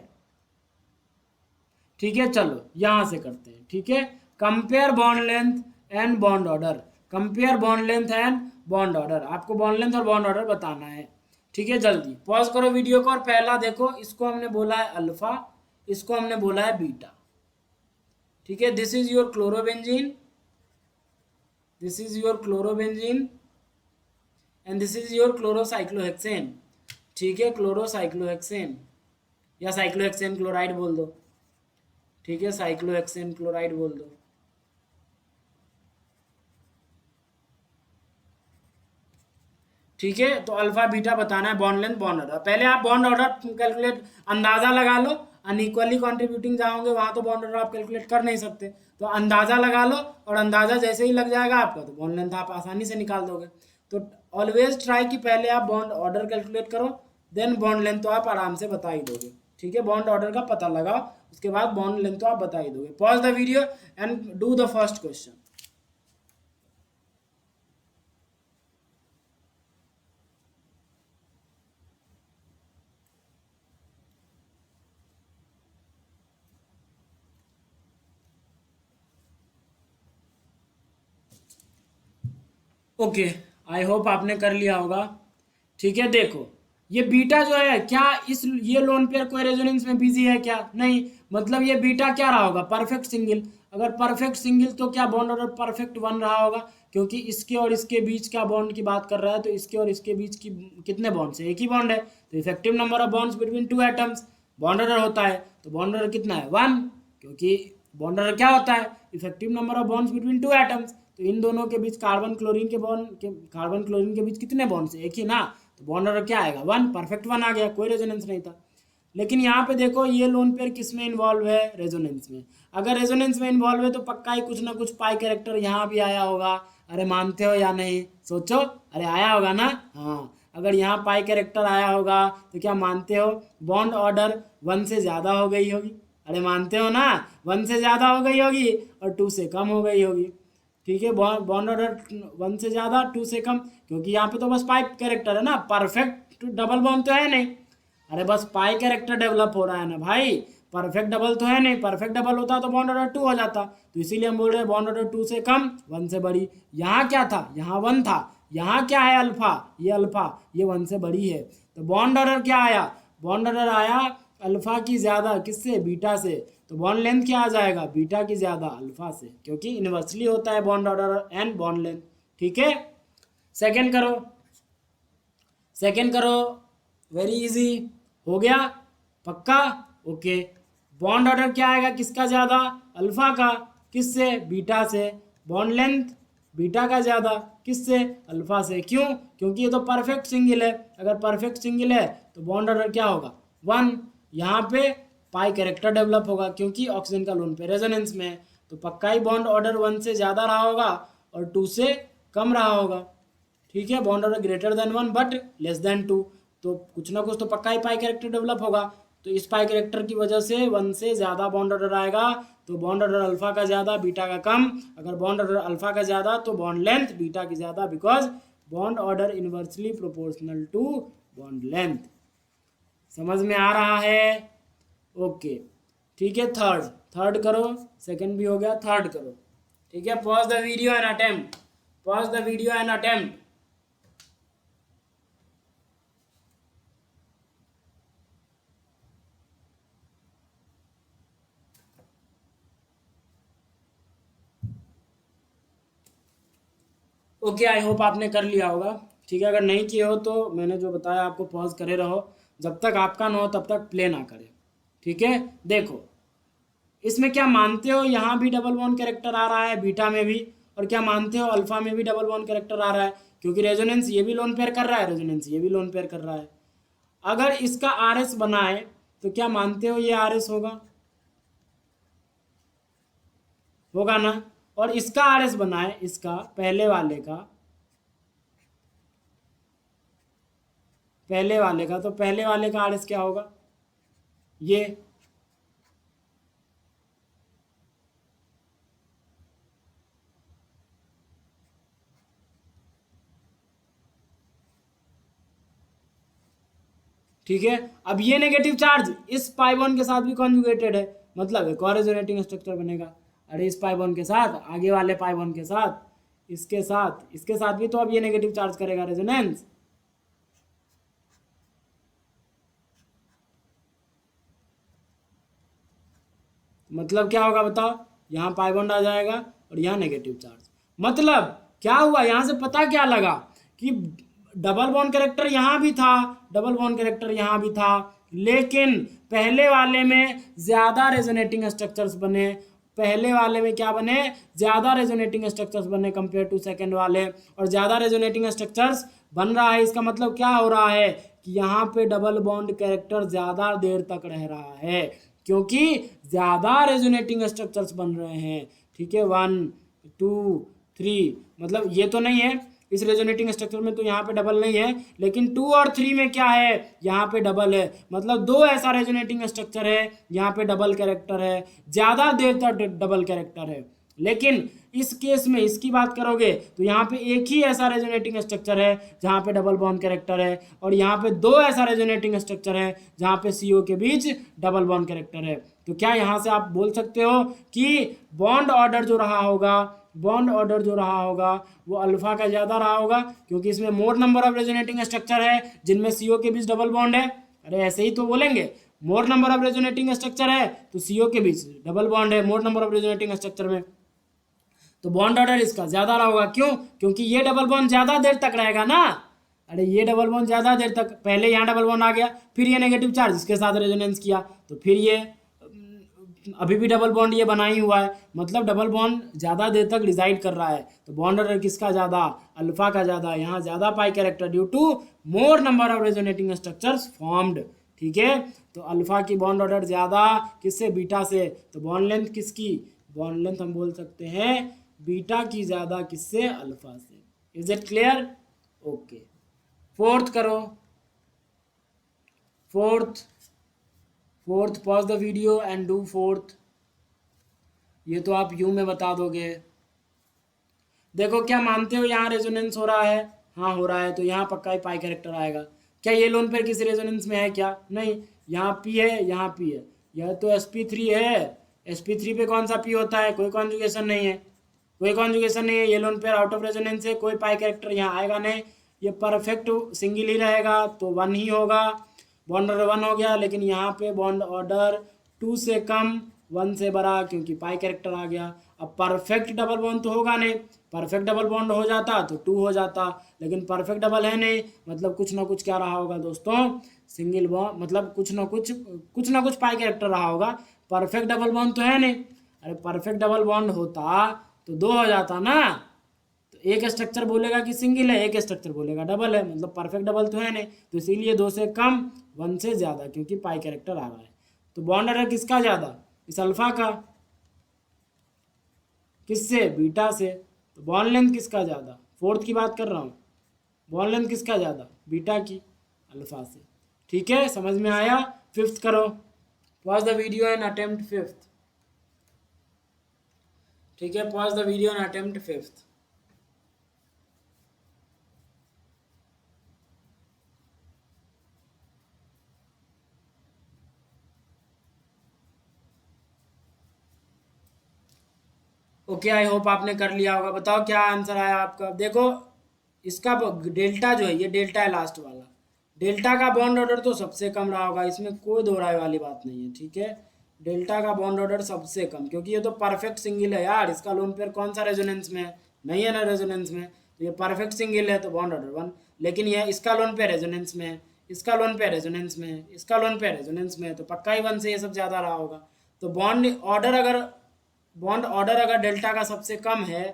ठीक है। चलो यहाँ से करते हैं, ठीक है। Compare bond length and bond order, compare bond length and bond order. आपको बॉन्ड लेंथ और बॉन्ड ऑर्डर बताना है, ठीक है। जल्दी पॉज करो वीडियो को, और पहला देखो, इसको हमने बोला है अल्फा, इसको हमने बोला है बीटा, ठीक है। This is your chlorobenzene, this is your chlorobenzene and this is your chlorocyclohexane, ठीक है, क्लोरोसाइक्लोहेक्सेन, या साइक्लोहेक्सेन क्लोराइड बोल दो, ठीक है, साइक्लोहेक्सेन क्लोराइड बोल दो। ठीक है, तो अल्फा बीटा बताना है, बॉन्ड लेंथ बॉन्ड ऑर्डर। पहले आप बॉन्ड ऑर्डर कैलकुलेट, अंदाजा लगा लो, अनइक्वली कॉन्ट्रीब्यूटिंग जाओगे वहां तो बॉन्ड ऑर्डर आप कैलकुलेट कर नहीं सकते, तो अंदाजा लगा लो, और अंदाजा जैसे ही लग जाएगा आपका तो बॉन्ड लेंथ आप आसानी से निकाल दोगे। तो ऑलवेज ट्राई कि पहले आप बॉन्ड ऑर्डर कैलकुलेट करो, देन बॉन्ड लेंथ तो आप आराम से बता ही दोगे, ठीक है। बॉन्ड ऑर्डर का पता लगाओ, उसके बाद बॉन्ड लेंथ तो आप बता ही दोगे। Pause the video and do the first question. Okay, I hope आपने कर लिया होगा, ठीक है। देखो ये बीटा जो है, क्या इस ये लोन पेयर कोई रेजोनेंस में बिजी है क्या, नहीं, मतलब ये बीटा क्या रहा होगा, परफेक्ट सिंगल। अगर परफेक्ट सिंगल तो क्या बॉन्ड ऑर्डर परफेक्ट 1 रहा होगा, क्योंकि इसके और इसके बीच का बॉन्ड की बात कर रहा है, तो इसके और इसके बीच की कितने बॉन्ड्स है, एक ही बॉन्ड है, तो effective number of bonds between 2 atoms bond order होता है, तो बॉन्ड ऑर्डर कितना है 1, क्योंकि बॉन्ड ऑर्डर क्या होता है, effective number of bonds between 2 atoms. तो इन दोनों के बीच कार्बन क्लोरीन के बीच कितने बॉन्ड्स है, एक ही ना, तो बॉन्ड ऑर्डर क्या आएगा 1, परफेक्ट 1 आ गया, कोई रेजोनेंस नहीं था। लेकिन यहाँ पे देखो ये लोन पेयर किस में इन्वॉल्व है, रेजोनेंस में। अगर रेजोनेंस में इन्वॉल्व है तो पक्का ही कुछ ना कुछ पाई कैरेक्टर यहाँ भी आया होगा। अरे मानते हो या नहीं, सोचो, अरे आया होगा ना, हाँ। अगर यहाँ पाई कैरेक्टर आया होगा तो क्या मानते हो बॉन्ड ऑर्डर 1 से ज़्यादा हो गई होगी, अरे मानते हो ना, 1 से ज़्यादा हो गई होगी और 2 से कम हो गई होगी, ठीक है। बॉन्ड ऑर्डर 1 से ज़्यादा 2 से कम, क्योंकि यहाँ पे तो बस पाइप कैरेक्टर है ना, परफेक्ट डबल बॉन्ड तो है नहीं, अरे बस पाई कैरेक्टर डेवलप हो रहा है ना भाई, परफेक्ट डबल तो है नहीं, परफेक्ट डबल होता तो बॉन्ड ऑर्डर 2 हो जाता, तो इसीलिए हम बोल रहे हैं बॉन्ड ऑर्डर 2 से कम 1 से बड़ी। यहाँ क्या था, यहाँ 1 था, यहाँ क्या है अल्फा, ये 1 से बड़ी है, तो बॉन्ड ऑर्डर क्या आया, बॉन्ड ऑर्डर आया अल्फा की ज़्यादा, किससे, बीटा से। तो बॉन्ड लेंथ क्या आ जाएगा, बीटा की ज़्यादा अल्फा से, क्योंकि इन्वर्सली होता है bond order and bond length, ठीक है। सेकेंड करो, सेकेंड करो, वेरी इजी, हो गया पक्का, ओके। बॉन्ड ऑर्डर क्या आएगा, किसका ज़्यादा, अल्फा का, किससे, बीटा से। बॉन्ड लेंथ बीटा का ज़्यादा, किससे, अल्फा से। क्यों, क्योंकि ये तो परफेक्ट सिंगल है, अगर परफेक्ट सिंगल है तो बॉन्ड ऑर्डर क्या होगा 1, यहाँ पे पाई कैरेक्टर डेवलप होगा, क्योंकि ऑक्सीजन का लोन पे रेजोनेंस में है, तो पक्का ही बॉन्ड ऑर्डर 1 से ज़्यादा रहा होगा और 2 से कम रहा होगा, ठीक है। Bond order greater than 1 but less than 2, तो कुछ ना कुछ तो पक्का ही पाई कैरेक्टर डेवलप होगा, तो इस पाई कैरेक्टर की वजह से 1 से ज़्यादा बॉन्ड ऑर्डर आएगा, तो बॉन्ड ऑर्डर अल्फा का ज़्यादा बीटा का कम। अगर बॉन्ड ऑर्डर अल्फा का ज़्यादा तो बॉन्ड लेंथ बीटा की ज़्यादा, because bond order inversely proportional to bond length. समझ में आ रहा है? ओके ठीक है। थर्ड करो, सेकंड भी हो गया, थर्ड करो। ठीक है, pause the video and attempt, pause the video and attempt. Okay, I hope आपने कर लिया होगा। ठीक है, अगर नहीं किए हो तो मैंने जो बताया आपको पॉज करे रहो, जब तक आपका ना हो तब तक प्ले ना करें। ठीक है, देखो इसमें क्या मानते हो, यहाँ भी डबल बॉन्ड कैरेक्टर आ रहा है बीटा में भी, और क्या मानते हो अल्फा में भी डबल बॉन्ड कैरेक्टर आ रहा है, क्योंकि रेजोनेंस ये भी लोन पेयर कर रहा है, रेजोनेंस ये भी लोन पेयर कर रहा है। अगर इसका आर एस बनाए तो क्या मानते हो ये आर एस होगा, होगा ना। और इसका आर एस बनाए, इसका पहले वाले का, पहले वाले का, तो पहले वाले का आर एस क्या होगा, ये। ठीक है, अब ये नेगेटिव चार्ज इस पाई बॉन्ड के साथ भी कॉन्जुगेटेड है, मतलब एक और रेजोनेटिंग स्ट्रक्चर बनेगा। अरे इस पाई बॉन्ड के साथ, आगे वाले पाई बॉन्ड के साथ, इसके साथ भी तो अब ये नेगेटिव चार्ज करेगा रेजोनेंस। मतलब क्या होगा बताओ, यहाँ पाई बॉन्ड आ जाएगा और यहाँ नेगेटिव चार्ज। मतलब क्या हुआ, यहाँ से पता क्या लगा कि डबल बॉन्ड कैरेक्टर यहाँ भी था, डबल बॉन्ड कैरेक्टर यहाँ भी था, लेकिन पहले वाले में ज़्यादा रेजोनेटिंग स्ट्रक्चर्स बने, पहले वाले में क्या बने, ज़्यादा रेजोनेटिंग स्ट्रक्चर्स बने कंपेयर टू सेकेंड वाले। और ज़्यादा रेजोनेटिंग स्ट्रक्चर्स बन रहा है, इसका मतलब क्या हो रहा है कि यहाँ पे डबल बॉन्ड कैरेक्टर ज़्यादा देर तक रह रहा है, क्योंकि ज़्यादा रेजोनेटिंग स्ट्रक्चर्स बन रहे हैं। ठीक है, 1 2 3, मतलब ये तो नहीं है इस रेजोनेटिंग स्ट्रक्चर में, तो यहाँ पे डबल नहीं है, लेकिन 2 और 3 में क्या है, यहाँ पे डबल है। मतलब दो ऐसा रेजोनेटिंग स्ट्रक्चर है यहाँ पे डबल कैरेक्टर है, ज़्यादा देर तक डबल कैरेक्टर है। लेकिन इस केस में इसकी बात करोगे तो यहाँ पे एक ही ऐसा रेजोनेटिंग स्ट्रक्चर है जहाँ पे डबल बॉन्ड कैरेक्टर है, और यहाँ पे दो ऐसा रेजोनेटिंग स्ट्रक्चर है जहाँ पे CO के बीच डबल बॉन्ड कैरेक्टर है। तो क्या यहाँ से आप बोल सकते हो कि बॉन्ड ऑर्डर जो रहा होगा, बॉन्ड ऑर्डर जो रहा होगा वो अल्फा का ज़्यादा रहा होगा, क्योंकि इसमें मोर नंबर ऑफ रेजोनेटिंग स्ट्रक्चर है जिनमें CO के बीच डबल बॉन्ड है। अरे ऐसे ही तो बोलेंगे, मोर नंबर ऑफ रेजोनेटिंग स्ट्रक्चर है तो CO के बीच डबल बॉन्ड है मोर नंबर ऑफ रेजोनेटिंग स्ट्रक्चर में, तो बॉन्ड ऑर्डर इसका ज़्यादा रहा होगा। क्यों? क्योंकि ये डबल बॉन्ड ज़्यादा देर तक रहेगा ना। अरे ये डबल बॉन्ड ज़्यादा देर तक, पहले यहाँ डबल बॉन्ड आ गया, फिर ये नेगेटिव चार्ज इसके साथ रेजोनेंस किया, तो फिर ये अभी भी डबल बॉन्ड ये बना ही हुआ है, मतलब डबल बॉन्ड ज़्यादा देर तक रिजाइड कर रहा है। तो बॉन्ड ऑर्डर किसका ज़्यादा, अल्फा का ज़्यादा, यहाँ ज़्यादा pi character due to more number of resonating structures formed. ठीक है, तो अल्फा की बॉन्ड ऑर्डर ज़्यादा किससे, बीटा से। तो बॉन्ड लेंथ किसकी, बॉन्ड लेंथ हम बोल सकते हैं बीटा की ज़्यादा किससे, अल्फा से। Is it clear? Okay, fourth करो, fourth pause the video and do fourth. ये तो आप यू में बता दोगे। देखो क्या मानते हो, यहाँ रेजोनेंस हो रहा है, हाँ हो रहा है, तो यहाँ पक्का ही पाई कैरेक्टर आएगा। क्या ये लोन पेयर किसी रेजोनेंस में है क्या, नहीं, यहाँ P है, यहाँ P है, यह तो sp3 है, sp3 पे कौन सा P होता है, कोई कॉन्जुगेशन नहीं है, कोई कॉन्जुगेशन नहीं है, ये lone pair out of resonance है, कोई पाई कैरेक्टर यहाँ आएगा नहीं, ये परफेक्ट सिंगल ही रहेगा, तो 1 ही होगा, बॉन्ड ऑर्डर 1 हो गया। लेकिन यहाँ पे बॉन्ड ऑर्डर 2 से कम 1 से बड़ा, क्योंकि पाई कैरेक्टर आ गया। अब परफेक्ट डबल बॉन्ड तो होगा नहीं, परफेक्ट डबल बॉन्ड हो जाता तो 2 हो जाता, लेकिन परफेक्ट डबल है नहीं, मतलब कुछ ना कुछ क्या रहा होगा दोस्तों, सिंगल बॉन्ड, मतलब कुछ ना कुछ पाई कैरेक्टर रहा होगा, परफेक्ट डबल बॉन्ड तो है नहीं। अरे परफेक्ट डबल बॉन्ड होता तो 2 हो जाता ना, तो एक स्ट्रक्चर बोलेगा कि सिंगल है, एक स्ट्रक्चर बोलेगा डबल है, मतलब परफेक्ट डबल तो है नहीं, तो इसीलिए 2 से कम 1 से ज़्यादा, क्योंकि पाई कैरेक्टर आ रहा है। तो बॉन्ड ऑर्डर किसका ज़्यादा, इस अल्फा का, किससे, बीटा से। तो बॉन्ड लेंथ किसका ज़्यादा, फोर्थ की बात कर रहा हूँ, बॉन्ड लेंथ किसका ज़्यादा, बीटा की, अल्फा से। ठीक है, समझ में आया। फिफ्थ करो, pause the video and attempt fifth. ठीक है, pause the video and attempt fifth. Okay, I hope आपने कर लिया होगा। बताओ क्या आंसर आया आपका। देखो इसका डेल्टा जो है, ये डेल्टा है लास्ट वाला, डेल्टा का बॉन्ड ऑर्डर तो सबसे कम रहा होगा, इसमें कोई दो राय वाली बात नहीं है। ठीक है, डेल्टा का बॉन्ड ऑर्डर सबसे कम, क्योंकि ये तो परफेक्ट सिंगल है यार। इसका लोन पेयर कौन सा रेजोनेंस में है, नहीं है ना रेजोनेंस में, तो ये परफेक्ट सिंगल है तो बॉन्ड ऑर्डर 1। लेकिन ये इसका लोन पेयर रेजोनेंस में है, इसका लोन पेयर रेजोनेंस में है, इसका लोन पेयर रेजोनेंस में है, तो पक्का ही 1 से ये सब ज़्यादा रहा होगा। तो बॉन्ड ऑर्डर अगर डेल्टा का सबसे कम है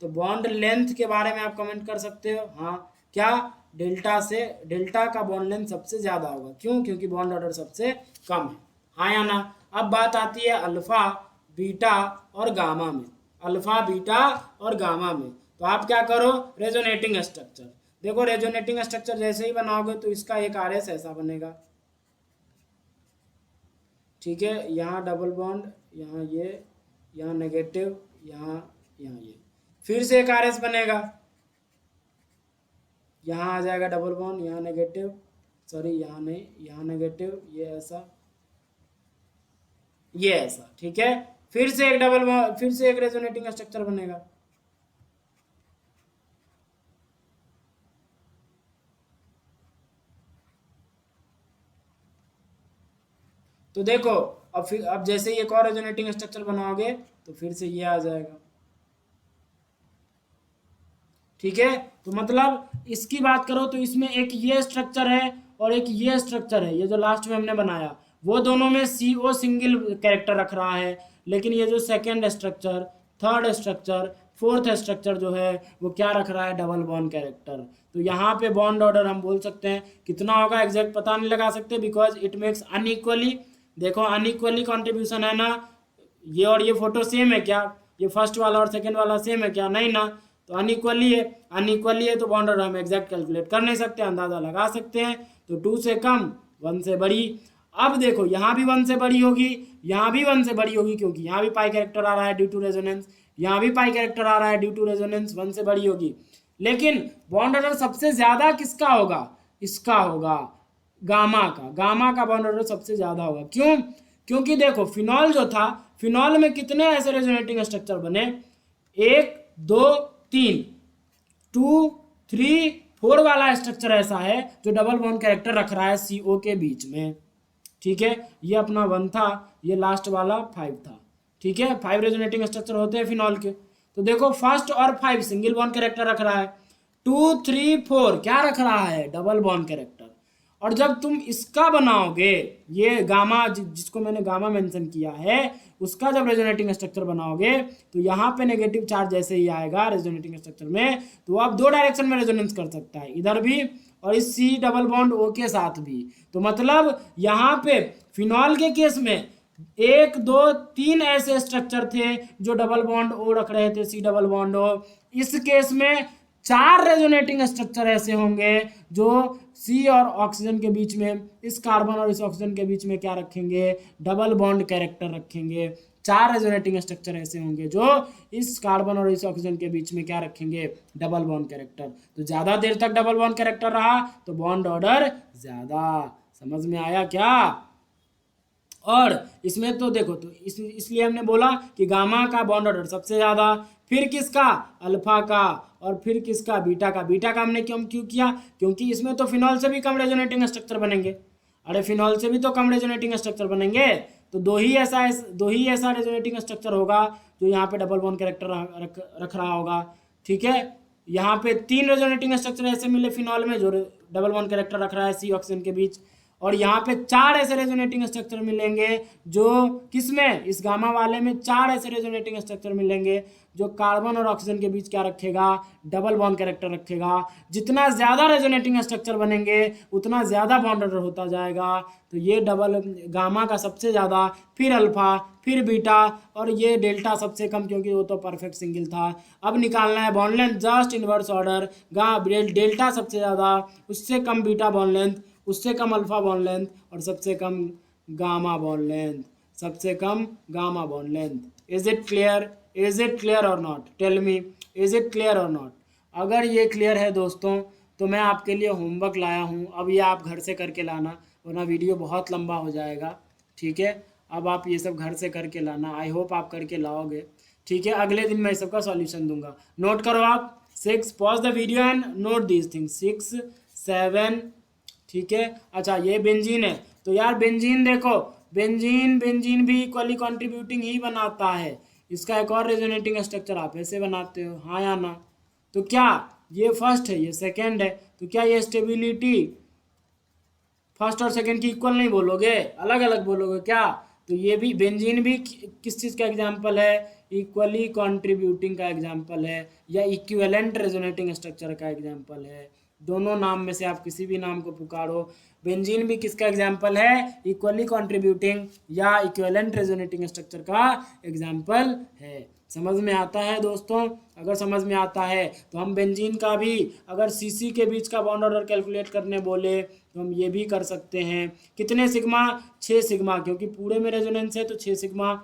तो बॉन्ड लेंथ के बारे में आप कमेंट कर सकते हो। हाँ, क्या डेल्टा का बॉन्ड लेंथ सबसे ज़्यादा होगा, क्यों? क्योंकि बॉन्ड ऑर्डर सबसे कम है। हाँ या ना। अब बात आती है अल्फा, बीटा और गामा में। अल्फा, बीटा और गामा में तो आप क्या करो, रेजोनेटिंग स्ट्रक्चर। देखो रेजोनेटिंग स्ट्रक्चर जैसे ही बनाओगे तो इसका एक आर एस ऐसा बनेगा। ठीक है, यहाँ डबल बॉन्ड, यहाँ ये, यहाँ नेगेटिव, यहाँ ये, फिर से एक आर एस बनेगा। यहाँ आ जाएगा डबल बॉन्ड, यहाँ नेगेटिव, सॉरी यहाँ नहीं, यहाँ नेगेटिव, ये ऐसा, ये ऐसा। ठीक है, फिर से एक डबल बॉन्ड, फिर से एक रेजोनेटिंग स्ट्रक्चर बनेगा। तो देखो अब जैसे ही एक और रेजोनेटिंग स्ट्रक्चर बनाओगे तो फिर से ये आ जाएगा। ठीक है, तो मतलब इसकी बात करो तो इसमें एक ये स्ट्रक्चर है और एक ये स्ट्रक्चर है, ये जो लास्ट में हमने बनाया, वो दोनों में CO सिंगल कैरेक्टर रख रहा है। लेकिन ये जो second structure, third structure, fourth structure जो है वो क्या रख रहा है, डबल बॉन्ड कैरेक्टर। तो यहाँ पे बॉन्ड ऑर्डर हम बोल सकते हैं कितना होगा, एग्जैक्ट पता नहीं लगा सकते, बिकॉज इट मेक्स अनइक्वली। देखो अनइक्वली कॉन्ट्रीब्यूशन है ना, ये और ये फोटो सेम है क्या, ये फर्स्ट वाला और सेकेंड वाला सेम है क्या, नहीं ना। तो अनइक्वली है, अनइक्वली है तो बॉन्ड ऑर्डर हम एग्जैक्ट कैलकुलेट कर नहीं सकते, अंदाजा लगा सकते हैं। तो 2 से कम, 1 से बड़ी। अब देखो यहाँ भी 1 से बड़ी होगी, यहाँ भी 1 से बड़ी होगी, क्योंकि यहाँ भी पाई कैरेक्टर आ रहा है ड्यू टू रेजोनेंस, यहाँ भी पाई कैरेक्टर आ रहा है ड्यू टू रेजोनेंस, 1 से बड़ी होगी। लेकिन बॉन्ड ऑर्डर सबसे ज्यादा किसका होगा, इसका होगा, गामा का। गामा का बॉन्ड ऑर्डर सबसे ज्यादा होगा, क्यों? क्योंकि देखो फिनॉल जो था, फिनॉल में कितने ऐसे रेजोनेटिंग स्ट्रक्चर बने, 1 2 3, 2 3 4 वाला स्ट्रक्चर ऐसा है जो डबल बॉन्ड कैरेक्टर रख रहा है CO के बीच में। ठीक है, ये अपना 1 था, ये लास्ट वाला 5 था। ठीक है, 5 रेजोनेटिंग स्ट्रक्चर होते हैं फिनॉल के। तो देखो फर्स्ट और 5 सिंगल बॉन्ड कैरेक्टर रख रहा है, 2 3 4 क्या रख रहा है, डबल बॉन्ड कैरेक्टर। और जब तुम इसका बनाओगे, ये गामा जिसको मैंने गामा मेंशन किया है, उसका जब रेजोनेटिंग स्ट्रक्चर बनाओगे तो यहाँ पे नेगेटिव चार्ज जैसे ही आएगा रेजोनेटिंग स्ट्रक्चर में, तो आप 2 डायरेक्शन में रेजोनेंस कर सकता है, इधर भी और इस C डबल बॉन्ड O के साथ भी। तो मतलब यहाँ पे फिनॉल के केस में 1 2 3 ऐसे स्ट्रक्चर थे जो डबल बॉन्ड O रख रहे थे, C डबल बॉन्ड O। इस केस में 4 रेजोनेटिंग स्ट्रक्चर ऐसे होंगे जो C और ऑक्सीजन के बीच में, इस कार्बन और इस ऑक्सीजन के बीच में क्या रखेंगे, डबल बॉन्ड कैरेक्टर रखेंगे। 4 रेजोनेटिंग स्ट्रक्चर ऐसे होंगे जो इस कार्बन और इस ऑक्सीजन के बीच में क्या रखेंगे, डबल बॉन्ड कैरेक्टर। तो ज़्यादा देर तक डबल बॉन्ड कैरेक्टर रहा तो बॉन्ड ऑर्डर ज़्यादा। समझ में आया क्या? और इसमें तो देखो, तो इसलिए हमने बोला कि गामा का बॉन्ड ऑर्डर सबसे ज़्यादा, फिर किसका, अल्फा का, और फिर किसका, बीटा का। बीटा का हमने क्यों किया, क्योंकि इसमें तो फिनॉल से भी कम रेजोनेटिंग स्ट्रक्चर बनेंगे। अरे फिनॉल से भी तो कम रेजोनेटिंग स्ट्रक्चर बनेंगे, तो दो ही ऐसा रेजोनेटिंग स्ट्रक्चर होगा जो यहाँ पे डबल बॉन्ड कैरेक्टर रख रहा होगा। ठीक है, यहाँ पे 3 रेजोनेटिंग स्ट्रक्चर ऐसे मिले फिनॉल में जो डबल बॉन्ड कैरेक्टर रख रहा है C ऑक्सीजन के बीच, और यहाँ पे 4 ऐसे रेजोनेटिंग स्ट्रक्चर मिलेंगे जो किसमें, इस गामा वाले में 4 ऐसे रेजोनेटिंग स्ट्रक्चर मिलेंगे जो कार्बन और ऑक्सीजन के बीच क्या रखेगा, डबल बॉन्ड कैरेक्टर रखेगा। जितना ज़्यादा रेजोनेटिंग स्ट्रक्चर बनेंगे उतना ज़्यादा बॉन्ड ऑर्डर होता जाएगा। तो ये डबल गामा का सबसे ज़्यादा, फिर अल्फा, फिर बीटा, और ये डेल्टा सबसे कम क्योंकि वो तो परफेक्ट सिंगल था। अब निकालना है bond length, just inverse order. Delta सबसे ज़्यादा, उससे कम बीटा बॉन्ड लेंथ, उससे कम अल्फा बॉन्ड लेंथ और सबसे कम गामा बॉन्ड लेंथ, सबसे कम gamma bond length. Is it clear? Is it clear or not? Tell me, is it clear or not? अगर ये क्लियर है दोस्तों तो मैं आपके लिए होमवर्क लाया हूँ, अब ये आप घर से करके लाना, वरना वीडियो बहुत लंबा हो जाएगा। ठीक है, अब आप ये सब घर से करके लाना, आई होप आप करके लाओगे। ठीक है, अगले दिन मैं सबका सॉल्यूशन दूंगा। नोट करो आप 6, pause the video and note these things, 6, 7। ठीक है, अच्छा ये बेंजीन है, तो यार बेंजीन देखो, बेंजीन भी इक्वली कॉन्ट्रीब्यूटिंग ही बनाता है। इसका एक और रेजोनेटिंग स्ट्रक्चर आप ऐसे बनाते हो, हाँ या ना? तो क्या ये फर्स्ट है, ये सेकंड है, तो क्या ये स्टेबिलिटी फर्स्ट और सेकंड की इक्वल नहीं बोलोगे, अलग अलग बोलोगे क्या? तो ये भी बेंजीन भी किस चीज़ का एग्जाम्पल है? इक्वली कॉन्ट्रीब्यूटिंग का एग्जाम्पल है, या इक्विवेलेंट रेजोनेटिंग स्ट्रक्चर का एग्जाम्पल है। दोनों नाम में से आप किसी भी नाम को पुकारो। बेंजीन भी किसका एग्जाम्पल है? इक्वली कॉन्ट्रीब्यूटिंग या इक्विवेलेंट रेजोनेटिंग स्ट्रक्चर का एग्जाम्पल है। समझ में आता है दोस्तों? अगर समझ में आता है तो हम बेंजीन का भी अगर सीसी के बीच का बॉन्ड ऑर्डर कैलकुलेट करने बोले तो हम ये भी कर सकते हैं। कितने सिग्मा? 6 सिग्मा, क्योंकि पूरे में रेजोनेंस है तो 6 सिग्मा,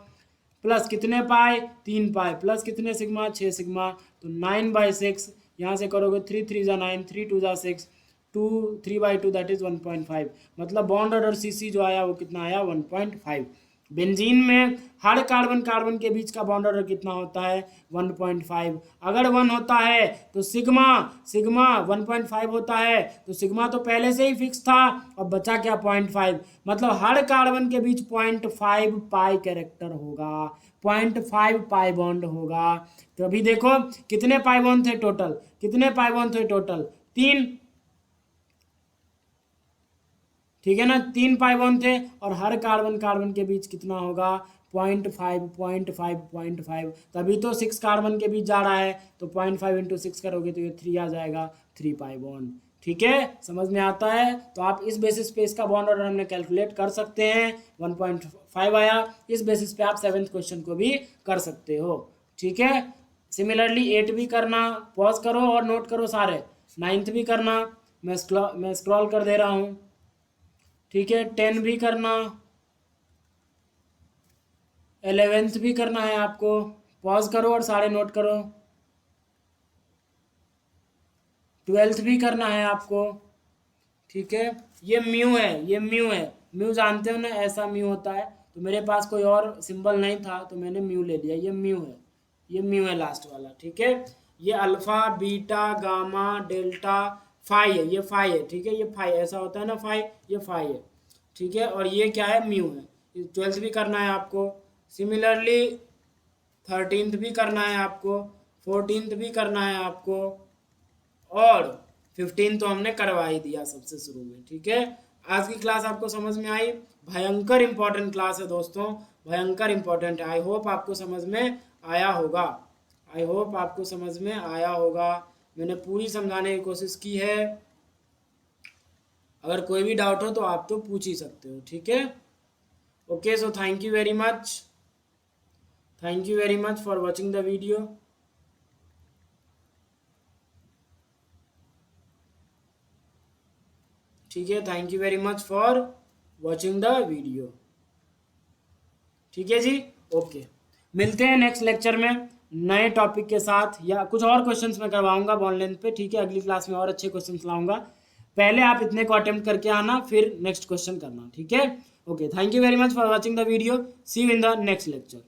प्लस कितने पाई? 3 पाई, प्लस कितने सिग्मा? 6 सिग्मा, तो 9/6। यहाँ से करोगे 3 3 जा 9, 3 2 जा 6, 2 3/2 दैट इज 1.5। मतलब बॉन्ड ऑर्डर सीसी जो आया वो कितना आया? 1.5। बेंजीन में हर कार्बन कार्बन के बीच का बॉन्ड ऑर्डर कितना होता है? 1.5। अगर 1 होता है तो सिग्मा 1.5 होता है, तो सिग्मा तो पहले से ही फिक्स था, और बचा क्या? 0.5। मतलब हर कार्बन के बीच 0.5 पाई कैरेक्टर होगा, 0.5 पाई बॉन्ड होगा। तो अभी देखो कितने पाई बॉन्ड थे टोटल? कितने पाई बॉन्ड थे टोटल? 3। ठीक है ना, 3 पाई बॉन्ड थे, और हर कार्बन कार्बन के बीच कितना होगा? 0.5। तभी तो 6 कार्बन के बीच जा रहा है, तो 0.5 इंटू 6 करोगे तो ये 3 आ जाएगा, 3 पाई बॉन्ड। ठीक है, समझ में आता है? तो आप इस बेसिस पे इसका बॉन्ड ऑर्डर हमने कैलकुलेट कर सकते हैं, 1.5 आया। इस बेसिस पे आप 7th क्वेश्चन को भी कर सकते हो। ठीक है, सिमिलरली 8 भी करना, पॉज करो और नोट करो सारे। 9th भी करना, मैं स्क्रॉल कर दे रहा हूँ। ठीक है, 10 भी करना, 11th भी करना है आपको, पॉज करो और सारे नोट करो। 12th भी करना है आपको। ठीक है, ये म्यू है, ये म्यू है, म्यू जानते हो ना, ऐसा म्यू होता है। तो मेरे पास कोई और सिंबल नहीं था तो मैंने म्यू ले लिया, ये म्यू है, ये म्यू है लास्ट वाला। ठीक है, ये alpha beta gamma delta phi है, ये फाई है। ठीक है, ये फाई ऐसा होता है ना, फाई, ये फाई है। ठीक है, और ये क्या है? म्यू है। 12th भी करना है आपको, सिमिलरली 13th भी करना है आपको, 14th भी करना है आपको, और 15 तो हमने करवा ही दिया सबसे शुरू में। ठीक है, आज की क्लास आपको समझ में आई? भयंकर इंपॉर्टेंट क्लास है दोस्तों, भयंकर इंपॉर्टेंट है। आई होप आपको समझ में आया होगा, आई होप आपको समझ में आया होगा। मैंने पूरी समझाने की कोशिश की है, अगर कोई भी डाउट हो तो आप तो पूछ ही सकते हो। ठीक है, okay, so thank you very much for watching the video. ठीक है, thank you very much for watching the video. ठीक है जी, ओके, मिलते हैं नेक्स्ट लेक्चर में नए टॉपिक के साथ, या कुछ और क्वेश्चंस मैं करवाऊंगा बॉन्ड लेंथ पे। ठीक है, अगली क्लास में और अच्छे क्वेश्चंस लाऊंगा, पहले आप इतने को अटेम्प्ट करके आना, फिर नेक्स्ट क्वेश्चन करना। ठीक है, okay, thank you very much for watching the video, see you in the next lecture.